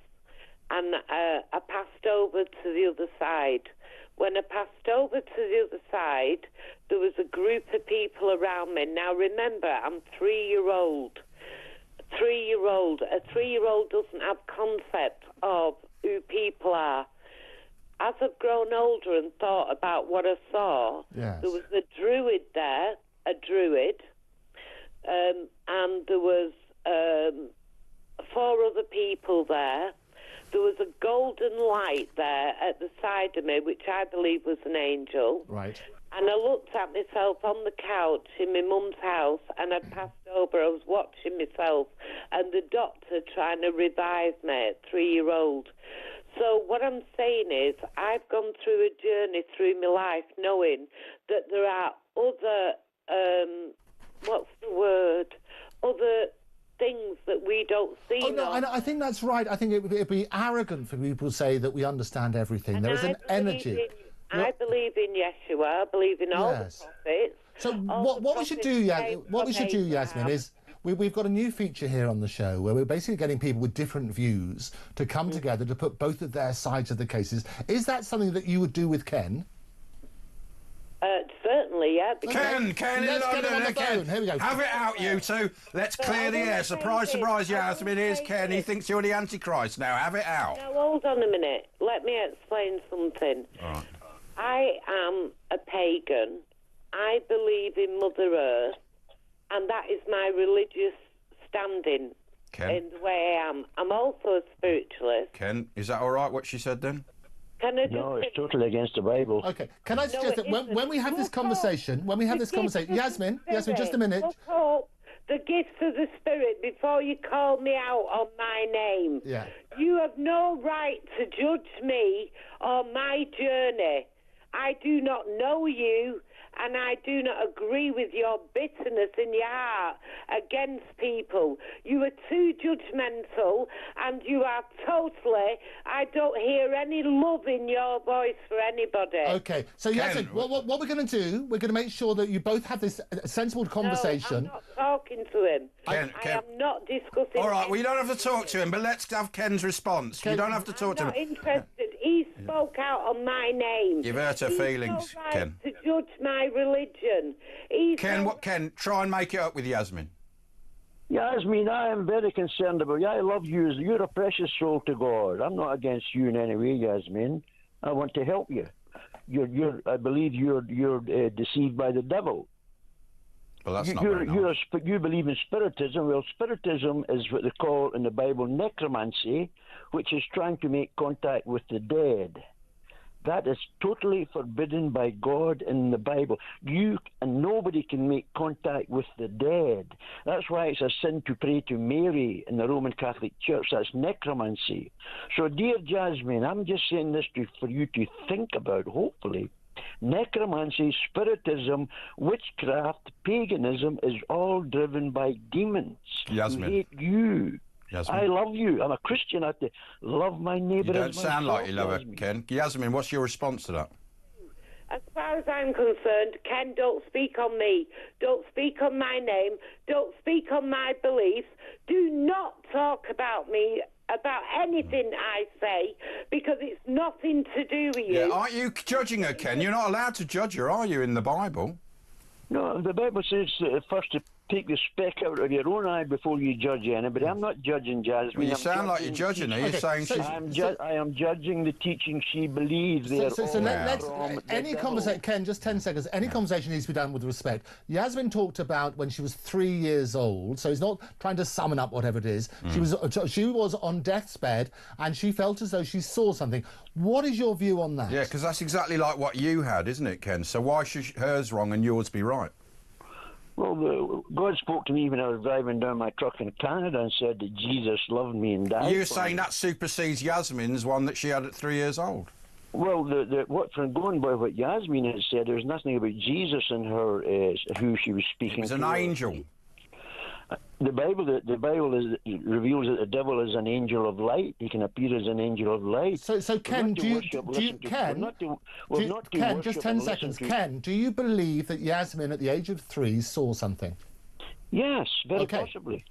and I passed over to the other side. When I passed over to the other side, there was a group of people around me. Now, remember, I'm 3-year-old. A 3-year-old doesn't have concept of who people are. As I've grown older and thought about what I saw,
yes.
There was a druid there, and there was 4 other people there. There was a golden light there at the side of me, which I believe was an angel.
Right.
And I looked at myself on the couch in my mum's house, and I passed over. I was watching myself, and the doctor trying to revive me at 3-year-old. So what I'm saying is, I've gone through a journey through my life knowing that there are other, other things that we don't see.
Oh, no, I think that's right. I think it would be arrogant for people to say that we understand everything.
And
there is an energy.
I believe in Yeshua. I believe in all the prophets.
So what we should do, Yasmin, is we've got a new feature here on the show where we're basically getting people with different views to come together to put both of their sides of the cases. Is that something that you would do with Ken?
Certainly, yeah.
Ken in London again.
Here we go.
Have it out, you two. Let's clear the air. Surprise, surprise, Yasmin. Here's Ken. He thinks you're the Antichrist now. Have it out.
Now, hold on a minute. Let me explain something.
All right.
I am a pagan. I believe in Mother Earth, and that is my religious standing in the way I am. I'm also a spiritualist.
Ken, is that all right, what she said then?
No, it's totally against the Bible.
Okay, can I suggest that when we have this conversation, Yasmin, just a minute.
Look up the gifts of the Spirit before you call me out on my name.
Yeah.
You have no right to judge me on my journey. I do not know you, and I do not agree with your bitterness in your heart against people. You are too judgmental, and you are totally... I don't hear any love in your voice for anybody.
Okay, so Yasmin, what we're going to do, we're going to make sure that you both have this sensible conversation.
No, I'm not talking to him. I am not discussing...
All right, well, you don't have to talk to him, but let's have Ken's response. You don't have to talk to him.
I'm not interested. He spoke out on my name.
You've hurt her feelings,
no right
Ken.
to judge my religion.
Ken, try and make it up with Yasmin.
Yasmin, I am very concerned about you. I love you. You're a precious soul to God. I'm not against you in any way, Yasmin. I want to help you. I believe you're deceived by the devil.
Well, that's not very nice.
You believe in spiritism. Well, spiritism is what they call in the Bible necromancy, which is trying to make contact with the dead. That is totally forbidden by God in the Bible. You and nobody can make contact with the dead. That's why it's a sin to pray to Mary in the Roman Catholic Church. That's necromancy. So, dear Jasmine, I'm just saying this for you to think about, hopefully. Necromancy, spiritism, witchcraft, paganism is all driven by demons.
Yasmin.
Who hate you.
Yasmin.
I love you. I'm a Christian. I have to love my neighbour.
You don't sound like you love her, Ken. Yasmin, what's your response to that?
As far as I'm concerned, Ken, don't speak on me. Don't speak on my name. Don't speak on my beliefs. Do not talk about me, about anything I say, because it's nothing to do with you.
Yeah, aren't you judging her, Ken? You're not allowed to judge her, are you, in the Bible?
No, the Bible says first to take the speck out of your own eye before you judge anybody. I'm not judging Jasmine.
Well, you sound like you're judging her. You're saying she's...
I am judging the teaching she believes.
Any conversation, Ken, just 10 seconds. Any conversation needs to be done with respect. Yasmin talked about when she was 3 years old, so he's not trying to summon up whatever it is. She was on death's bed, and she felt as though she saw something. What is your view on that?
Yeah, because that's exactly like what you had, isn't it, Ken? So why should hers wrong and yours be right?
Well, God spoke to me when I was driving down my truck in Canada and said that Jesus loved me and died.
You're saying that supersedes Yasmin's one that she had at 3 years old?
Well, from going by what Yasmin had said, there's nothing about Jesus in her who she was speaking to.
It was an angel.
The Bible reveals that the devil is an angel of light. He can appear as an angel of light.
So Ken, Ken, just 10 seconds. Ken, do you believe that Yasmin at the age of 3 saw something?
Yes, very possibly.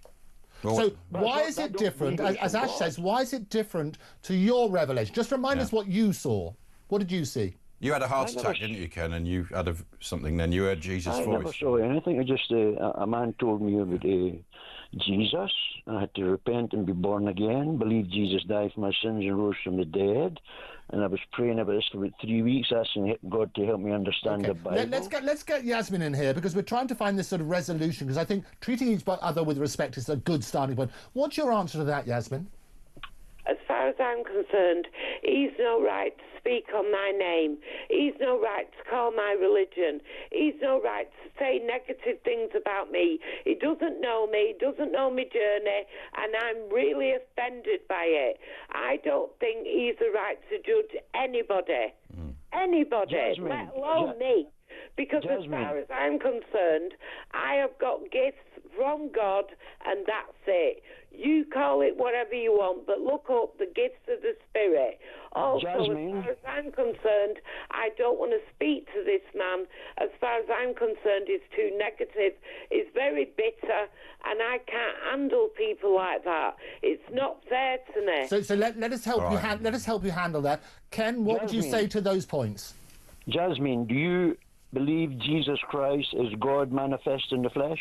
So why is it different, as Ash says, why is it different to your revelation? Just remind us what you saw. What did you see?
You had a heart attack, didn't you, Ken? And you had something then. You heard Jesus' voice.
I never saw anything. I just, a man told me about Jesus. I had to repent and be born again, believe Jesus died for my sins and rose from the dead. And I was praying about this for about 3 weeks, asking God to help me understand the Bible.
Let's get Yasmin in here, because we're trying to find this sort of resolution, because I think treating each other with respect is a good starting point. What's your answer to that, Yasmin?
As far as I'm concerned, he's no right to speak on my name. He's no right to call my religion. He's no right to say negative things about me. He doesn't know me. He doesn't know my journey, and I'm really offended by it. I don't think he's the right to judge anybody. Anybody,
Jasmine,
let alone me. Because as far as I'm concerned, I have got gifts from God, and that's it. You call it whatever you want, but look up the gifts of the Spirit. Also,
Jasmine.
as far as I'm concerned, I don't want to speak to this man. As far as I'm concerned, he's too negative. He's very bitter, and I can't handle people like that. It's not fair to me.
So let us help you. Let us help you handle that. Ken, what would you say to those points?
Jasmine, do you believe Jesus Christ is God manifest in the flesh?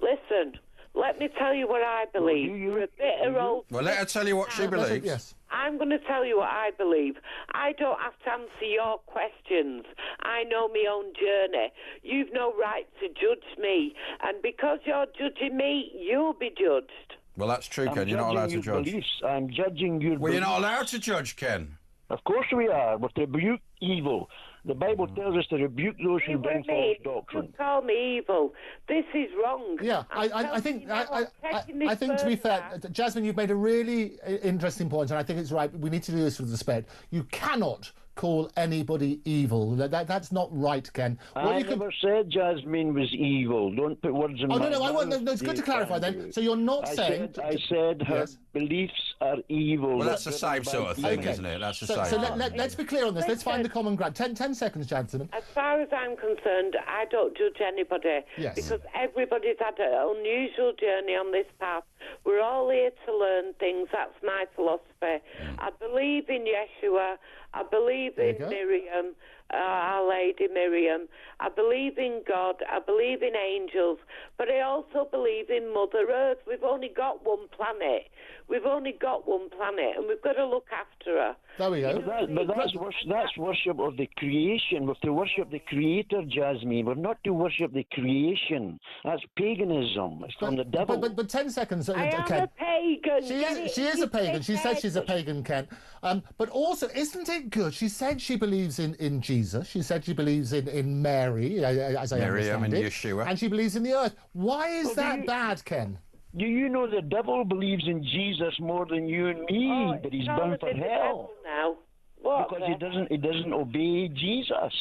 Listen, let me tell you what I believe. You're a bitter old...
Well, let her tell you what she believes.
Yes.
I'm going to tell you what I believe. I don't have to answer your questions. I know my own journey. You've no right to judge me. And because you're judging me, you'll be judged.
Well, that's true, Ken. You're not allowed to judge.
I'm judging your
Well, you're not allowed to judge, Ken.
Of course we are. We're to rebuke evil. The Bible tells us to rebuke those who bring false doctrine.
You call me evil. This is wrong.
Yeah, I think to be fair, Jasmine, you've made a really interesting point, and I think it's right. We need to do this with respect. You cannot call anybody evil. That's not right, Ken.
I never said Jasmine was evil. Don't put words in my mouth.
I won't. No, it's good to clarify then. So you're not saying...
I said her beliefs are evil.
Well, that's the same sort of thing, isn't it? That's the same.
So let's be clear on this. Let's find the common ground. 10 seconds, Jasmine.
As far as I'm concerned, I don't judge anybody.
Yes.
Because everybody's had an unusual journey on this path. We're all here to learn things. That's my philosophy. I believe in Yeshua. I believe in Miriam, Our Lady Miriam. I believe in God. I believe in angels. But I also believe in Mother Earth. We've only got one planet. We've only got one planet, and we've got to look after her.
There we go.
But that's worship of the creation. We're to worship the Creator, Jasmine. We're not to worship the creation. That's paganism. It's from the devil.
But 10 seconds,
I am
Ken.
a pagan.
She is a pagan. She said she's a pagan, Ken. But also, isn't it good? She said she believes in Jesus. She said she believes in Mary, as I
Miriam
understand
and
it.
Yeshua.
And she believes in the earth. Why is that bad, Ken?
Do you know the devil believes in Jesus more than you and me, but he's bound for hell
now. What?
Because he doesn't obey Jesus.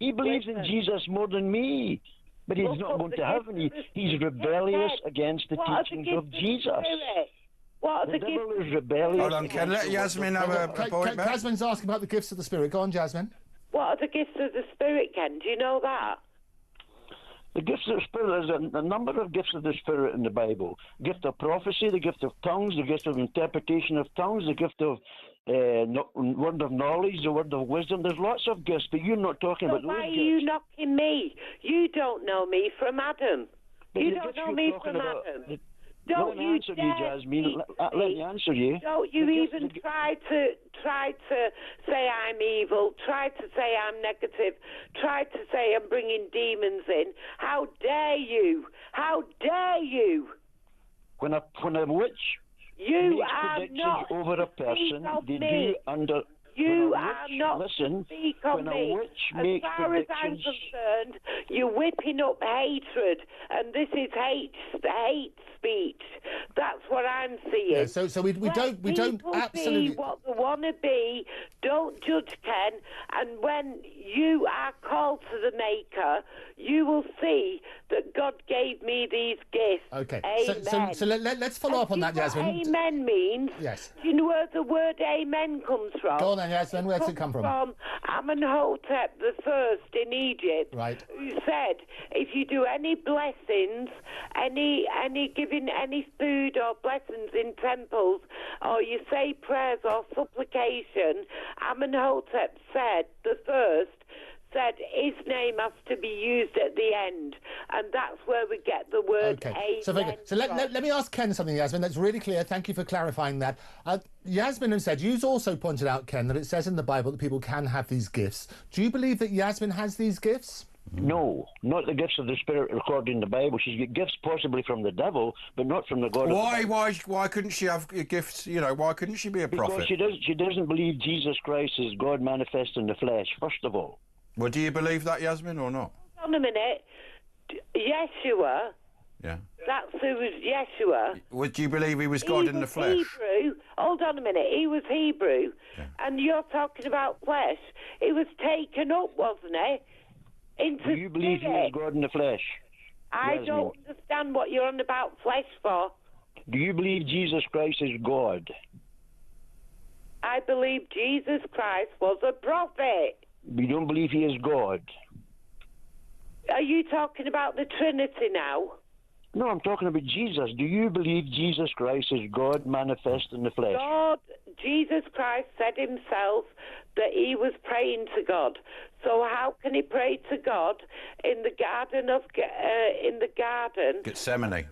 He believes in Jesus more than me, but he's not going to heaven. He's rebellious against the teachings of Jesus.
What are
the devil is rebellious.
Hold on, Ken. Let Yasmin have a point.
Jasmine's asking about the gifts of the Spirit. Go on, Jasmine.
What are the gifts of the Spirit, Ken? Do you know that?
The gifts of the Spirit, there's a number of gifts of the Spirit in the Bible. Gift of prophecy, the gift of tongues, the gift of interpretation of tongues, the gift of word of knowledge, the word of wisdom. There's lots of gifts, but you're not talking about those gifts.
Why are you knocking me? You don't know me from Adam.
But
You don't know me from Adam. Don't you
answer you, Jasmine. Let me answer you.
Don't you even try to say I'm evil, try to say I'm negative, try to say I'm bringing demons in. How dare you? How dare you?
When a witch
you
makes
are
predictions
not
over a person, they
me.
do under...
You are not
listen,
to speak on
when a
me.
witch
As
makes
far as I'm
predictions...
concerned, you're whipping up hatred, and this is hate speech. That's what I'm seeing.
Yeah, so we don't absolutely
be what they want to be. Don't judge, Ken. And when you are called to the Maker, you will see that God gave me these gifts.
Okay.
Amen.
So let's follow up on that, Yasmin.
Amen means.
Yes.
Do you know where the word amen comes from?
Go on then, Yasmin. Where does it come from?
From Amenhotep the First in Egypt.
Right.
Who said, if you do any blessings, any giving any food or blessings in temples, or you say prayers or supplication, Amenhotep said, the first, said his name has to be used at the end, and that's where we get the word amen.
So let me ask Ken something, Yasmin. That's really clear. Thank you for clarifying that. Yasmin has said, you've also pointed out, Ken, that it says in the Bible that people can have these gifts. Do you believe that Yasmin has these gifts?
No, not the gifts of the Spirit recorded in the Bible. She's got gifts possibly from the devil, but not from the God of the Bible.
Why couldn't she have gifts? You know, why couldn't she be a prophet?
Because she doesn't believe Jesus Christ is God manifest in the flesh, first of all.
Well, do you believe that, Yasmin, or not?
Hold on a minute. Yeshua.
Yeah.
That's who was Yeshua.
Well, do you believe he was God in the flesh?
Hebrew. Hold on a minute. He was Hebrew.
Yeah.
And you're talking about flesh. He was taken up, wasn't he?
Do you believe he is God in the flesh?
I don't understand what you're on about flesh for.
Do you believe Jesus Christ is God?
I believe Jesus Christ was a prophet.
You don't believe he is God?
Are you talking about the Trinity now?
No, I'm talking about Jesus. Do you believe Jesus Christ is God manifest in the flesh?
God, Jesus Christ said himself that he was praying to God. So how can he pray to God in the garden of
Gethsemane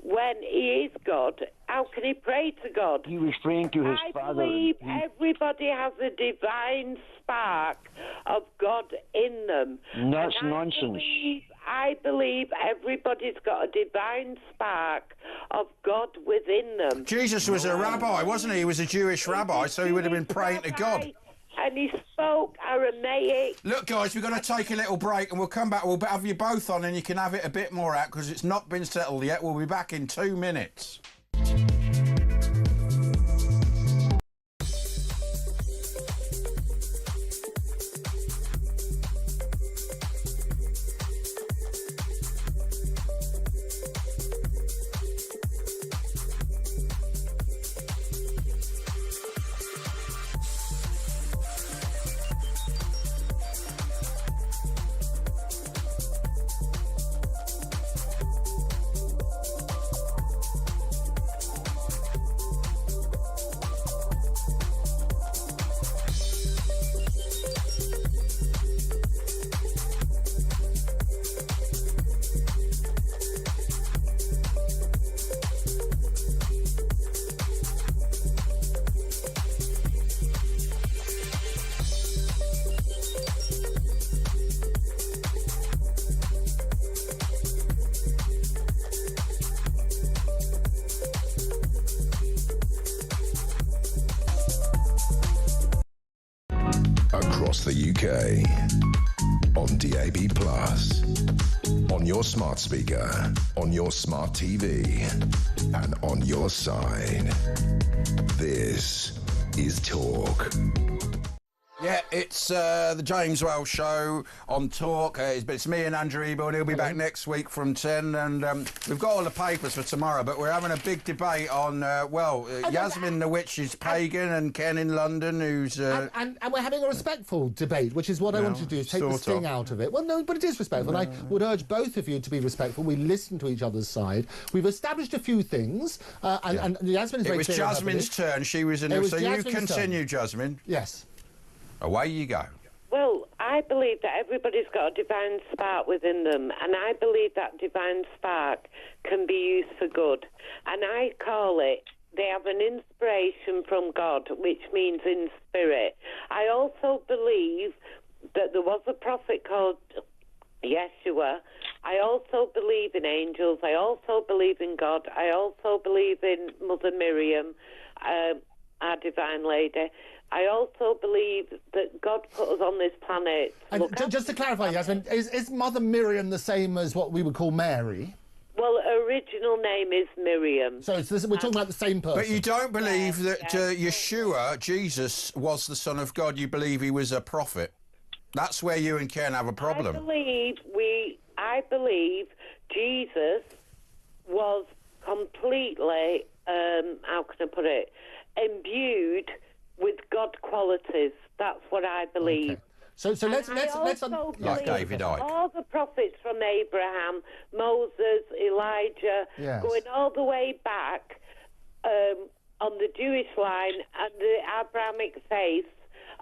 when he is God? How can he pray to God?
He was praying to his Father.
I believe everybody has a divine spark of God in them.
That's nonsense.
I believe everybody's got a divine spark of God within them.
Jesus was a rabbi, wasn't he? He was a Jewish rabbi, so he would have been praying to God.
And he spoke Aramaic.
Look, guys, we're going to take a little break and we'll come back. We'll have you both on and you can have it a bit more out because it's not been settled yet. We'll be back in 2 minutes.
Across the UK, on DAB+, on your smart speaker, on your smart TV, and on your side. This is Talk.
Yeah, it's the James Wells Show on Talk. It's me and Andrew Ebel, and he'll be back next week from 10. And we've got all the papers for tomorrow, but we're having a big debate on, Yasmin the Witch is pagan and Ken in London who's...
And we're having a respectful debate, which is what I want to do, is take the sting out of it. Well, no, but it is respectful, and I would urge both of you to be respectful. We listen to each other's side. We've established a few things, and Yasmin is very clear.
It was Jasmine's turn. She was in there. So you continue, Jasmine.
Yes.
Away you go.
Well, I believe that everybody's got a divine spark within them, and I believe that divine spark can be used for good. And I call it, they have an inspiration from God, which means in spirit. I also believe that there was a prophet called Yeshua. I also believe in angels. I also believe in God. I also believe in Mother Miriam, our divine lady. I also believe that God put us on this planet.
And just to clarify, Yasmin, is Mother Miriam the same as what we would call Mary?
Well, original name is Miriam.
So we're talking about the same person.
But you don't believe that Yeshua, Jesus, was the Son of God. You believe he was a prophet. That's where you and Ken have a problem.
I believe Jesus was completely, how can I put it, imbued with God qualities. That's what I believe.
Okay. So let's
like David Icke.
All the prophets from Abraham, Moses, Elijah,
Yes.
going all the way back on the Jewish line and the Abrahamic faith,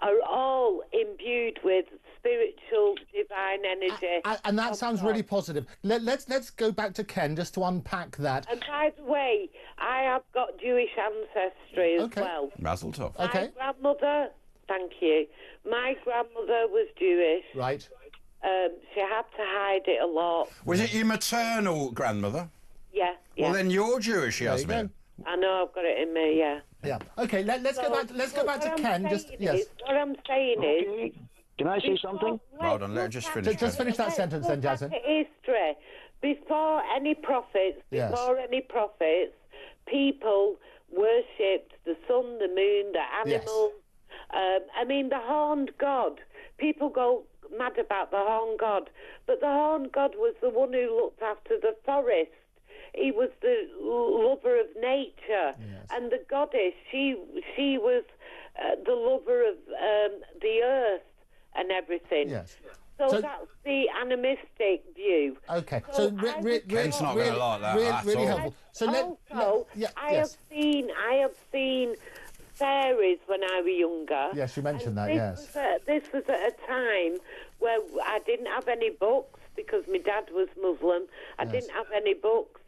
are all imbued with spiritual, divine energy.
And that sounds really positive. Let's go back to Ken just to unpack that.
And by the way, I have got Jewish ancestry as well.
Mazel tov.
Okay.
My grandmother, thank you. My grandmother was Jewish.
Right.
She had to hide it a lot.
Was it your maternal grandmother?
Yeah.
Well, then you're Jewish, Yasmin.
I know, I've got it in me, yeah.
Yeah. Okay, let's go back to Ken.
What I'm saying is...
Can I say something?
Hold on, let her just finish.
Just finish that sentence then, Jasmine.
History. Before any prophets, people worshipped the sun, the moon, the animals. I mean, the horned god. People go mad about the horned god. But the horned god was the one who looked after the forest. He was the lover of nature. And the goddess, she was the lover of the earth and everything.
Yes.
So that's the animistic view.
Okay. So
Ken's not going to like that
really
at all.
helpful. So
I have seen fairies when I was younger.
Yes, you mentioned that. Yes.
This was at a time where I didn't have any books because my dad was Muslim. I didn't have any books.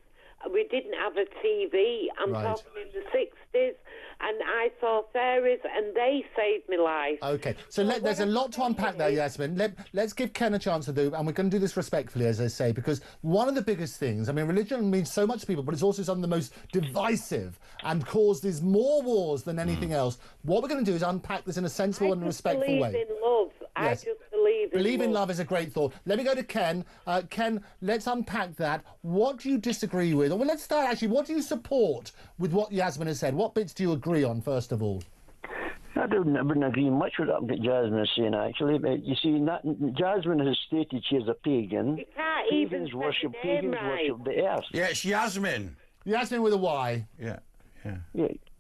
We didn't have a TV. I'm talking in the 60s, and I saw fairies, and they saved my life.
Okay, so there's a lot to unpack there, Yasmin. Let's give Ken a chance to do, and we're going to do this respectfully, as I say, because one of the biggest things, I mean, religion means so much to people, but it's also some of the most divisive and causes more wars than anything else. What we're going to do is unpack this in a sensible and respectful way.
I believe in love.
Yes.
I just believe in
love is a great thought. Let me go to Ken. Ken, let's unpack that. What do you disagree with? Well, let's start actually. What do you support with what Yasmin has said? What bits do you agree on, first of all?
I wouldn't agree much with what Jasmine is saying, actually. But you see, Jasmine has stated she is a pagan.
You can't even
worship the earth.
Yeah, it's Yasmin.
Yasmin with a Y.
Yeah.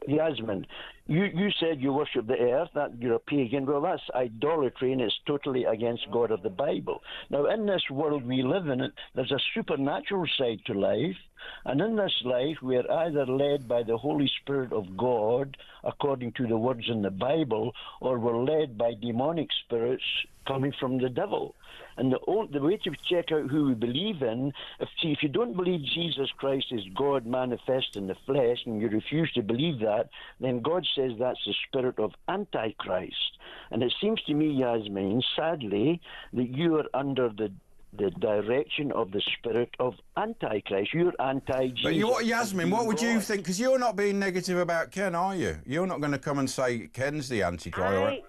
Yasmin, you said you worship the earth, that you're a pagan. Well, that's idolatry, and it's totally against God of the Bible. Now, in this world we live in, there's a supernatural side to life, and in this life we are either led by the Holy Spirit of God, according to the words in the Bible, or we're led by demonic spirits coming from the devil. And the way to check out who we believe in, if you don't believe Jesus Christ is God manifest in the flesh, and you refuse to believe that, then God says that's the spirit of Antichrist. And it seems to me, Yasmin, sadly, that you are under the direction of the spirit of Antichrist. You're anti-Jesus.
But Yasmin, what would you think? Because you're not being negative about Ken, are you? You're not going to come and say Ken's the Antichrist.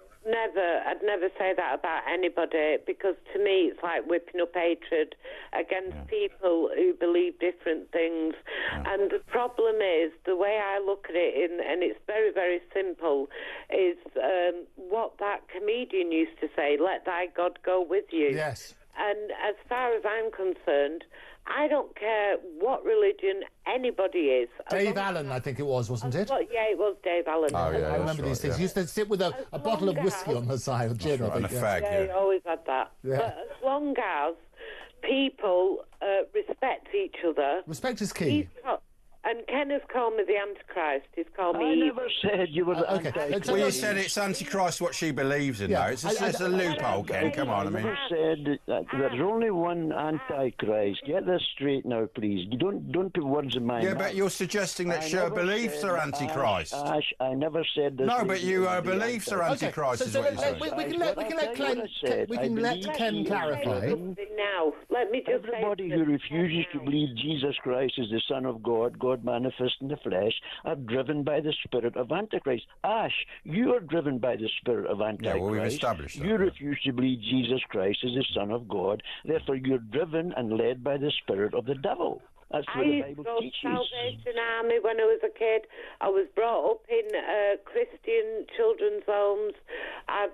I'd never say that about anybody, because to me it's like whipping up hatred against people who believe different things. And the problem is, the way I look at it, and it's very, very simple, is what that comedian used to say, let thy God go with you.
Yes.
And as far as I'm concerned, I don't care what religion anybody is.
Dave Allen, I think it was, wasn't it?
Yeah, it was Dave Allen.
Oh, yeah,
I remember these things. He used to sit with a bottle of whiskey on the side, or gin, I think.
And a fag,
yeah, he always had that.
Yeah.
But as long as people respect each other...
Respect is key.
And Ken has called me the Antichrist. He's called me...
I never said you were the Antichrist.
Well, you said it's Antichrist what she believes in, though. It's a loophole, Ken. Come on, I mean...
I said that there's only one Antichrist. Get this straight now, please. You don't put words in my mouth.
Yeah, but you're suggesting that her beliefs are Antichrist.
Ash, I never said this.
No, but her beliefs are Antichrist, is what you're saying.
We can let Ken clarify.
Now, let me just
Everybody who refuses to believe Jesus Christ is the Son of God, God manifest in the flesh, are driven by the spirit of Antichrist. Ash, you are driven by the spirit of Antichrist.
Yeah, well, we've established that.
You refuse to believe Jesus Christ is the Son of God. Therefore, you're driven and led by the spirit of the devil. That's
I
what the
used
Bible
to go to
teaches.
Salvation Army when I was a kid. I was brought up in Christian children's homes. I've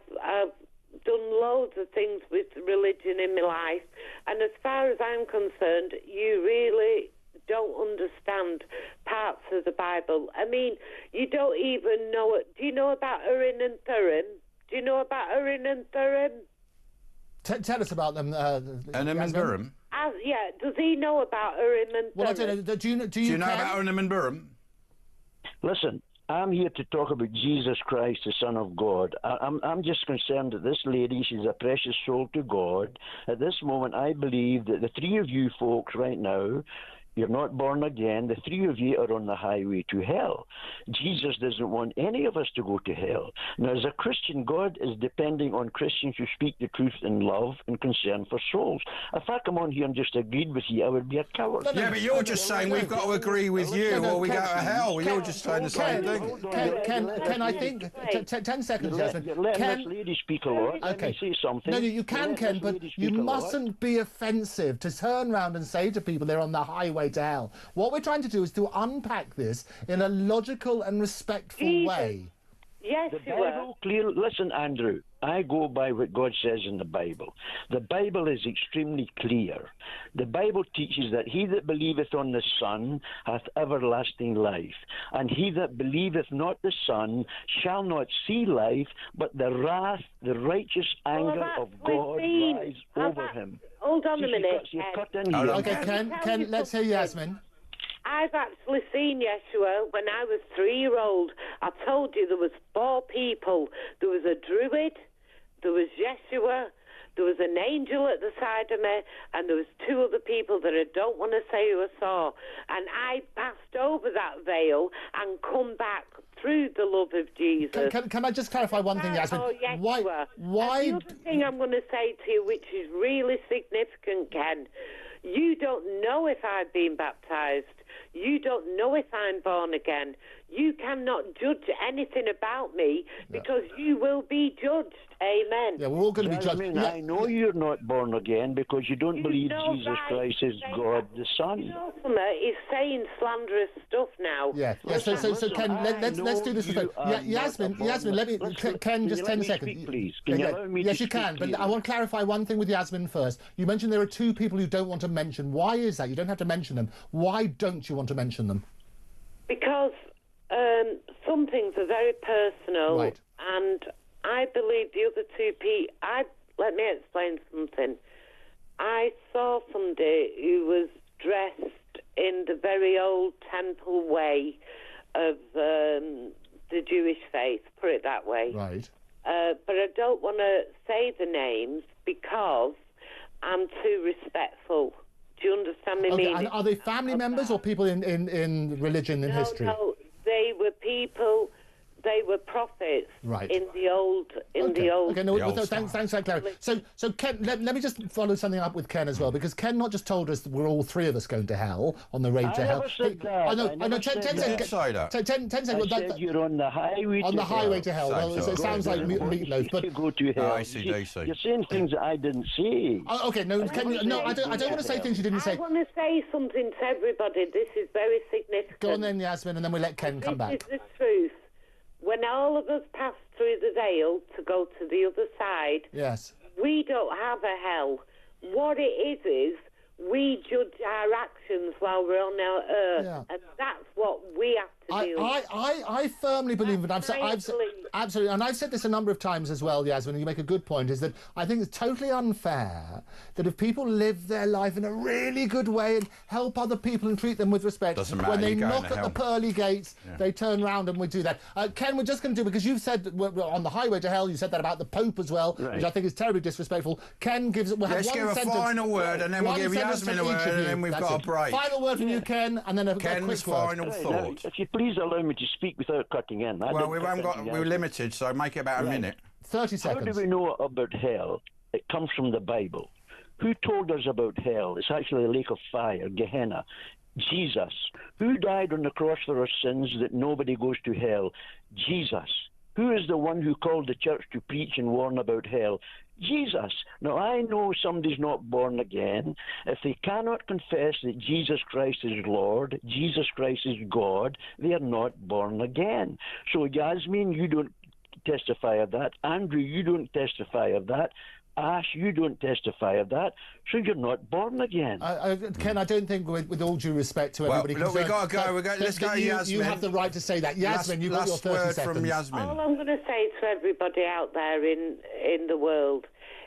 done loads of things with religion in my life. And as far as I'm concerned, you really don't understand parts of the Bible. I mean, you don't even know it. Do you know about Urim and Thummim? Do you know about Urim and Thummim?
Tell us about them.
Urim and Thummim?
Yeah, does he know about Urim and Thummim?
Well, I don't know. Do you know
about Urim and Thummim?
Listen, I'm here to talk about Jesus Christ, the Son of God. I'm just concerned that this lady, she's a precious soul to God. At this moment, I believe that the three of you folks right now, you're not born again. The three of you are on the highway to hell. Jesus doesn't want any of us to go to hell. Now, as a Christian, God is depending on Christians who speak the truth in love and concern for souls. If I come on here and just agreed with you, I would be a coward.
Yeah, but you're just saying we've got to agree with you or we go to hell. You're just saying the same thing.
Ken, I think 10 seconds, Jasmine.
You're letting this lady speak a lot. Let me say something.
No, you can, Ken, but you mustn't be offensive to turn around and say to people they're on the highway to hell. What we're trying to do is to unpack this in a logical and respectful way.
Yes,
the Bible clear. Listen, Andrew, I go by what God says in the Bible. The Bible is extremely clear. The Bible teaches that he that believeth on the Son hath everlasting life, and he that believeth not the Son shall not see life, but the wrath, the righteous anger of God rise over him.
Hold on a minute.
Okay, Ken, let's hear Yasmin.
I've actually seen Yeshua when I was 3-year-old. I told you there was 4 people. There was a druid, there was Yeshua, there was an angel at the side of me, and there was 2 other people that I don't want to say who I saw. And I passed over that veil and come back through the love of Jesus.
Can I just clarify one thing, Yasmin?
Oh, Yeshua.
Why?
And the other thing I'm going to say to you, which is really significant, Ken, you don't know if I've been baptised. You don't know if I'm born again. You cannot judge anything about me because you will be judged. Amen.
Yeah, we're all going to be judged.
I know you're not born again because you don't believe Jesus Christ is God the Son.
You know, he's saying slanderous stuff now.
Yeah. So Ken, let's do this. Yasmin, let me. Ken, just 10 seconds.
Please, can you allow me
yes,
to
you can.
speak,
But I want to clarify one thing with Yasmin first. You mentioned there are 2 people you don't want to mention. Why is that? You don't have to mention them. Why don't you want to mention them?
Because some things are very personal,
right.
And I believe the other 2 people. Let me explain something. I saw somebody who was dressed in the very old temple way of the Jewish faith, put it that way.
Right.
But I don't want to say the names because I'm too respectful. Do you understand me?
Okay, and are they family members or people in religion and history?
No, they were people. They were prophets in the old.
Okay, no, thanks for that clarity. So Ken, let me just follow something up with Ken as well, because Ken not just told us that we're all 3 of us going to hell on the road to hell. I know. 10 seconds. 10 seconds.
I said you're on the highway.
On the highway to hell. Well, it sounds like meatloaf, but
go to hell. You're saying things that I didn't say.
Okay, no, I don't want to say things you didn't say.
I want to say something to everybody. This is very significant.
Go on then, Yasmin, and then we let Ken come back.
This is the truth. When all of us pass through the veil to go to the other side,
yes,
we don't have a hell. What it is we judge our actions while we're on our earth, and that's what we have to do.
I firmly believe, and I've said absolutely, and I've said this a number of times as well, Yasmin, and you make a good point, is that I think it's totally unfair that if people live their life in a really good way and help other people and treat them with respect, when they knock at the pearly gates, they turn around and we do that. Ken, we're just going to do, because you've said that we're on the highway to hell, you said that about the Pope as well, which I think is terribly disrespectful. Ken gives it.
Let's give a final word, and then we'll give Yasmin a word, and then we've got a break.
Final word from you, Ken, and then a quick
final thought.
If you please allow me to speak without cutting in.
Well, we're limited, so make it about a minute.
30 seconds.
How do we know about hell? It comes from the Bible. Who told us about hell? It's actually a lake of fire, Gehenna. Jesus. Who died on the cross for our sins that nobody goes to hell? Jesus. Who is the one who called the church to preach and warn about hell? Jesus. Now, I know somebody's not born again if they cannot confess that Jesus Christ is Lord, Jesus Christ is God. They are not born again. So, Yasmin, you don't testify of that. Andrew, you don't testify of that. Ash, you don't testify of that, so you're not born again.
Ken, I don't think, with all due respect to everybody
look, we've got to go. Let's go to Yasmin.
You have the right to say that. Yasmin, you've got your 30 seconds.
From Yasmin.
All I'm going to say to everybody out there in the world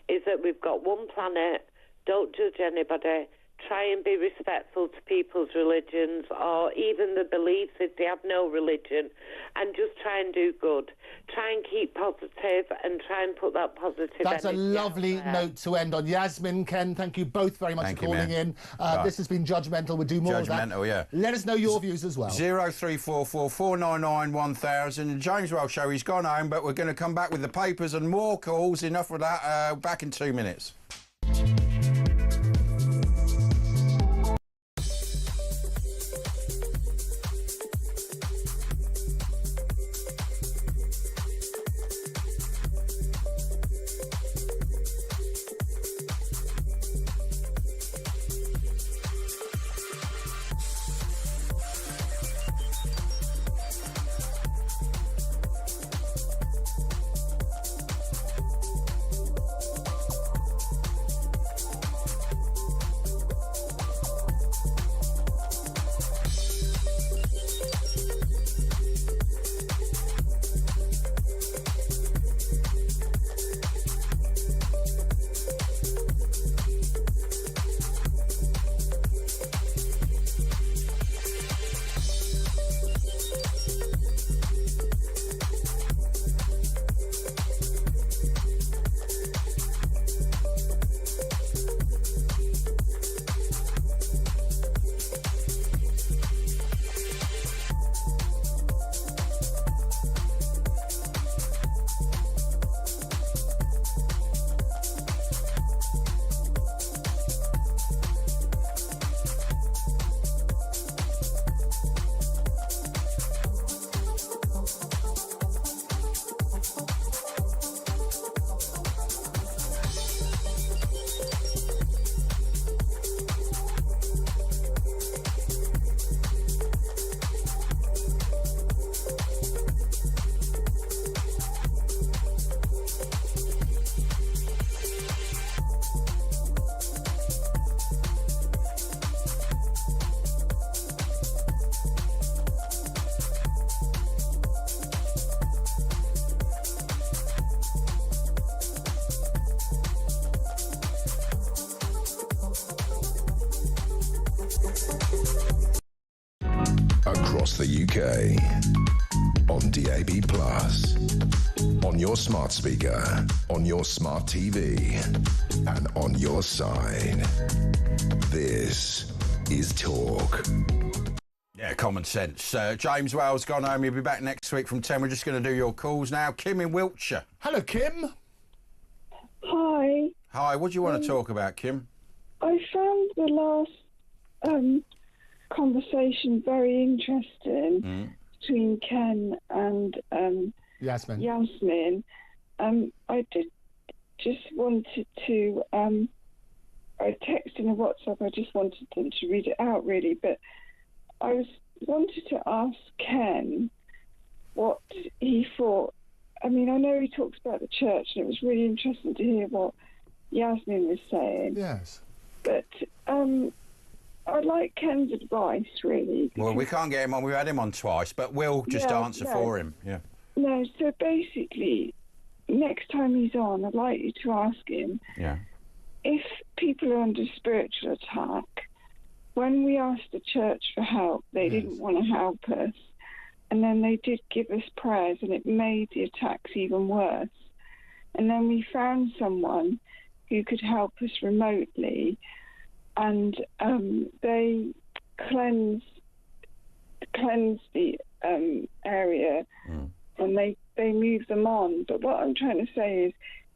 is that we've got one planet. Don't judge anybody. Try and be respectful to people's religions or even the beliefs if they have no religion, and just try and do good. Try and keep positive and try and put that positive
That's a
energy
lovely
out there.
note to end on. Yasmin, Ken, thank you both very much for calling in. This has been Judgmental. We'll do more of that.
Judgmental, yeah.
Let us know your views as well.
0344 499 1000. The James Wells Show, he's gone home, but we're going to come back with the papers and more calls. Enough of that. Back in 2 minutes.
Across the UK, on DAB+, on your smart speaker, on your smart TV, and on your side. This is Talk.
Yeah, common sense. James Wells gone home. He'll be back next week from 10. We're just going to do your calls now. Kim in Wiltshire.
Hello, Kim.
Hi.
Hi, what do you want to talk about, Kim?
I found the last conversation very interesting between Ken and Yasmin. I did just wanted to. I texted in a WhatsApp. I just wanted them to read it out, really. But I wanted to ask Ken what he thought. I mean, I know he talks about the church, and it was really interesting to hear what Yasmin was saying.
Yes.
But I'd like Ken's advice, really.
Well, we can't get him on. We've had him on twice, but we'll just answer for him. Yeah.
No, so basically, next time he's on, I'd like you to ask him if people are under spiritual attack. When we asked the church for help, they didn't want to help us. And then they did give us prayers, and it made the attacks even worse. And then we found someone who could help us remotely, and they cleansed the area, and they moved them on. But what I'm trying to say is,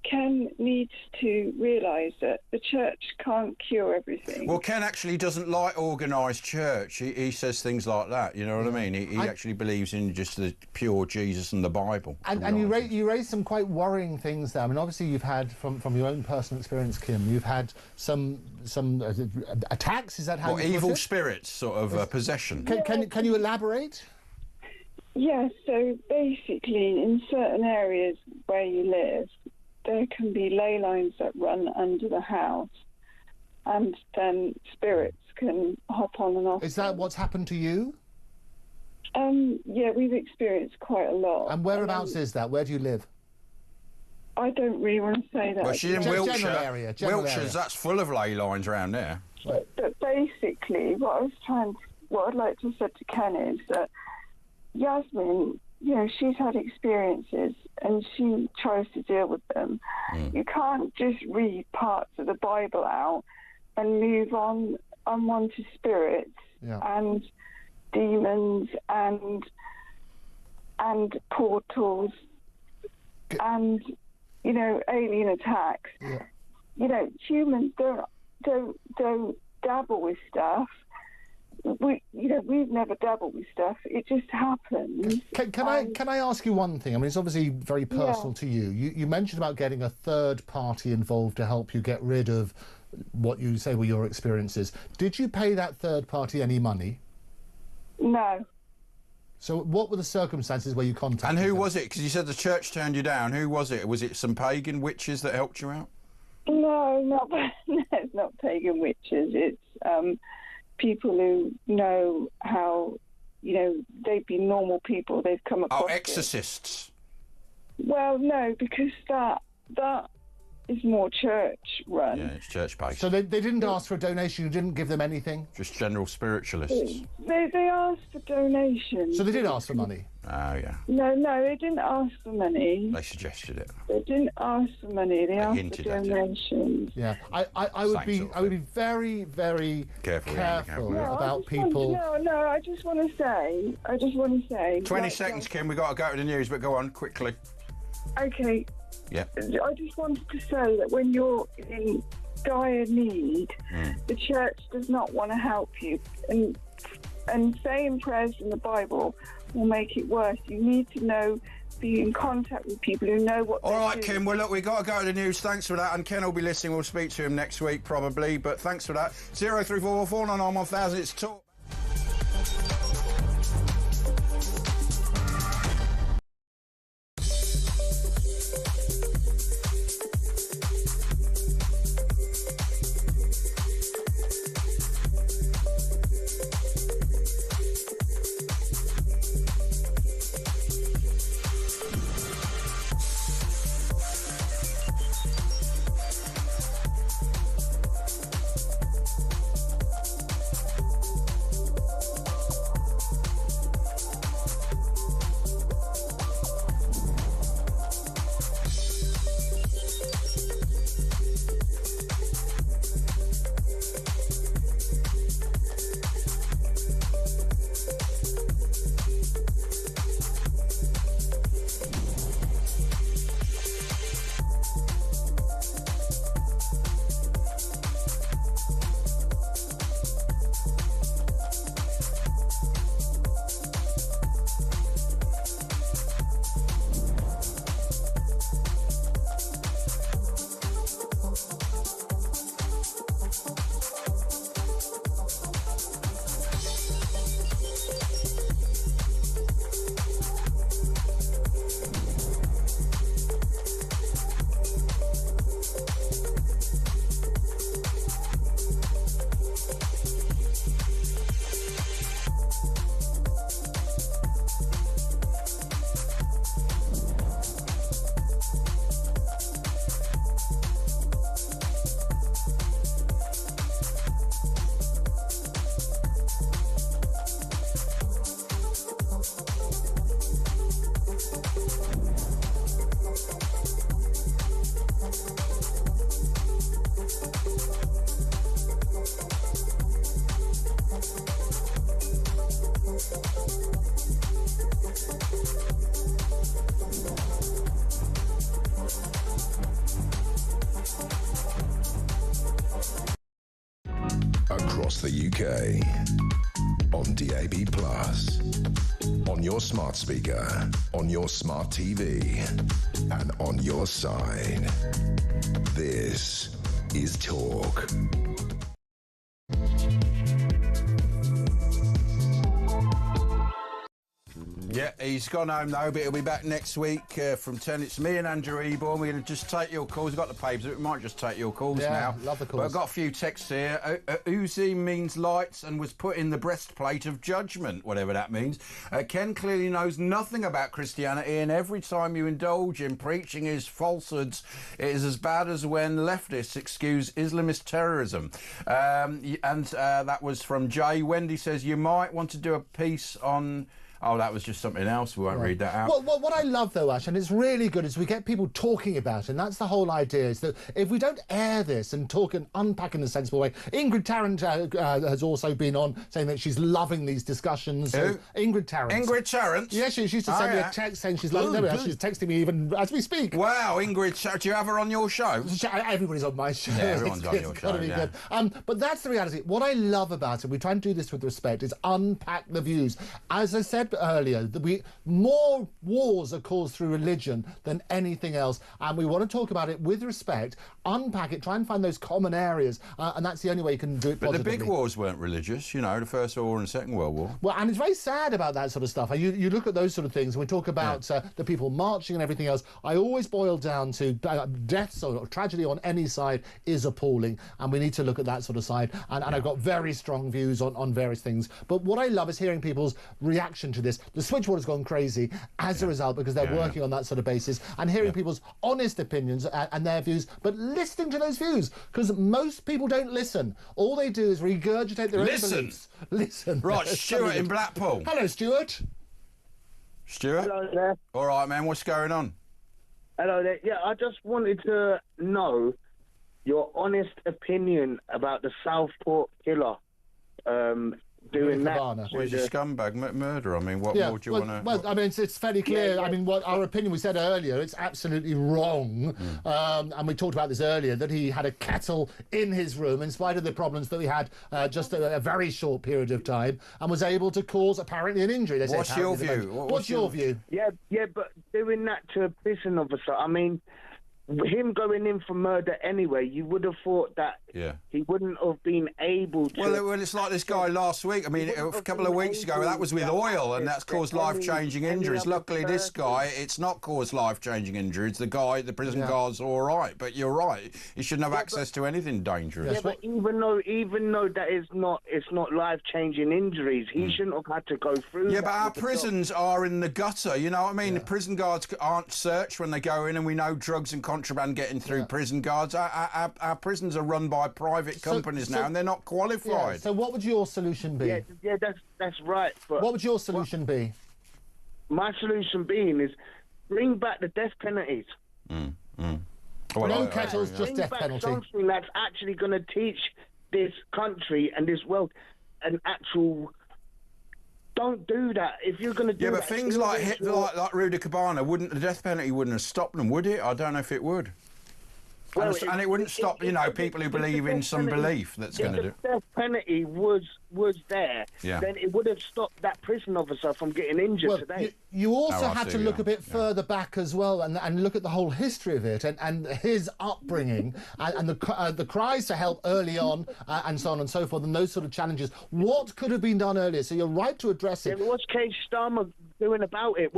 Ken needs to realise that the church can't cure everything.
Well, Ken actually doesn't like organised church. He says things like that, you know what I mean? He actually believes in just the pure Jesus and the Bible.
And you raised some quite worrying things there. I mean, obviously you've had, from your own personal experience, Kim, you've had some attacks, is that how you put it?
Evil spirits, sort of possession.
Can you elaborate?
Yes, so basically in certain areas where you live, there can be ley lines that run under the house, and then spirits can hop on and off.
Is that what's happened to you?
Yeah, we've experienced quite a lot.
And whereabouts is that? Where do you live?
I don't really want to say that.
Well, she's in Wiltshire.
General area.
Wiltshire's, that's full of ley lines around there.
But basically, what I'd like to say to Ken is that Yasmin, you know, she's had experiences and she tries to deal with them. You can't just read parts of the Bible out and move on unwanted spirits and demons and portals and, you know, alien attacks. You know, humans don't dabble with stuff. We've never dabbled with stuff. It just happens.
Can I ask you one thing? I mean, it's obviously very personal to you. You mentioned about getting a third party involved to help you get rid of what you say were your experiences. Did you pay that third party any money?
No.
So what were the circumstances where you contacted
And who
them?
was it? Because you said the church turned you down. Who was it? Was it some pagan witches that helped you out?
No, it's not pagan witches. It's people who know how, you know, they've been normal people. They've come across.
Oh, exorcists.
Well, no, because that is more church run.
Yeah, it's church based.
So they didn't ask for a donation. You didn't give them anything.
Just general spiritualists.
They asked for donations.
So they did ask for money.
Oh yeah.
No, they didn't ask for money.
They suggested it.
They didn't ask for money. They asked for
hinted at it.
donations.
Yeah, I would be very, very careful about people.
No, I just want to say.
20 seconds, Kim. We've got to go to the news, but go on quickly.
Okay.
Yeah.
I just wanted to say that when you're in dire need, the church does not want to help you, and saying prayers in the Bible will make it worse. You need to be in contact with people who know what.
All right, Kim. Well, look, we've got to go to the news. Thanks for that. And Ken will be listening. We'll speak to him next week, probably. But thanks for that. 0344 499 1000. It's Talk.
the UK. On DAB+, on your smart speaker, on your smart TV, and on your side. This is Talk.
Yeah, he's gone home though, but he'll be back next week from 10. It's me and Andrew Eborn. We're going to just take your calls. We've got the papers, but we might just take your calls now.
Love the calls.
But I've got a few texts here. Uzi means lights and was put in the breastplate of judgment, whatever that means. Ken clearly knows nothing about Christianity, and every time you indulge in preaching his falsehoods, it is as bad as when leftists excuse Islamist terrorism. That was from Jay. Wendy says, you might want to do a piece on... Oh, that was just something else. We won't read that out.
Well, what I love, though, Ash, and it's really good, is we get people talking about it, and that's the whole idea, is that if we don't air this and talk and unpack in a sensible way... Ingrid Tarrant has also been on, saying that she's loving these discussions.
Who?
Ingrid Tarrant.
Ingrid Tarrant?
Yeah, she used to send me a text saying she's loving it. She's texting me even as we speak.
Wow, Ingrid Tarrant. Do you have her on your show?
Everybody's on my show.
Yeah, everyone's on your show,
gotta be good. But that's the reality. What I love about it, we try and do this with respect, is unpack the views. As I said earlier, that more wars are caused through religion than anything else, and we want to talk about it with respect, unpack it, try and find those common areas, and that's the only way you can do it positively.
But the big wars weren't religious, you know, the First World War and the Second World War.
Well, and it's very sad about that sort of stuff. You look at those sort of things, and we talk about the people marching and everything else. I always boil down to deaths or tragedy on any side is appalling, and we need to look at that sort of side, and I've got very strong views on various things. But what I love is hearing people's reaction to this. The switchboard has gone crazy as a result, because they're working on that sort of basis, and hearing people's honest opinions and their views, but listening to those views, because most people don't listen. All they do is regurgitate their own beliefs. Listen.
Right, Stuart in Blackpool.
Hello, Stuart.
Stuart?
Hello there.
All right, man, what's going on?
Hello there. Yeah, I just wanted to know your honest opinion about the Southport killer. Doing that.
Well, he's a scumbag murderer. I mean, what more do you want to...
Well, I mean, it's fairly clear. I mean, what our opinion, we said earlier, it's absolutely wrong. And we talked about this earlier, that he had a kettle in his room, in spite of the problems that we had just a very short period of time, and was able to cause, apparently, an injury.
What's your view?
What's your view?
Yeah, but doing that to a prison officer, I mean... Him going in for murder anyway, you would have thought that he wouldn't have been able to...
Well, it's like this guy last week. I mean, a couple of weeks ago, that was with oil, and that's caused life-changing injuries. Luckily, this guy, it's not caused life-changing injuries. The prison guard's all right. But you're right. He shouldn't have access to anything dangerous.
Yeah, but even though that it's not life-changing injuries, he shouldn't have had to go through
that. Yeah, but our prisons are in the gutter, you know what I mean? The prison guards aren't searched when they go in, and we know drugs and contraband getting through prison guards. Our prisons are run by private companies now, and they're not qualified.
Yeah, so what would your solution be?
Yeah, that's right. But
what would your solution be?
My solution being is bring back the death penalties.
Well, no kettles, just death penalty.
Something that's actually going to teach this country and this world an actual... Don't do that. If you're going to do
but things like Rudy Cabana, the death penalty wouldn't have stopped them, would it? I don't know if it would. Well, and it wouldn't stop, people who believe in some belief that's going to do.
If the death penalty was there, then it would have stopped that prison officer from getting injured today.
You also had to look a bit further back as well, and look at the whole history of it, and his upbringing, and the cries to help early on, and so on and so forth, and those sort of challenges. What could have been done earlier? So you're right to address it.
Yeah, what's Keir Starmer doing about it?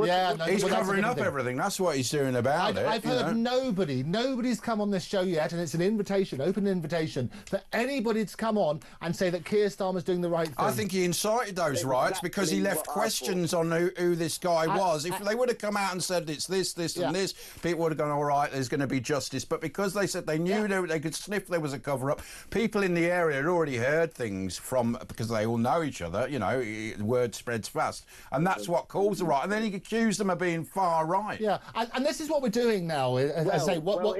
He's covering up everything. That's what he's doing about it.
I've heard nobody's come on this show yet, and it's an invitation, open invitation, for anybody to come on and say that Keir Starmer's doing the right thing.
I think he incited those riots because he left questions on who this guy was. If they would have come out and said it's this, and this, people would have gone, all right, there's going to be justice. But because they said they knew they could sniff there was a cover-up, people in the area had already heard things because they all know each other, word spreads fast. And that's what caused the riot. And then he accused them of being far right.
Yeah, and this is what we're doing now.
In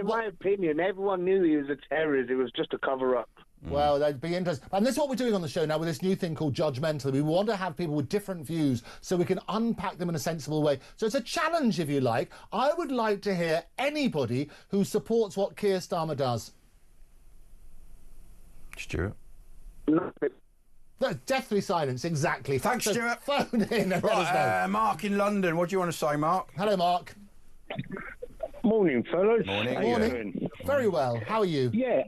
my opinion, everyone knew he was a terrorist. It was just a cover-up.
Well, that'd be interesting. And this is what we're doing on the show now with this new thing called Judgmental. We want to have people with different views so we can unpack them in a sensible way. So it's a challenge, if you like. I would like to hear anybody who supports what Keir Starmer does.
Stuart?
Deathly silence, exactly.
Thanks,
So
Stuart.
Phone in and let us know.
Right, Mark in London. What do you want to say, Mark?
Hello, Mark.
Morning, fellas.
Morning.
How you doing?
Very well. How are you?
Yeah.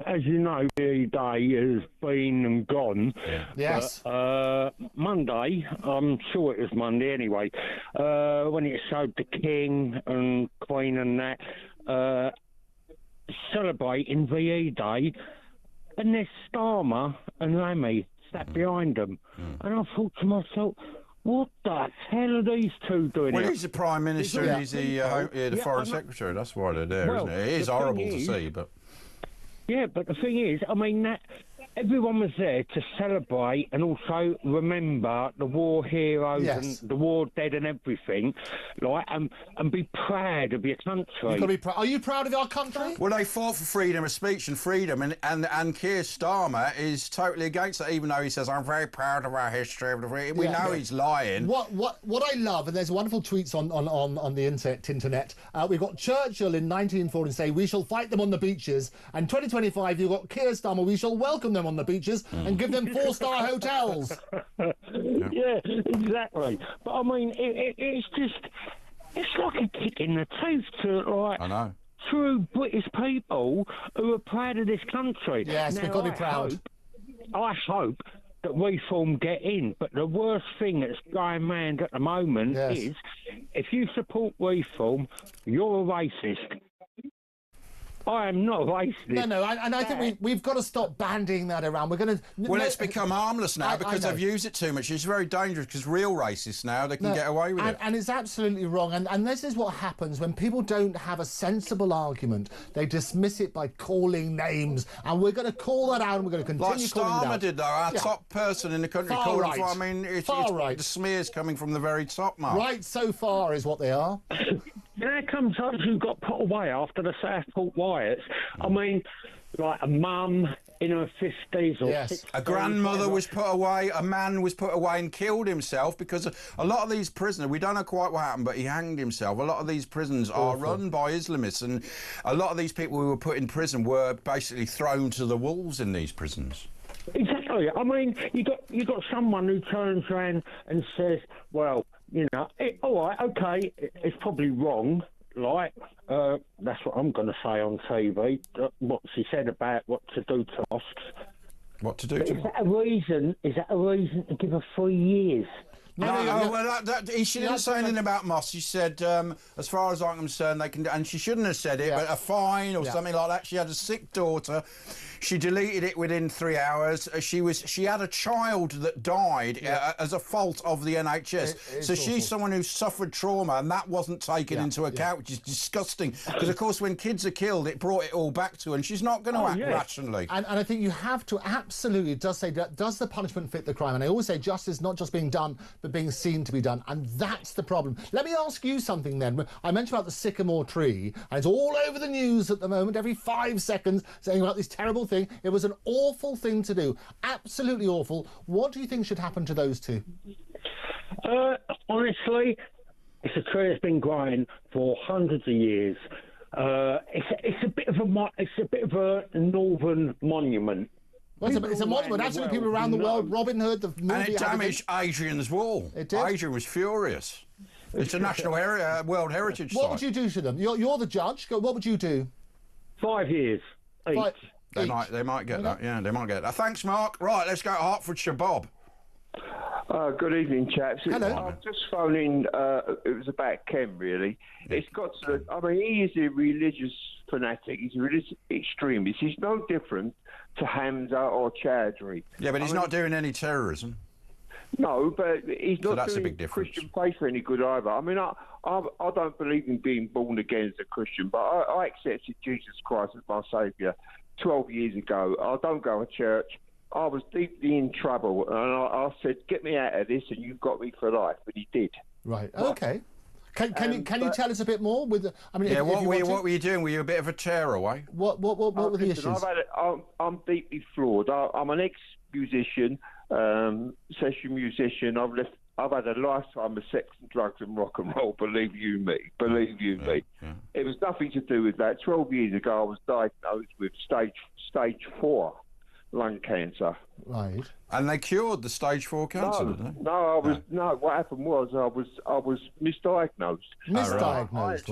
As you know, the day has been and gone.
Yes.
But, Monday, I'm sure it was Monday anyway, when it showed the King and Queen and that celebrating VE Day, and there's Starmer and Lammy sat behind them. And I thought to myself, what the hell are these two doing
Well,
here?
he's the Prime Minister and he's the Foreign Secretary. That's why they're there,
Well,
isn't it? It is
the
horrible
thing
to
is-
see, but...
Yeah, but the thing is, I mean, that everyone was there to celebrate and also remember the war heroes
Yes.
and the war dead and everything, like, and be proud of your country.
You've got to be proud. Are you proud of our country?
Well, they fought for freedom of speech and freedom, and Keir Starmer is totally against it, even though he says, I'm very proud of our history. We know he's lying.
What I love, and there's wonderful tweets on the internet. We've got Churchill in 1940 say, we shall fight them on the beaches, and 2025 you've got Keir Starmer, we shall welcome them on the beaches and give them 4-star hotels.
Yeah, exactly. But I mean, it's just, it's like a kick in the teeth to, like,
I know.
true British people who are proud of this country.
Yes, we've got to be proud.
I hope that Reform get in, but the worst thing that's going round at the moment is, if you support Reform, you're a racist. I am not racist.
No, and I think we've got to stop bandying that around. We're going to...
Well, it's become harmless now because they've used it too much. It's very dangerous because real racists now, they can get away with it.
And it's absolutely wrong. And this is what happens when people don't have a sensible argument. They dismiss it by calling names. And we're going to call that out and we're going to continue calling it out.
Like Starmer did, though. Our top person in the country called it. I mean, it's the smears coming from the very top, Mark.
Right so far is what they are.
There comes those who got put away after the Southport riots. I mean, like a mum in her 50s or 60s.
A grandmother was put away, a man was put away and killed himself because a lot of these prisoners, we don't know quite what happened, but he hanged himself. A lot of these prisons are run by Islamists, and a lot of these people who were put in prison were basically thrown to the wolves in these prisons.
Exactly. I mean, you got someone who turns around and says, well, you know, all right, okay, it's probably wrong, like, that's what I'm going to say on TV, what she said about what to do to mosques.
What to do
But
to
is that a reason to give her 3 years?
Well, she didn't say anything about mosques. She said, as far as I'm concerned, they can... And she shouldn't have said it, but a fine or something like that. She had a sick daughter. She deleted it within 3 hours. She had a child that died as a fault of the NHS. So she's someone who suffered trauma, and that wasn't taken into account, which is disgusting. Because, of course, when kids are killed, it brought it all back to her, and she's not going to act rationally.
And I think you have to absolutely, it does say, does the punishment fit the crime? And I always say justice not just being done, but being seen to be done. And that's the problem. Let me ask you something then. I mentioned about the sycamore tree, and it's all over the news at the moment, every 5 seconds, saying about this terrible thing. It was an awful thing to do. Absolutely awful. What do you think should happen to those two?
Honestly, it's a tree that's been growing for hundreds of years. It's a bit of a northern monument.
Well, it's a monument. Absolutely, people around the world. Robin Hood, the movie.
And it damaged Adrian's wall.
It did.
Adrian was furious. It's a national World Heritage Site.
What would you do to them? You're the judge. What would you do?
5 years.
They might get that. Yeah, they might get that. Thanks, Mark. Right, let's go to Hertfordshire. Bob.
Good evening, chaps.
Hello.
I'm just phoning. It was about Ken, really. It's got to. I mean, he is a religious fanatic. He's a religious extremist. He's no different to Hamza or Chowdhury.
Yeah, but he's not doing any terrorism.
No, but he's not
that's a
doing
big difference.
Christian faith any good either. I mean, I don't believe in being born again as a Christian, but I accepted Jesus Christ as my saviour 12 years ago. I don't go to church. I was deeply in trouble, and I said, "Get me out of this," and you got me for life. But he did.
Right. Okay. Can you tell us a bit more? What
were you doing? Were you a bit of a tearaway?
What were the issues?
I'm deeply flawed. I'm an ex-musician, session musician. I've had a lifetime of sex and drugs and rock and roll. Believe you me. It was nothing to do with that. 12 years ago, I was diagnosed with stage 4. lung cancer.
Right.
And they cured the stage 4 cancer, didn't they?
No. What happened was I was misdiagnosed.
Misdiagnosed.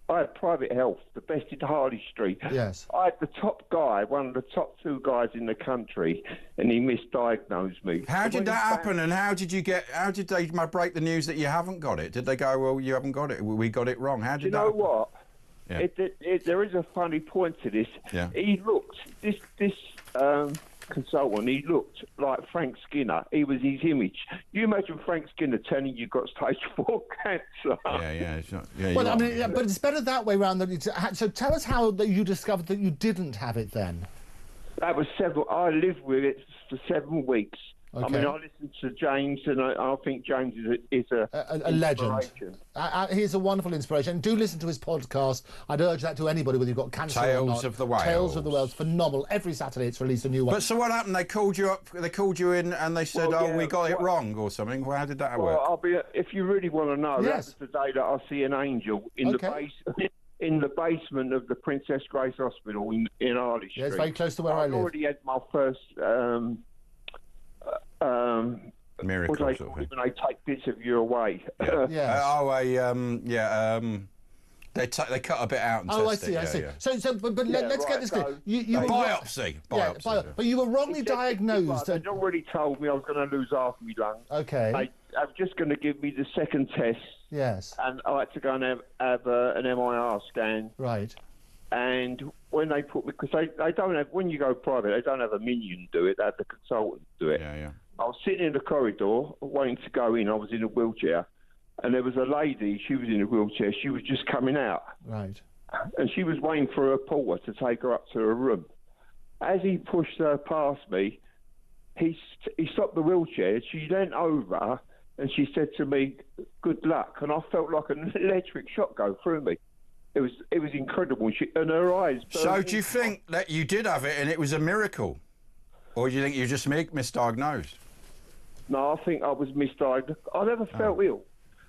I had private health, the best in Harley Street.
Yes.
I had the top guy, one of the top 2 guys in the country, and he misdiagnosed me.
How did that happen? And how did they break the news that you haven't got it? Did they go, well, you haven't got it, we got it wrong? How did that happen?
You know what?
Yeah.
There is a funny point to this.
Yeah.
He looked, this consultant, he looked like Frank Skinner. He was his image. You imagine Frank Skinner telling you got stage 4 cancer.
It's not,
well, I mean, but it's better that way round. So tell us how that you discovered that you didn't have it then.
That was I lived with it for 7 weeks.
Okay.
I mean, I listened to James, and I think James is
a legend. He's a wonderful inspiration. Do listen to his podcast. I'd urge that to anybody, whether you've got cancer or not.
Tales of the Wales.
Tales of the Wales. Phenomenal. Every Saturday it's released a new one.
But so what happened? They called you up, they called you in, and they said, we got it wrong or something. Well, how did that work?
If you really want to know,
Yes.
that was the day that I see an angel in the basement of the Princess Grace Hospital in Harley Street.
Yeah, it's very close to where I live.
I already had my first
miracle
what do they
sort of
call
thing.
it when they take bits of you away?
They cut a bit out and
Oh,
test
I see.
it.
I see.
Yeah.
So, but let's get this clear. You
A
were
biopsy.
But you were wrongly diagnosed.
They'd already told me I was going to lose half my lung.
Okay.
They were just going to give me the second test.
Yes.
And I had to go and have an MIR scan.
Right.
And when they put me, because they don't have, when you go private, they don't have a minion do it, they have the consultant do it.
Yeah.
I was sitting in the corridor waiting to go in. I was in a wheelchair, and there was a lady. She was in a wheelchair. She was just coming out.
Right.
And she was waiting for her porter to take her up to her room. As he pushed her past me, he stopped the wheelchair. She leant over and she said to me, "Good luck." And I felt like an electric shock go through me. It was incredible. And her eyes.
So do you think that you did have it and it was a miracle, or do you think you just misdiagnosed?
No, I think I was misdiagnosed. I never felt ill.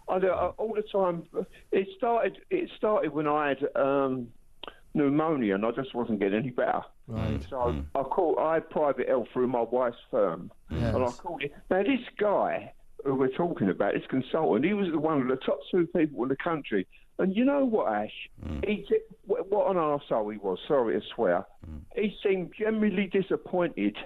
All the time. It started when I had pneumonia, and I just wasn't getting any better.
Right.
So I had private health through my wife's firm,
Yes.
and I called it. Now this guy who we're talking about, this consultant, he was one of the top 2 people in the country. And you know what, Ash? What an arsehole he was. Sorry to swear. He seemed genuinely disappointed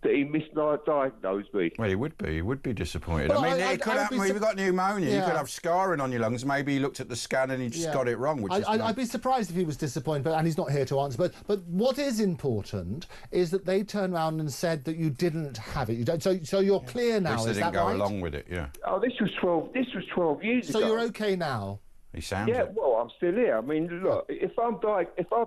that he misdiagnosed me.
Well, he would be. He would be disappointed.
Well,
I mean, it could happen. If you've got pneumonia, you could have scarring on your lungs. Maybe he looked at the scan and he just got it wrong. Which
I'd be surprised if he was disappointed, and he's not here to answer. But what is important is that they turned around and said that you didn't have it. You don't. So you're clear now.
They
Is
didn't
that
go
right?
along with it. Yeah.
Oh, this was 12 years ago.
So you're okay now.
He sounds.
Yeah, well, I'm still here. I mean, look, if I've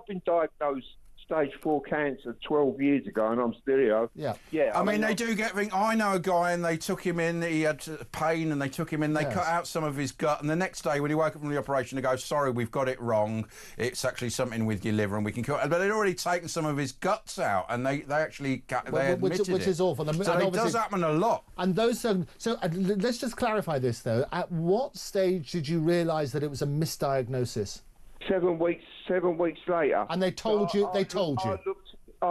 been diagnosed stage 4 cancer 12 years ago and I'm still here.
Yeah.
I mean, they do get things. I know a guy and they took him in. He had pain and they took him in. They cut out some of his gut, and the next day when he woke up from the operation, they go, "Sorry, we've got it wrong. It's actually something with your liver, and we can cut." But they'd already taken some of his guts out, and they actually admitted
which is awful.
So it does happen a lot.
And those so let's just clarify this though. At what stage did you realise that it was a misdiagnosis?
7 weeks later.
And they told you.
I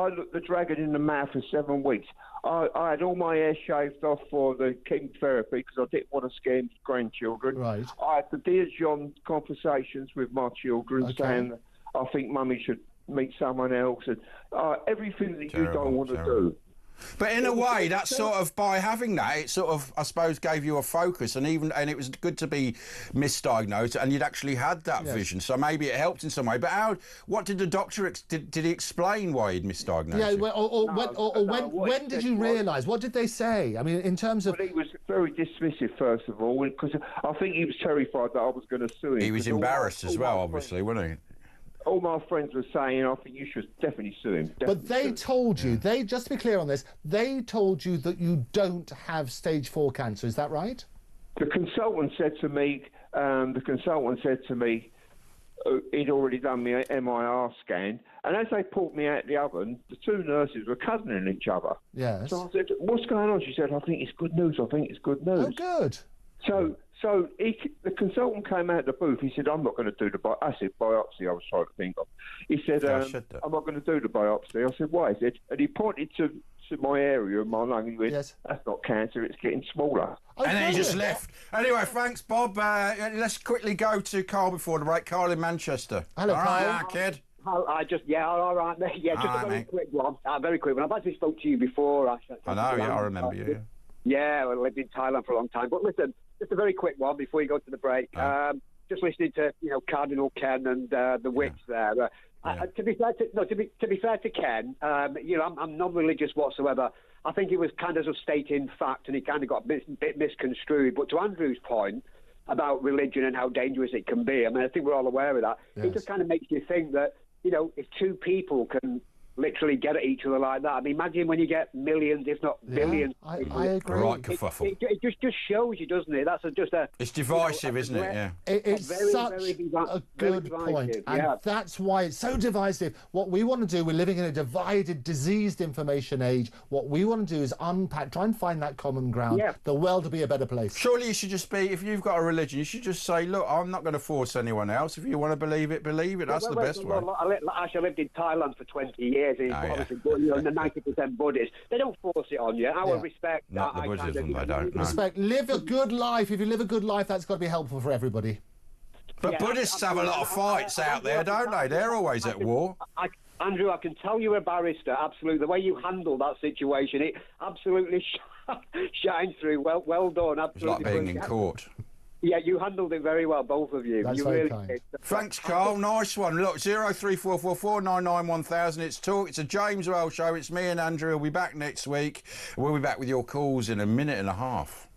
looked the dragon in the mouth for 7 weeks. I had all my hair shaved off for the chemotherapy because I didn't want to scare my grandchildren.
Right.
I had the Dear John conversations with my children saying, "I think Mummy should meet someone else," and everything that you don't want to do.
But in a way, that's sort of, by having that, it sort of, I suppose, gave you a focus, and it was good to be misdiagnosed, and you'd actually had that vision, so maybe it helped in some way. But what did the doctor did he explain why he'd misdiagnosed you?
When did you realise? What did they say? I mean, in terms of...
Well, he was very dismissive, first of all, because I think he was terrified that I was going to sue him.
He was embarrassed as well, obviously, wasn't he?
All my friends were saying, "I think you should definitely sue him."
But they told you, just to be clear on this, they told you that you don't have stage 4 cancer. Is that right?
The consultant said to me, he'd already done my MIR scan, and as they pulled me out the oven, the 2 nurses were cuddling each other.
Yes.
So I said, "What's going on?" She said, "I think it's good news. I think it's good news."
Oh, good.
So the consultant came out of the booth. He said, "I'm not going to do the acid biopsy." I was trying to think of. He said, "I'm not going to do the biopsy." I said, "Why?" He said, and he pointed to my area of my lung. He went, "That's not cancer. It's getting smaller."
And then he just left. Anyway, thanks, Bob. Let's quickly go to Carl before the break. Carl in Manchester.
Hello,
all
Carl.
right, kid.
All right, mate. Yeah, just a very quick one. Very quick one. I've actually spoke to you before.
I know, yeah, I remember you.
Yeah, I lived in Thailand for a long time. But listen, just a very quick one before you go to the break. Just listening to Cardinal Ken and the witch there. To be fair to Ken, I'm non-religious whatsoever. I think he was kind of stating fact, and he kind of got a bit misconstrued. But to Andrew's point about religion and how dangerous it can be, I mean, I think we're all aware of that. Yes. It just kind of makes you think that, if two people can literally get at each other like that. I mean, imagine when you get millions, if not billions.
I agree.
Right, kerfuffle.
It just shows you, doesn't it? That's just a.
It's divisive, isn't it? Yeah.
It's such a good point, and that's why it's so divisive. What we want to do, we're living in a divided, diseased information age. What we want to do is unpack, try and find that common ground. The world to be a better place.
Surely you should just be. If you've got a religion, you should just say, "Look, I'm not going to force anyone else. If you want to believe it, believe it." That's the best way.
I actually lived in Thailand for 20 years. And the 90% Buddhists, they don't force it on you. Our respect.
Not the Buddhism, I don't know.
Respect. Live a good life. If you live a good life, that's got to be helpful for everybody.
But Buddhists have a lot of fights out there, don't they? They're always at war.
Andrew, I can tell you're a barrister. Absolutely, the way you handle that situation, it absolutely shines through. Well done. Absolutely.
It's like being in court.
Yeah, you handled it very well, both of you.
That's
you
very
really
kind.
did.
Thanks, Carl. Nice one. Look, 03444991000. It's Talk. It's a James Wells show. It's me and Andrew. We'll be back next week. We'll be back with your calls in a minute and a half.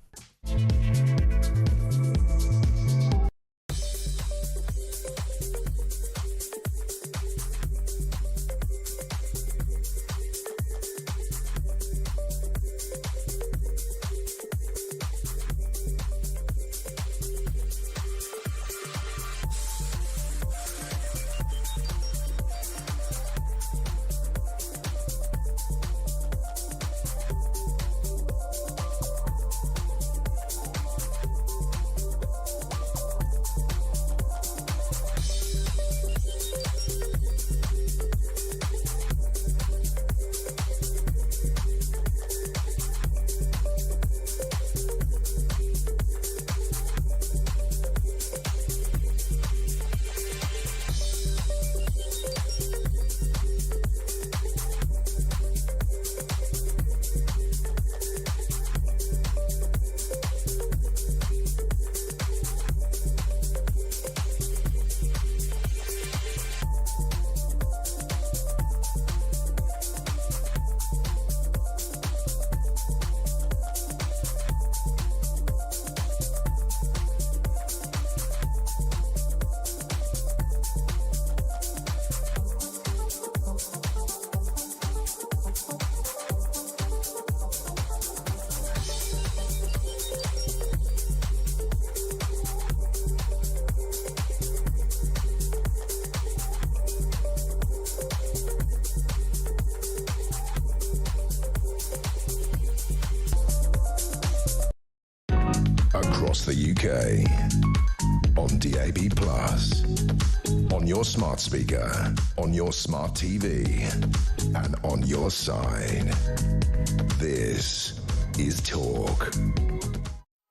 Across the UK, on DAB+, on your smart speaker, on your smart TV, and on your side. This is Talk.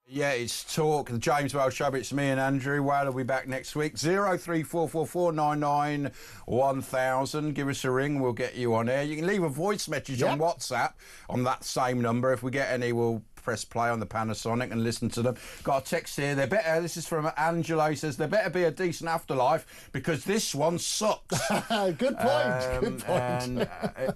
Yeah, it's Talk, the James Wells Show. It's me and Andrew. Well, we'll be back next week. 03444991000. Give us a ring. We'll get you on air. You can leave a voice message on WhatsApp on that same number. If we get any, we'll press play on the Panasonic and listen to them. Got a text here. They better. This is from Angelo. He says there better be a decent afterlife because this one sucks.
Good point. Good point.
And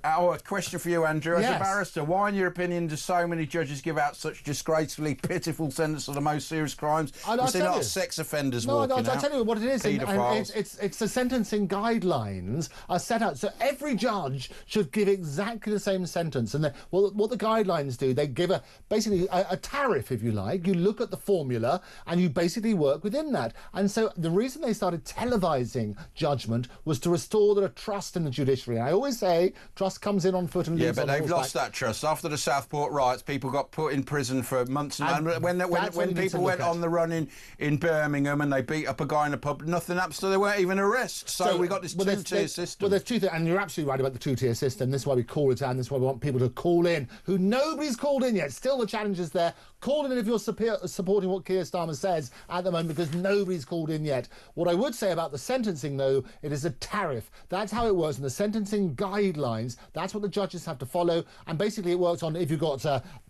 a question for you, Andrew. As a barrister, why, in your opinion, do so many judges give out such disgracefully pitiful sentences for the most serious crimes? We see a lot of sex offenders walking out.
I'll tell you what it is.
Paedophiles.
It's the sentencing guidelines are set out. So every judge should give exactly the same sentence. And what the guidelines do, they give basically basically a tariff, if you like. You look at the formula and you basically work within that. And so the reason they started televising judgment was to restore the trust in the judiciary. I always say trust comes in on foot and leaves on horseback.
Yeah, but they've lost that trust. After the Southport riots, people got put in prison for months. And when people went on the run in Birmingham and they beat up a guy in a pub, nothing happened, so there weren't even arrests. So we got this two-tier system.
Well, there's two things, and you're absolutely right about the two-tier system. This is why we call it out, and this is why we want people to call in, who nobody's called in yet. Still the challenge is there. Call in if you're supporting what Keir Starmer says at the moment, because nobody's called in yet. What I would say about the sentencing, though, it is a tariff. That's how it works in the sentencing guidelines. That's what the judges have to follow. And basically it works on if you've got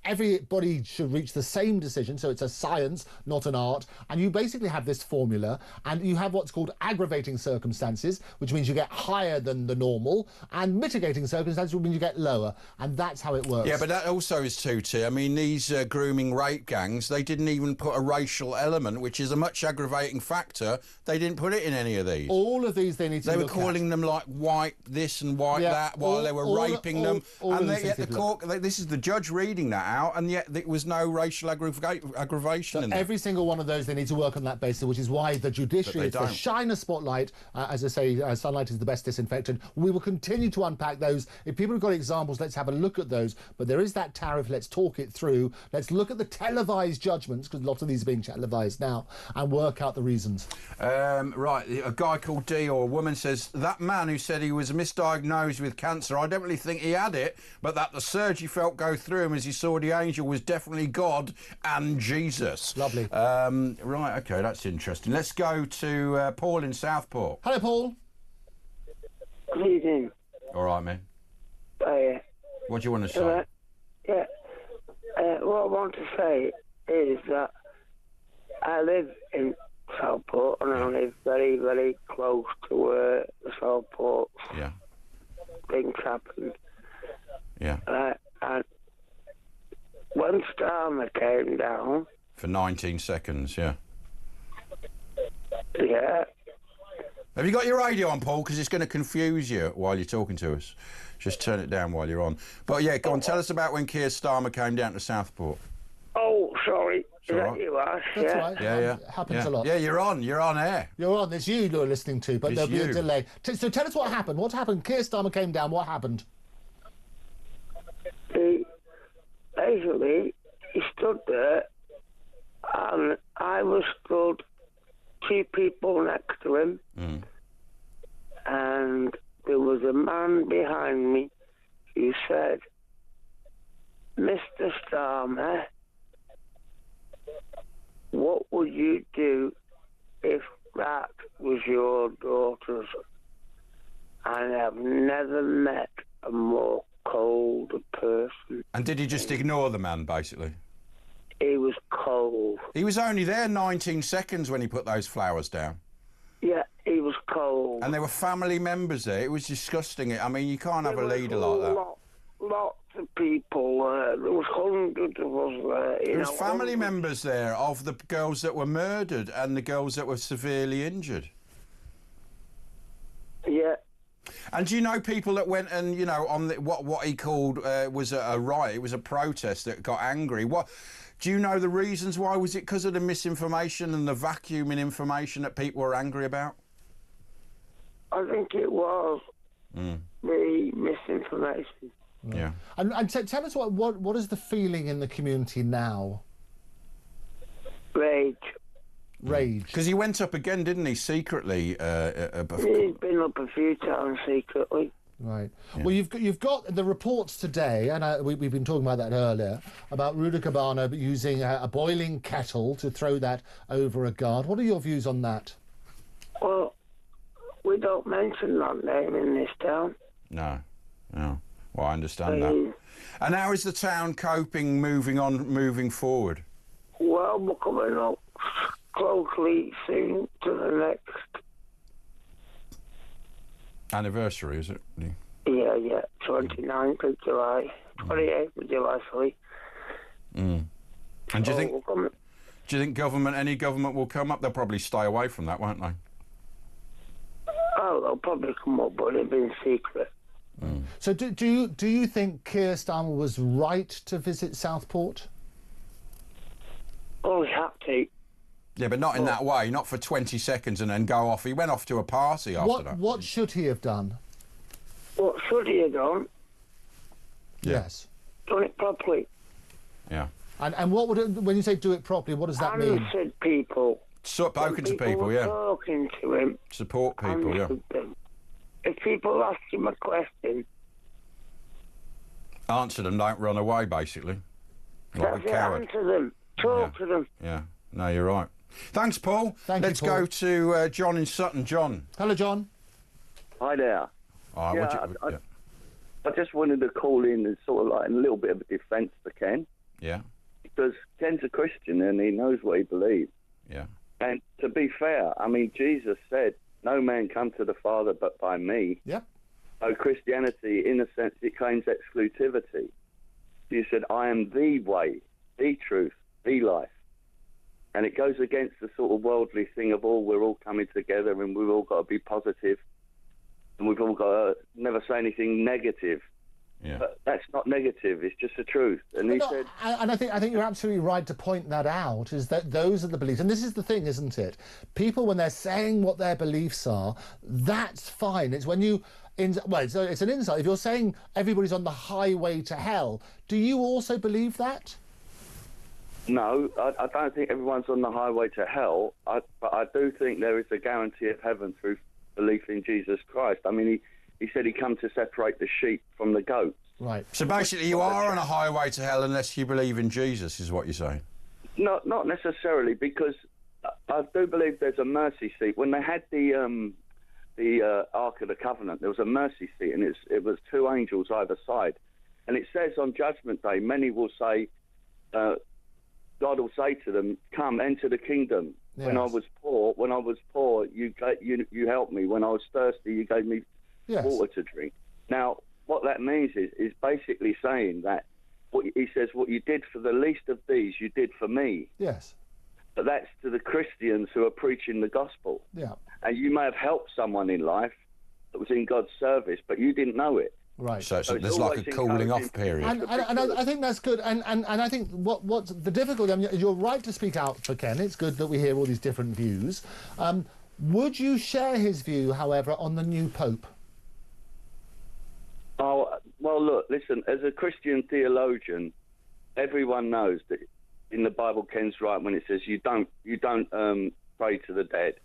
everybody should reach the same decision. So it's a science, not an art. And you basically have this formula, and you have what's called aggravating circumstances, which means you get higher than the normal, and mitigating circumstances, which means you get lower. And that's how it works.
Yeah, but that also is two-tier. I mean, these grooming rape gangs, they didn't even put a racial element, which is a much aggravating factor. They didn't put it in any of these.
All of these they need to
They were
look
calling them like white this and white that while they were raping them. And yet the court, this is the judge reading that out, and yet there was no racial aggravation in there.
Every single one of those, they need to work on that basis, which is why the judiciary is to shine a spotlight. As I say, sunlight is the best disinfectant. We will continue to unpack those. If people have got examples, let's have a look at those. But there is that tariff. Let's talk it through. Let's look at the televised judgments, because lots of these are being televised now, and work out the reasons.
Right, a guy called D, or a woman, says, that man who said he was misdiagnosed with cancer, I don't really think he had it, but that the surge he felt go through him as he saw the angel was definitely God and Jesus.
Lovely.
Right, OK, that's interesting. Let's go to Paul in Southport.
Hello, Paul.
Good evening.
All right, man. What do you want to say?
What I want to say is that I live in Southport, and I live very, very close to where the Southport things happened.
Yeah.
And when Starmer came down...
For 19 seconds, yeah.
Yeah.
Have you got your radio on, Paul? Because it's going to confuse you while you're talking to us. Just turn it down while you're on. But yeah, go on, tell us about when Keir Starmer came down to Southport.
Oh, sorry. Is that you, Ash?
That's right.
Yeah.
It happens a lot.
Yeah, you're on air.
You're on. It's you you're listening to, but there'll be a delay. So tell us what happened. What happened? Keir Starmer came down. What happened?
Basically, he stood there, and I was stood 2 people next to him, and there was a man behind me who said, Mr. Starmer, what would you do if that was your daughter's? And I've never met a more cold person.
And did he just ignore the man, basically?
He was cold.
He was only there 19 seconds when he put those flowers down.
Yeah, he was cold.
And there were family members there. It was disgusting. I mean, you can't have a leader like that.
Lots of people there. There was hundreds of us there.
There was family members there of the girls that were murdered and the girls that were severely injured.
Yeah.
And do you know people that went and, you know, on what he called was a riot? It was a protest that got angry. What? Do you know the reasons why? Was it because of the misinformation and the vacuum in information that people were angry about?
I think it was the misinformation.
Yeah.
And tell us what is the feeling in the community now?
Rage.
Because he went up again, didn't he, secretly?
He's been up a few times secretly.
Right. Yeah. Well, you've got the reports today, and we've been talking about that earlier, about Ruda Cabana using a boiling kettle to throw that over a guard. What are your views on that?
Well, we don't mention that name in this town.
No. Well, I understand that. And how is the town coping, moving forward?
Well, we're coming up closely soon to the next
anniversary, is it?
Yeah, 29th of July, 28th of July, sorry.
And do you think any government will come up? They'll probably stay away from that, won't they?
Oh, they'll probably come up, but it'll be in secret.
So do you think Keir Starmer was right to visit Southport?
tactic.
Yeah, but not in that way, not for 20 seconds and then go off. He went off to a party after that.
What should he have done?
What should he have done?
Yes.
Done it properly.
Yeah.
And what would it, when you say do it properly, what does that mean?
Answered people.
Spoken to people,
were
yeah.
Talking to him.
Support people, yeah.
Them. If people ask him a question,
Answer them, don't run away, basically. Like
that's
a
it,
coward.
answer them. Talk to them.
Yeah, no, you're right. Thanks, Paul.
Let's
go to John in Sutton. John.
Hello, John.
Hi there.
All right,
I just wanted to call in and sort of like a little bit of a defence for Ken.
Yeah.
Because Ken's a Christian and he knows what he believes.
Yeah.
And to be fair, I mean, Jesus said, no man come to the Father but by me.
Yep.
So Christianity, in a sense, it claims exclusivity. He said, I am the way, the truth, the life. And it goes against the sort of worldly thing of, we're all coming together and we've all got to be positive and we've all got to never say anything negative.
Yeah.
But that's not negative, it's just the truth. And he said...
And I think you're absolutely right to point that out, is that those are the beliefs. And this is the thing, isn't it? People, when they're saying what their beliefs are, that's fine. It's when you... it's an insult. If you're saying everybody's on the highway to hell, do you also believe that?
No, I don't think everyone's on the highway to hell, but I do think there is a guarantee of heaven through belief in Jesus Christ. I mean, he said he come to separate the sheep from the goats.
Right.
So basically you are on a highway to hell unless you believe in Jesus, is what you're saying?
Not necessarily, because I do believe there's a mercy seat. When they had the Ark of the Covenant, there was a mercy seat, and it was two angels either side. And it says on Judgment Day, many will say... God will say to them, come, enter the kingdom. Yes. When I was poor, you helped me. When I was thirsty, you gave me water to drink. Now, what that means is basically saying that, he says, what you did for the least of these, you did for me.
Yes.
But that's to the Christians who are preaching the gospel.
Yeah.
And you may have helped someone in life that was in God's service, but you didn't know it.
Right.
So there's like a cooling off period.
And I think that's good. And I think what's the difficulty, I mean, you're right to speak out for Ken. It's good that we hear all these different views. Would you share his view, however, on the new Pope?
Oh, well, look, listen, as a Christian theologian, everyone knows that in the Bible, Ken's right when it says you don't pray to the dead.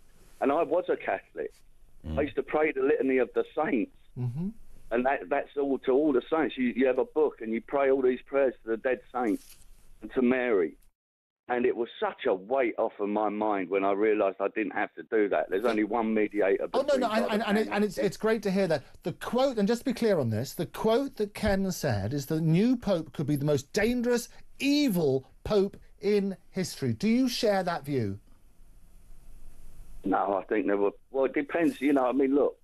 And I was a Catholic. I used to pray the litany of the saints.
Mm-hmm.
And that's all to all the saints. You have a book and you pray all these prayers to the dead saints and to Mary. And it was such a weight off of my mind when I realised I didn't have to do that. There's only one mediator.
And it's great to hear that. The quote, and just to be clear on this, the quote that Ken said is the new Pope could be the most dangerous, evil Pope in history. Do you share that view?
No, I think there were... Well, it depends. I mean, look.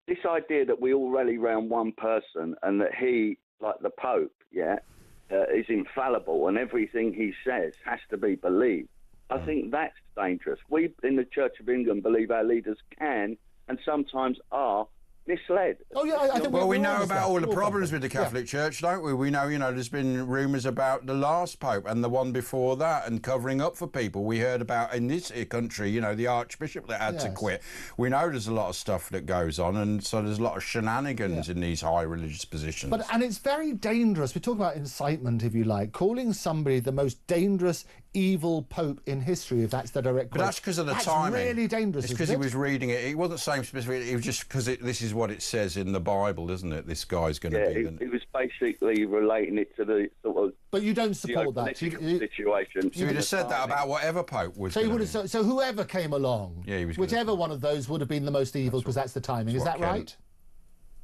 This idea that we all rally around one person and that he, like the Pope, is infallible and everything he says has to be believed, I think that's dangerous. We in the Church of England believe our leaders can and sometimes are misled.
Oh yeah, I think
we know about all the problems with the Catholic Church, don't we? We know, there's been rumours about the last Pope and the one before that and covering up for people. We heard about in this country, the Archbishop that had to quit. We know there's a lot of stuff that goes on, and so there's a lot of shenanigans in these high religious positions.
And it's very dangerous. We talk about incitement, if you like, calling somebody the most dangerous, evil Pope in history, if that's the direct quote.
But that's because of the timing.
That's really dangerous.
It's because he was reading it. He wasn't saying specifically. It was just because this is what it says in the Bible, isn't it? This guy's going to be...
he was basically relating it to the sort of...
But you don't support that.
Situation.
So you'd have said that about whatever Pope was...
So whoever came along, whichever one of those would have been the most evil, because that's the timing. Is that right?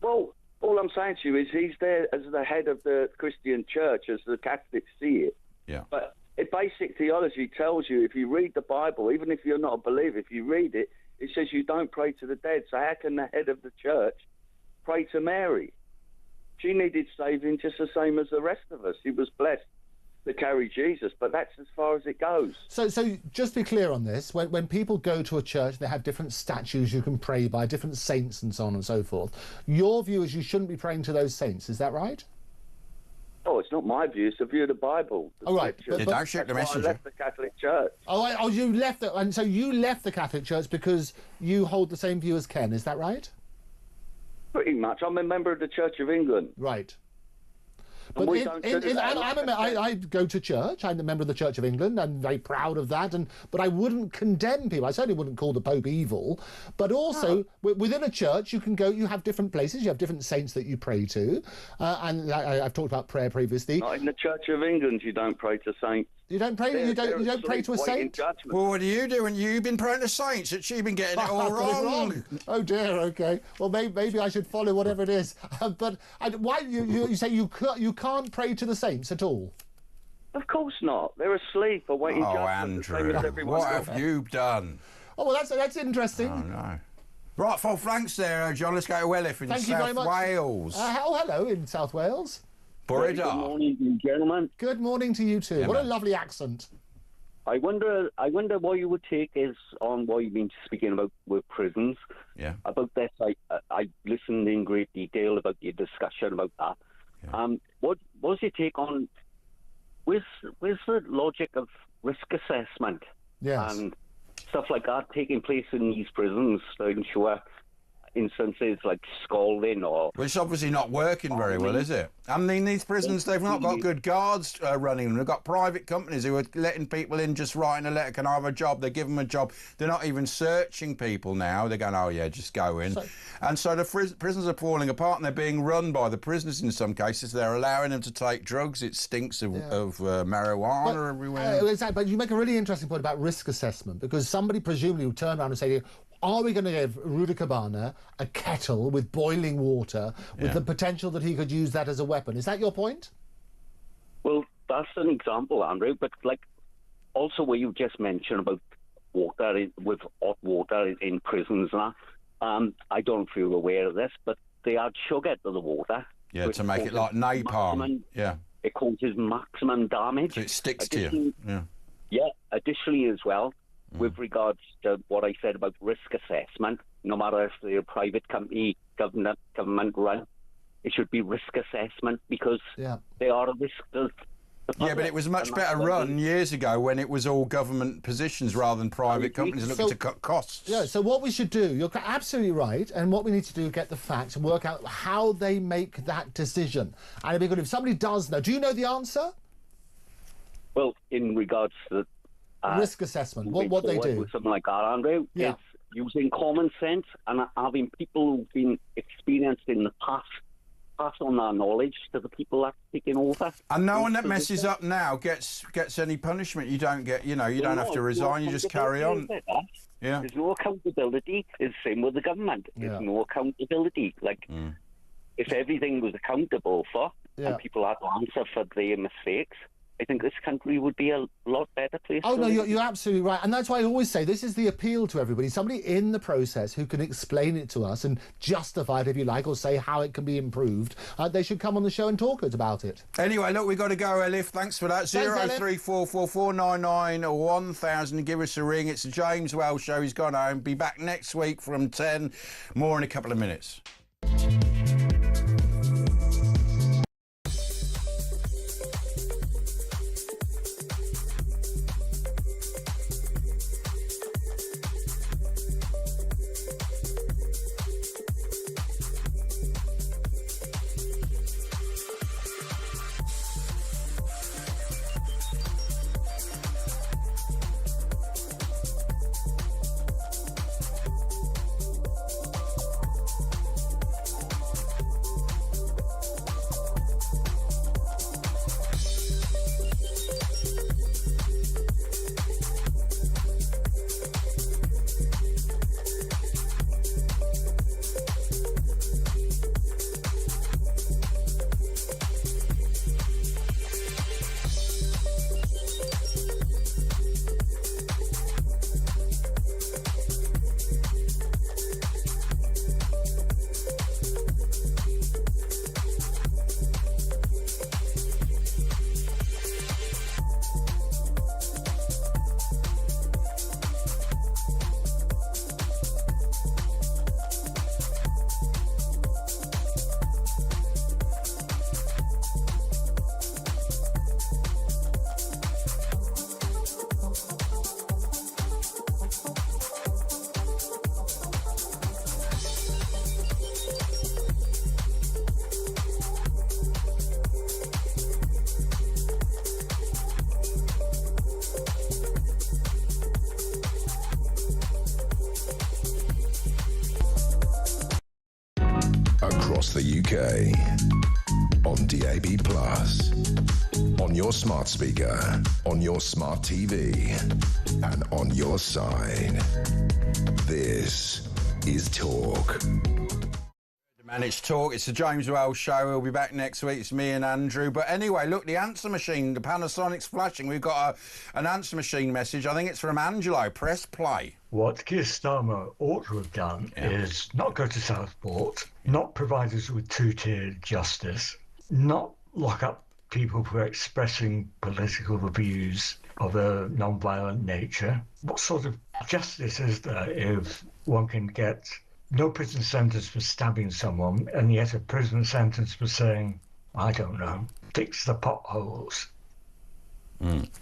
Well, all I'm saying to you is he's there as the head of the Christian church, as the Catholics see it.
Yeah.
But basic theology tells you, if you read the Bible, even if you're not a believer, if you read it, it says you don't pray to the dead. So how can the head of the church pray to Mary? She needed saving just the same as the rest of us. She was blessed to carry Jesus, but that's as far as it goes.
So just be clear on this. When people go to a church, they have different statues you can pray by, different saints and so on and so forth. Your view is you shouldn't be praying to those saints. Is that right?
Oh, it's not my view. It's the view of the Bible.
Oh, right.
Don't shoot the messenger.
I left the Catholic Church.
Oh, you left it, and so you left the Catholic Church because you hold the same view as Ken. Is that right?
Pretty much. I'm a member of the Church of England.
Right.
And
But
we don't do that.
I go to church. I'm a member of the Church of England. I'm very proud of that. But I wouldn't condemn people. I certainly wouldn't call the Pope evil. But also, within a church, you can go. You have different places. You have different saints that you pray to. And I've talked about prayer previously.
Not in the Church of England, you don't pray to saints.
You don't pray. You don't pray to a saint.
Well, what do you do when you've been praying to saints? That you've been getting it all wrong.
Oh dear. Okay. Well, maybe I should follow whatever it is. But why you say you can't pray to the saints at all?
Of course not. They're asleep awaiting judgment.
Andrew, what have you done?
Oh well, that's interesting.
Oh no. Right, full thanks there, John. Let's go to Welliff in South Wales.
Hello in South Wales.
Good
morning, gentlemen.
Good morning to you too.
Yeah,
what
man.
a lovely accent.
I wonder what your take is on what you've been speaking about with prisons.
Yeah.
About this, I listened in great detail about your discussion about that. Yeah. What's your take on where's the logic of risk assessment?
Yes.
And stuff like that taking place in these prisons to ensure instances like scalding or...
Well, it's obviously not working very well, is it? I mean, these prisons, they've not got good guards running them. They've got private companies who are letting people in, just writing a letter, can I have a job? They give them a job. They're not even searching people now. They're going, oh, yeah, just go in. And so the prisons are falling apart, and they're being run by the prisoners in some cases. They're allowing them to take drugs. It stinks of marijuana everywhere.
Exactly, but you make a really interesting point about risk assessment, because somebody presumably would turn around and say to you, are we going to give Rudy Cabana a kettle with boiling water with the potential that he could use that as a weapon? Is that your point?
Well, that's an example, Andrew, but like also what you just mentioned about water with hot water in prisons and that, I don't know if you're aware of this, but they add sugar to the water.
Yeah, to make it like napalm.
It causes maximum damage.
So it sticks to you.
Yeah, additionally as well, with regards to what I said about risk assessment, no matter if they're a private company, government run, it should be risk assessment because they are a risk to the public.
Yeah, but it was much better run years ago when it was all government positions rather than private companies looking to cut costs.
Yeah, so what we should do, you're absolutely right, and what we need to do is get the facts and work out how they make that decision. And it'd be good if somebody does know. Do you know the answer?
Well, in regards to
risk assessment, what they do.
With something like that, Andrew, is using common sense and having people who've been experienced in the past pass on that knowledge to the people that are taking over.
And no one that messes up now gets any punishment. You don't get, you don't have to resign. You just carry on. Yeah.
There's no accountability. It's the same with the government. There's no accountability. Like, if everything was accountable for and people had to answer for their mistakes, I think this country would be a lot better place.
Oh, no, you're absolutely right. And that's why I always say this is the appeal to everybody. Somebody in the process who can explain it to us and justify it, if you like, or say how it can be improved. They should come on the show and talk about it.
Anyway, look, we've got to go, Elif. Thanks for that. 03444991000. Give us a ring. It's the James Wells Show. He's gone home. Be back next week from 10. More in a couple of minutes.
across the UK. On DAB+, on your smart speaker, on your smart TV, and on your side. This is Talk.
Man, it's Talk. It's the James Wells Show. We'll be back next week. It's me and Andrew. But anyway, look, the answer machine, the Panasonic's flashing. We've got an answer machine message. I think it's from Angelo. Press play.
What Keir Starmer ought to have done is not go to Southport, not provide us with two-tiered justice, not lock up people for expressing political views of a non-violent nature. What sort of justice is there if one can get no prison sentence for stabbing someone and yet a prison sentence for saying, I don't know, fix the potholes?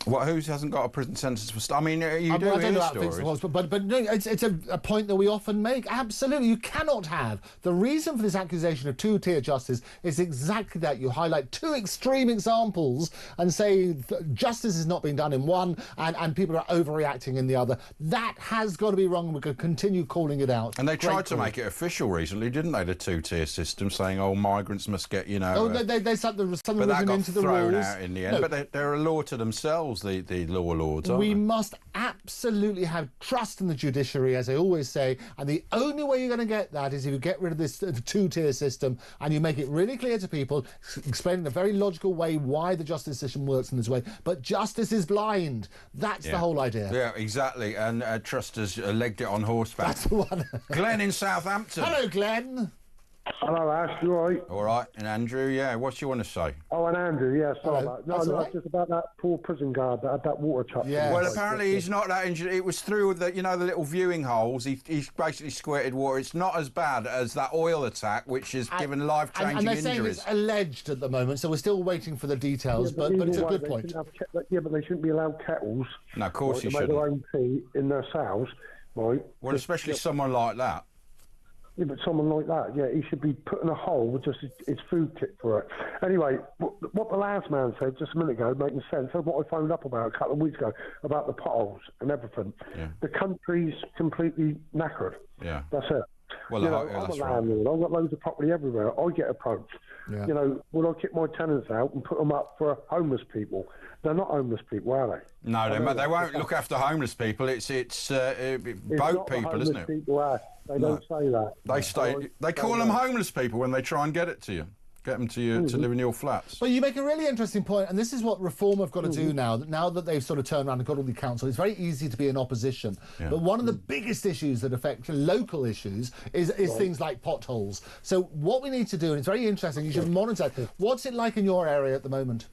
Well, who hasn't got a prison sentence for... I mean, you do
I don't
hear
know about
stories.
fixing potholes, but no, it's a point that we often make. Absolutely, you cannot have. The reason for this accusation of two-tier justice is exactly that. You highlight two extreme examples and say justice is not being done in one and people are overreacting in the other. That has got to be wrong, and we're going to continue calling it out.
And they tried to make it official recently, didn't they, the two-tier system, saying, oh, migrants must get, you know...
Oh, they something
but that
written
got
into the
thrown
rules.
out in the end.
No.
But they're a law to themselves, the law lords, aren't
We
they?
must absolutely have trust in the judiciary, as I always say, and the only way you're going to get that is if you get rid of this two-tier system and you make it really clear to people, explain in a very logical way why the justice system works in this way. But justice is blind. That's the whole idea.
Yeah, exactly. And Trust has legged it on horseback.
That's the one.
Glenn in Southampton.
Hello, Glenn.
Hello, Ash, you all right?
All right. And Andrew, yeah, what do you want to say?
Oh, and Andrew, yeah, sorry about
That's all
no,
right.
just about that poor prison guard that had that water truck.
Yeah.
Well, apparently he's not that injured. It was through the, the little viewing holes. He basically squirted water. It's not as bad as that oil attack, which has given life-changing
and they're
injuries.
saying it's alleged at the moment, so we're still waiting for the details, but it's a good point.
But they shouldn't be allowed kettles.
No, of course
to
you
make
shouldn't.
their own tea in their cells, right?
Well, especially someone like that.
Yeah, but someone like that, yeah, he should be put in a hole with just his food kit for it. Anyway, what the last man said just a minute ago making sense. That's what I phoned up about a couple of weeks ago about the potholes and everything.
Yeah.
The country's completely knackered.
Yeah.
That's it.
Well,
I'm
that's
a
right.
landlord. I've got loads of property everywhere. I get approached.
Yeah.
Would I kick my tenants out and put them up for homeless people? They're not homeless people, are they?
No, they won't look after homeless people. It's boat people, isn't it?
People, Ash. They don't say that.
They call them homeless people when they try and get it to you. Get them to you to live in your flats.
But you make a really interesting point, and this is what Reform have got to do now. Now that they've sort of turned around and got all the council, it's very easy to be in opposition.
Yeah.
But one of the biggest issues that affect local issues is things like potholes. So what we need to do, and it's very interesting, you should monitor. What's it like in your area at the moment?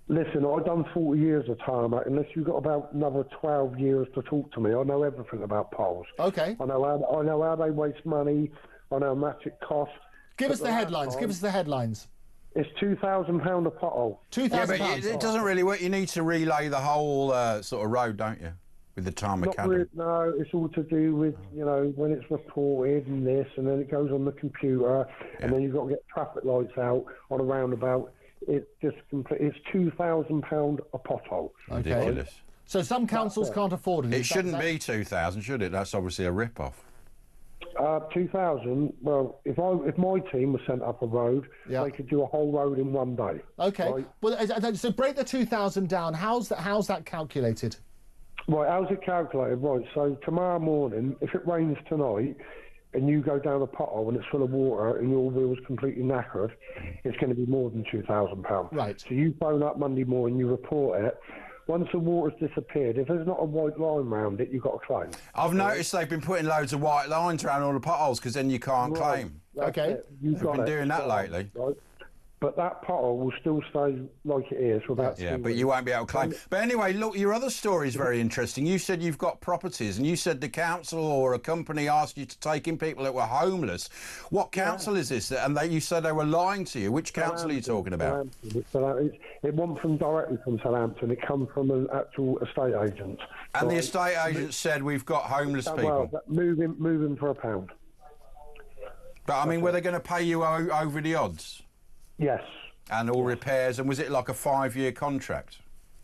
Listen, I've done 40 years of tarmac. Unless you've got about another 12 years to talk to me, I know everything about potholes.
Okay.
I know how they waste money. I know how much it costs.
Give us the headlines. Give us the headlines.
It's £2,000 a pothole.
£2,000.
Yeah, but it doesn't really work. You need to relay the whole sort of road, don't you? With the tarmac.
No, it's all to do with, when it's reported and this, and then it goes on the computer, and then you've got to get traffic lights out on a roundabout. It's just complete. It's £2,000 a pothole.
Okay.
Ridiculous.
So some councils can't afford it.
It shouldn't be 2,000, should it? That's obviously a rip-off.
2,000. Well, if my team was sent up a road, they could do a whole road in one day.
Okay.
Right?
Well, so break the 2,000 down. How's that calculated?
Right. How's it calculated? Right. So tomorrow morning, if it rains tonight, and you go down a pothole and it's full of water and your wheel's completely knackered, it's going to be more than £2,000.
Right.
So you phone up Monday morning, you report it. Once the water's disappeared, if there's not a white line round it, you've got to claim.
I've noticed they've been putting loads of white lines around all the potholes because then you can't claim.
Okay.
They've been doing that lately.
Right. But that pothole will still stay like it is for about 2
Yeah, but
weeks.
you won't be able to claim. But anyway, look, your other story is very interesting. You said you've got properties, and you said the council or a company asked you to take in people that were homeless. What council is this? And you said they were lying to you. Which council are you talking about?
It wasn't directly from Southampton. It come from an actual estate agent.
And the estate agent said we've got homeless people.
Well, moving for £1.
But I mean, were they going to pay you over the odds?
Yes.
And all repairs, and was it like a 5-year contract?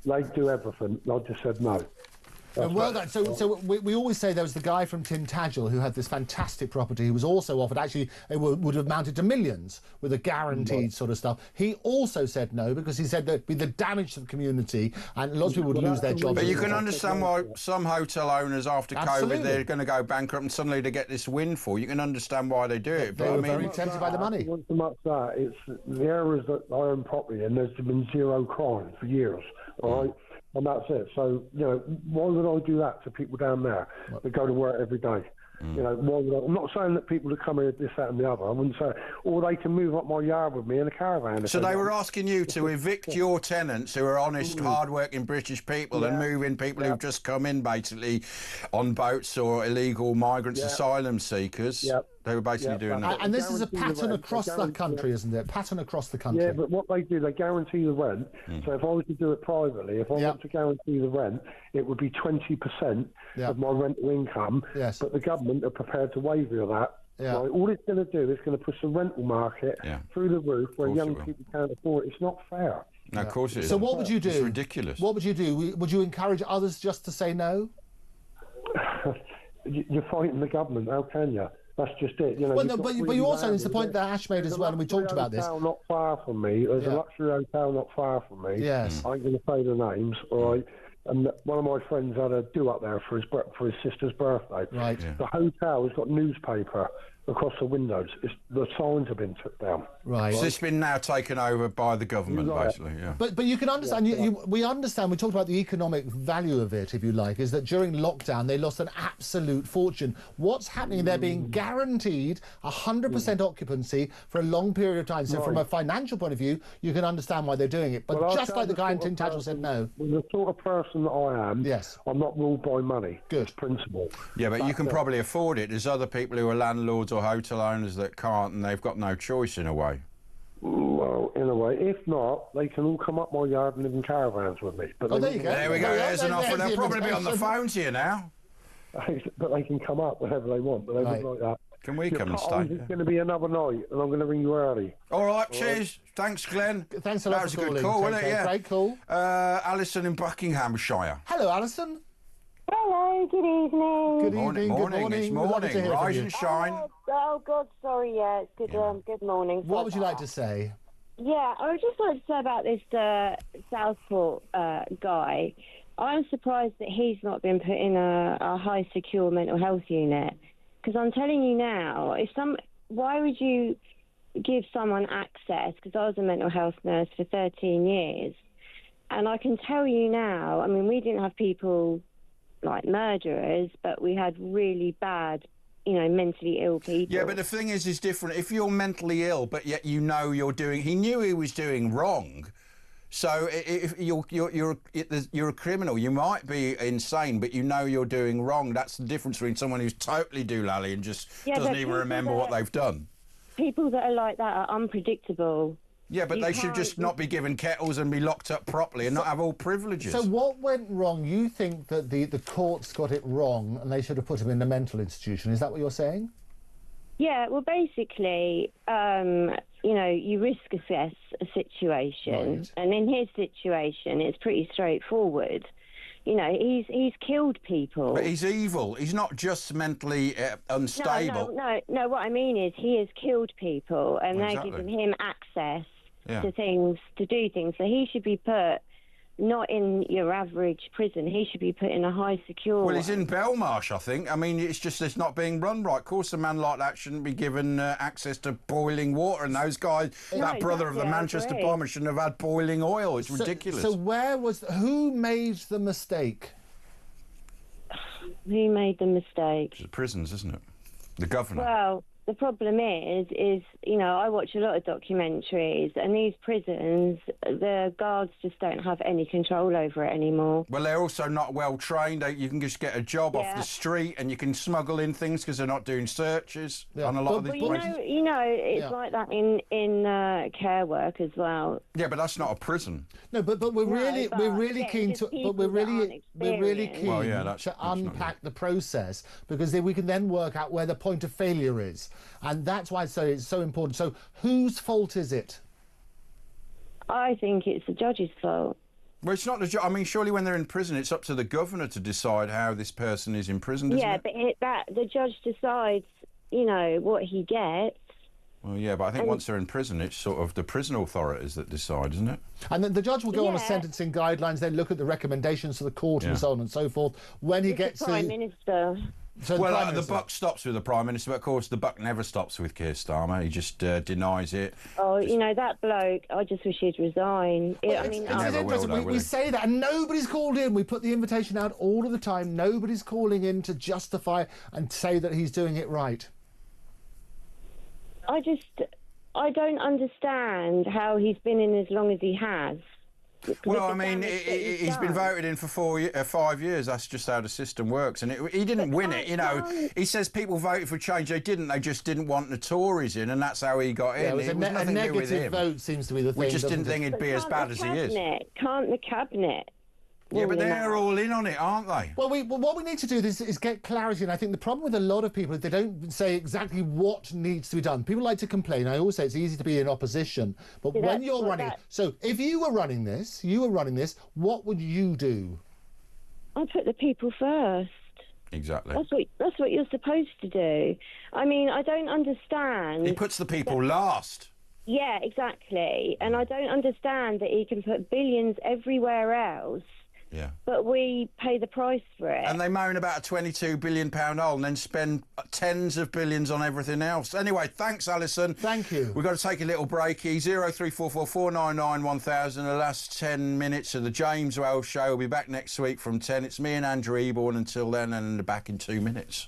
They do everything. I just said no.
Well done. So we always say there was the guy from Tintagel who had this fantastic property who was also offered, actually, it would have amounted to millions with a guaranteed sort of stuff. He also said no because he said there'd be the damage to the community and lots of people would lose their jobs.
But you can understand why some hotel owners after
Absolutely.
COVID, they're going to go bankrupt and suddenly they get this windfall. You can understand why they do it.
They were very tempted by the money.
Not so much that. It's the areas that I own property in, there's been zero crime for years, all right? And that's it. So, why would I do that to people down there that go to work every day? Why would I? I'm not saying that people that come here, this, that and the other. I wouldn't say, or they can move up my yard with me in a caravan.
So they were asking you to evict your tenants who are honest, hard-working British people and move in people who've just come in, basically, on boats or illegal migrants, asylum seekers. They were basically doing that.
And this is a pattern across the country, isn't it? Pattern across the country.
Yeah, but what they do, they guarantee the rent. So if I was to do it privately, if I want to guarantee the rent, it would be 20% of my rental income.
Yes.
But the government are prepared to waive all that.
Yeah.
Right? All it's going to do is going to push the rental market through the roof where young people can't afford it. It's not fair.
No, of course it is.
So what would you do?
It's ridiculous.
What would you do? Would you encourage others just to say no?
You're fighting the government. How can you? That's just it.
But you also, it's the point that Ash made as well, and we talked about this.
There's a luxury hotel not far from me. There's a luxury hotel not far from me.
Yes.
I ain't going to say the names, all right? And one of my friends had a do up there for his sister's birthday.
Right.
Yeah. The hotel has got newspaper across the windows. The signs have been took down.
Right.
So it's been now taken over by the government, basically. Yeah.
But you can understand. We understand. We talked about the economic value of it, if you like, is that during lockdown they lost an absolute fortune. What's happening? They're being guaranteed 100% occupancy for a long period of time. So from a financial point of view, you can understand why they're doing it. But just like the guy in Tintagel said no.
The sort of person that I am, I'm not ruled by money.
Good.
Principle.
Yeah, but you can probably afford it. There's other people who are landlords or hotel owners that can't, and they've got no choice in a way.
Well, in a way. If not, they can all come up my yard and live in caravans with me. But
there you go. There we go. There's an offer. They'll probably be on the phone to you now.
But they can come up whenever they want. But they wouldn't like that.
Can we come and stay?
It's going to be another night, and I'm going to ring you early.
All right, cheers. Thanks, Glenn.
Thanks a lot.
That was a good call, wasn't it? Yeah.
Great call.
Alison in Buckinghamshire.
Hello, Alison.
Hello, good evening.
Good evening.
Morning. It's morning. Rise and shine.
Oh God, sorry. Yeah, it's good. Good morning.
What would you like to say?
Yeah, I would just like to say about this Southport guy. I'm surprised that he's not been put in a high secure mental health unit. Because I'm telling you now, why would you give someone access? Because I was a mental health nurse for 13 years, and I can tell you now. I mean, we didn't have people like murderers, but we had really bad, mentally ill people.
Yeah, but the thing is different. If you're mentally ill, but yet you're doing... He knew he was doing wrong. So if you're a criminal, you might be insane, but you know you're doing wrong. That's the difference between someone who's totally doolally and just doesn't even remember what they've done.
People that are like that are unpredictable.
Yeah, but they should just not be given kettles and be locked up properly and not have all privileges.
So what went wrong? You think that the courts got it wrong and they should have put him in a mental institution. Is that what you're saying?
Yeah, well, basically, you risk assess a situation. Right. And in his situation, it's pretty straightforward. He's killed people.
But he's evil. He's not just mentally unstable.
No, what I mean is he has killed people and they're giving him access to things, to do things. So he should be put not in your average prison. He should be put in a high secure
Well, he's in Belmarsh, I think. I mean, it's not being run right. Of course, a man like that shouldn't be given access to boiling water. And those guys, that brother of the Manchester bomber, shouldn't have had boiling oil. It's ridiculous.
So who made the mistake?
Who made the mistake?
It's the prisons, isn't it? The governor.
Well, the problem is, I watch a lot of documentaries, and these prisons, the guards just don't have any control over it anymore.
Well, they're also not well trained. You can just get a job off the street, and you can smuggle in things because they're not doing searches on a lot of these places.
It's like that in care work as well.
Yeah, but that's not a prison.
No, but we're really keen to unpack the process, because we can then work out where the point of failure is. And that's why it's so important. So whose fault is it?
I think it's the judge's fault.
Well, it's not the. I mean, surely when they're in prison, it's up to the governor to decide how this person is imprisoned, isn't it?
But the judge decides, what he gets.
Well, yeah, but I think once they're in prison, it's sort of the prison authorities that decide, isn't it?
And then the judge will go on a sentencing guidelines, then look at the recommendations to the court and so on and so forth. When he gets
the Prime Minister.
So
the buck stops with the Prime Minister, but of course the buck never stops with Keir Starmer. He just denies it.
Oh, that bloke, I just wish he'd resign.
We say that and nobody's called in. We put the invitation out all of the time. Nobody's calling in to justify and say that he's doing it right.
I don't understand how he's been in as long as he has.
Well, I mean, he's been voted in for 5 years. That's just how the system works. And he didn't win it, He says people voted for change. They didn't. They just didn't want the Tories in, and that's how he got in.
It was a negative vote seems to be the thing.
We just didn't think he'd be as bad as he is.
Can't the Cabinet?
Yeah, but they're all in on it, aren't they?
Well, what we need to do is get clarity, and I think the problem with a lot of people is they don't say exactly what needs to be done. People like to complain. I always say it's easy to be in opposition, but when you're running... So if you were running this, what would you do?
I'd put the people first.
Exactly.
That's what you're supposed to do. I mean, I don't understand...
He puts the people last.
Yeah, exactly. And I don't understand that he can put billions everywhere else.
Yeah.
But we pay the price for it.
And they moan about a £22 billion hole and then spend tens of billions on everything else. Anyway, thanks, Alison.
Thank you.
We've got to take a little breaky. 0344 499 1000. The last 10 minutes of the James Wells Show. We'll be back next week from 10. It's me and Andrew Eborn until then, and back in 2 minutes.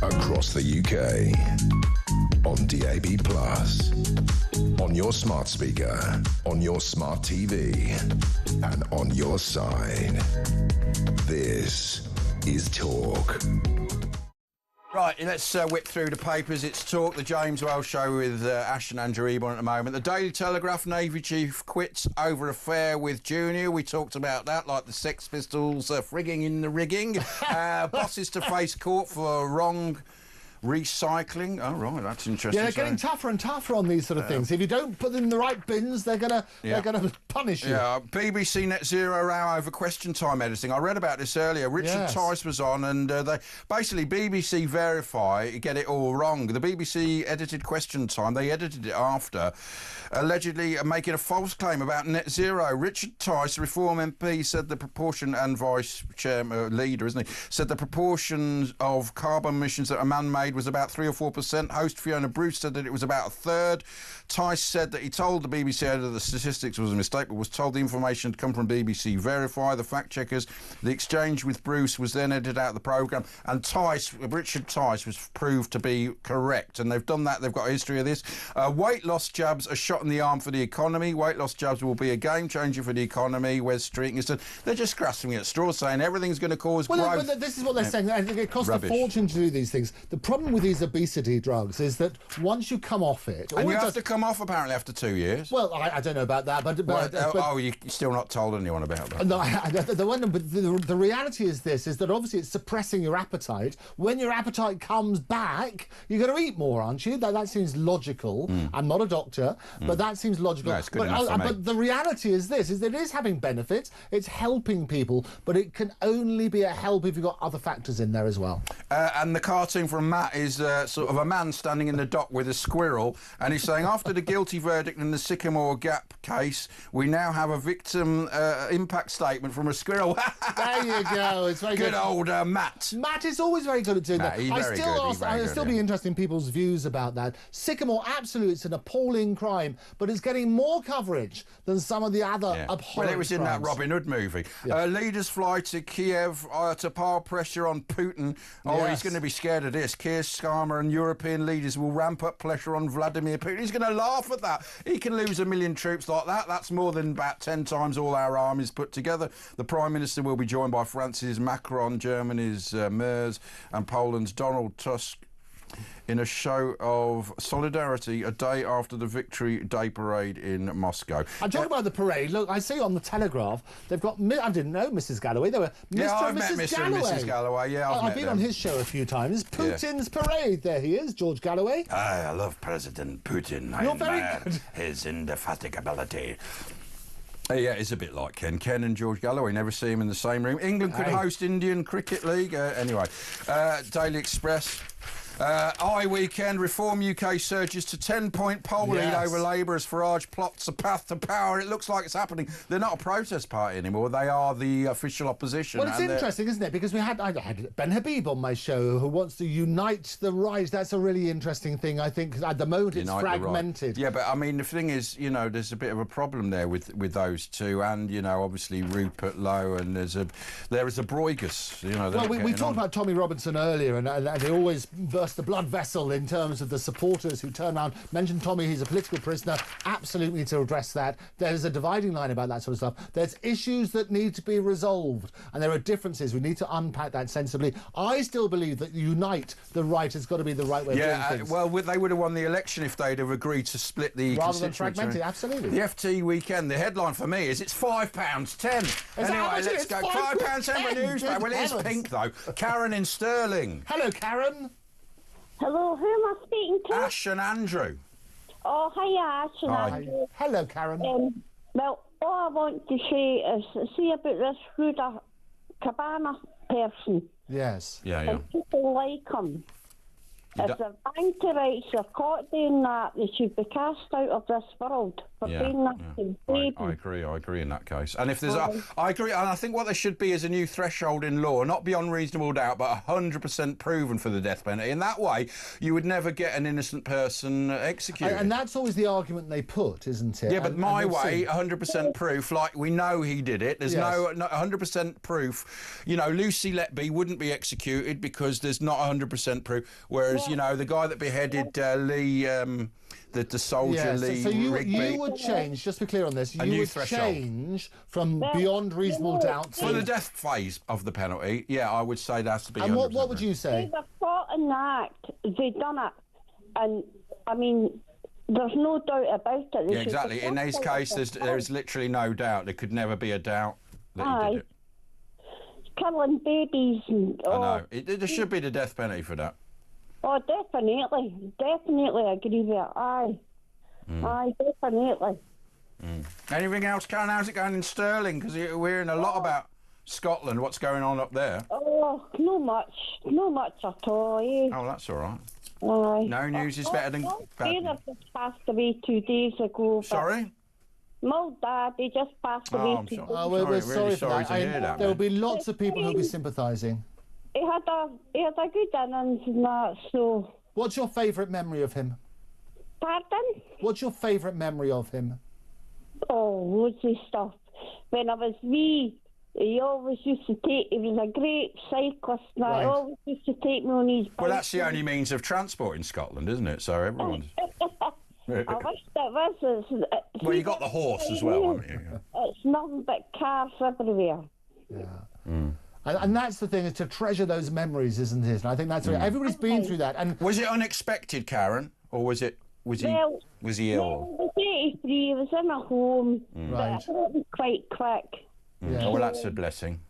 Across the UK, on DAB+, on your smart speaker, on your smart TV, and on your side. This is Talk. Right, let's whip through the papers. It's Talk, the James Wells Show with Ash and Andrew Eborn at the moment. The Daily Telegraph, Navy Chief quits over affair with Junior. We talked about that, like the Sex Pistols frigging in the rigging. Bosses to face court for wrong recycling. Oh, right, that's interesting.
Yeah, they're getting tougher and tougher on these sort of things. If you don't put them in the right bins, they're gonna punish you.
Yeah, BBC Net Zero row over question time editing. I read about this earlier. Richard Tice was on, and they basically BBC Verify get it all wrong. The BBC edited question time. They edited it after, allegedly making a false claim about net zero. Richard Tice, Reform MP, said the proportion, and Vice Chairman leader, isn't he? Said the proportions of carbon emissions that are man-made made was about 3 or 4%. Host Fiona Bruce said that it was about a third. Tice said that he told the BBC editor the statistics was a mistake, but was told the information had come from BBC Verify, the fact-checkers. The exchange with Bruce was then edited out of the programme, and Richard Tice was proved to be correct, and they've done that. They've got a history of this. Weight loss jabs, a shot in the arm for the economy. Weight loss jabs will be a game-changer for the economy. Wes Streeting said they're just grasping at straws, saying everything's going to cause growth.
Well, this is what they're saying. I think it costs a fortune to do these things. The problem with these obesity drugs is that once you come off it...
And you have to come off, apparently, after 2 years.
Well, I don't know about that, but
you're still not told anyone about that?
No, the reality is this, is that obviously it's suppressing your appetite. When your appetite comes back, you're going to eat more, aren't you? That seems logical. I'm not a doctor, but that seems logical.
No, it's good enough for me.
But the reality is this, is that it is having benefits, it's helping people, but it can only be a help if you've got other factors in there as well.
And the cartoon from Matt is sort of a man standing in the dock with a squirrel, and he's saying, after the guilty verdict in the Sycamore Gap case, we now have a victim impact statement from a squirrel.
There you go. It's very good.
Good old Matt.
Matt is always very good at doing that.
I'd
still be interested in people's views about that. Sycamore, absolutely, it's an appalling crime, but it's getting more coverage than some of the other abhorrent
Well, it was in
crimes.
that Robin Hood movie. Leaders fly to Kiev to pile pressure on Putin. He's going to be scared of this. Keir Starmer and European leaders will ramp up pressure on Vladimir Putin. He's going to laugh at that. He can lose 1 million troops like that. That's more than about 10 times all our armies put together. The Prime Minister will be joined by France's Macron, Germany's Merz, and Poland's Donald Tusk in a show of solidarity a day after the Victory Day parade in Moscow.
I'm talking about the parade. Look, I see on the Telegraph, they've got... I didn't know Mrs. Galloway. They were Mr. and Mrs. Galloway.
And Mrs. Galloway,
I've been on his show a few times. Putin's parade. There he is, George Galloway.
I love President Putin.
You're very good.
His indefatigability.
Yeah, it's a bit like Ken. Ken and George Galloway, never see him in the same room. England could host Indian Cricket League. Anyway, Daily Express. Weekend, Reform UK surges to 10-point poll lead over Labour as Farage plots a path to power. It looks like it's happening. They're not a protest party anymore. They are the official opposition.
Well, it's interesting, isn't it? Because I had Ben Habib on my show who wants to unite the right. That's a really interesting thing. I think at the moment it's fragmented.
Yeah, but I mean, the thing is, there's a bit of a problem there with those two, and obviously Rupert Lowe, and there is a Bruigus.
Well, we talked about Tommy Robinson earlier, and they always burst the blood vessel in terms of the supporters who turn around. Mentioned Tommy, he's a political prisoner. Absolutely need to address that. There's a dividing line about that sort of stuff. There's issues that need to be resolved, and there are differences. We need to unpack that sensibly. I still believe that unite the right has got to be the right way of doing things.
Well, they would have won the election if they'd have agreed to split the
rather than fragment it. Absolutely.
The FT weekend. The headline for me is it's £5.10. Anyway, let's go. £5.10 for news. Well, it is pink though. Karen in Stirling.
Hello, Karen.
Hello, who am I speaking to?
Ash and Andrew.
Oh, hiya, Ash and Andrew.
Hello, Karen.
Well, all I want to say is, see about this Huda Cabana person.
Yes.
Yeah.
And people like him. If they're anti-rights, they're caught doing that, they should be cast out of this world for doing that to babies.
I agree in that case. And if there's I agree, and I think what there should be is a new threshold in law, not beyond reasonable doubt, but 100% proven for the death penalty. In that way, you would never get an innocent person executed.
And that's always the argument they put, isn't it?
Yeah, but my way, 100% proof, like we know he did it. There's no 100% proof. Lucy Letby wouldn't be executed because there's not 100% proof, whereas, the guy that beheaded Lee... the soldier Lee
so you
Rigby.
would change, just to be clear on this, you would change from beyond reasonable doubt
for the death phase of the penalty. Yeah, I would say that's to be.
And what would you say?
They were caught in the act. They done it, and I mean, there's no doubt about it.
Yeah, exactly. In this case, there's literally no doubt. There could never be a doubt that he did it.
Killing babies.
I know. There should be the death penalty for that.
Oh, definitely agree with it. Aye, definitely.
Anything else, Karen? How's it going in Stirling? Because we're hearing a lot about Scotland. What's going on up there?
Oh, not much at all.
Oh, that's all right.
Aye.
No news is better than bad.
Dad just passed away 2 days ago.
Sorry?
My dad, he just passed away.
We're sorry for that.
to hear that.
There will be lots of people who'll be sympathising.
he had a good innings and that, so...
What's your favourite memory of him?
Pardon?
What's your favourite memory of him?
Oh, loads of stuff. When I was wee, he always used to take... He was a great cyclist, and
Right.
he always used to take me on his bike.
Well, that's the only means of transport in Scotland, isn't it? So everyone's...
I wish that was...
Well, you got the horse as well, haven't you?
It's nothing but cars everywhere.
And that's the thing, is to treasure those memories, isn't it? And I think that's everybody's been through that. And
was it unexpected, Karen, or was he was he ill?
He was 83, he was in a home,
Right.
but it was quite quick.
Oh, well, that's a blessing.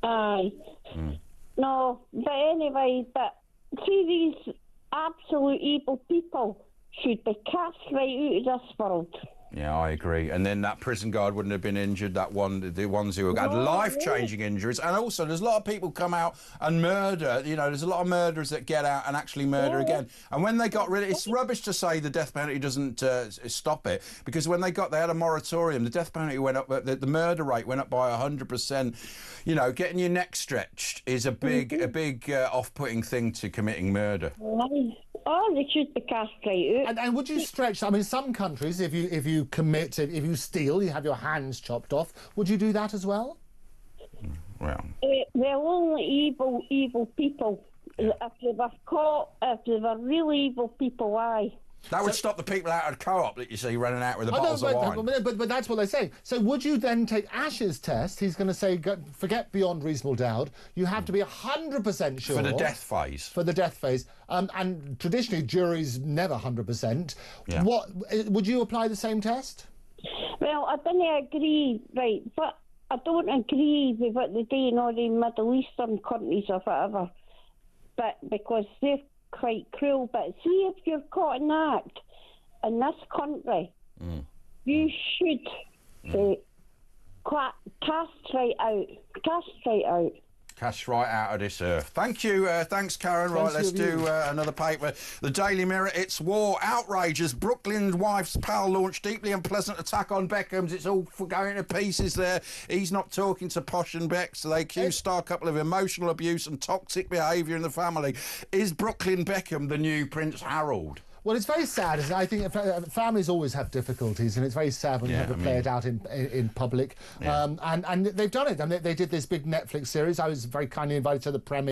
Aye. No, but anyway, but see, these absolute evil people should be cast right out of this world.
Yeah, I agree. And then that prison guard wouldn't have been injured, the ones who had life-changing injuries. And also, there's a lot of people come out and murder. You know, there's a lot of murderers that get out and actually murder again. And when they got rid of it, it's rubbish to say the death penalty doesn't stop it, because when they had a moratorium, the death penalty went up, the murder rate went up by 100%. You know, getting your neck stretched is a big off-putting thing to committing murder.
Oh, they should be cast right out.
And would you stretch? I mean, some countries, if you commit, if you steal, you have your hands chopped off. Would you do that as well?
Well,
they're only evil people. If they were caught, if they were really evil people, aye.
That would stop the people out of co-op that you see running out with the bottles of wine.
But that's what they say. So would you then take Ash's test? He's going to say, forget beyond reasonable doubt. You have to be 100% sure.
For the death phase.
For the death phase. And traditionally, juries never 100%.
Yeah.
What would you apply the same test?
Well, I don't agree, right, but I don't agree with what they do in all the Middle Eastern countries or whatever, but because they're quite cruel. But see, if you're caught in an act in this country, you should cast right out.
Cash right out of this earth. Thank you. Thanks, Karen. Right, let's do another paper. The Daily Mirror. It's war. Outrage as Brooklyn wife's pal launched deeply unpleasant attack on Beckham's. It's all going to pieces there. He's not talking to Posh and Beck, so they accuse star couple of emotional abuse and toxic behaviour in the family. Is Brooklyn Beckham the new Prince Harold?
Well, it's very sad, isn't it? I think families always have difficulties, and it's very sad when you have to play it out in public. And they've done it. I mean, they did this big Netflix series. I was very kindly invited to the premiere.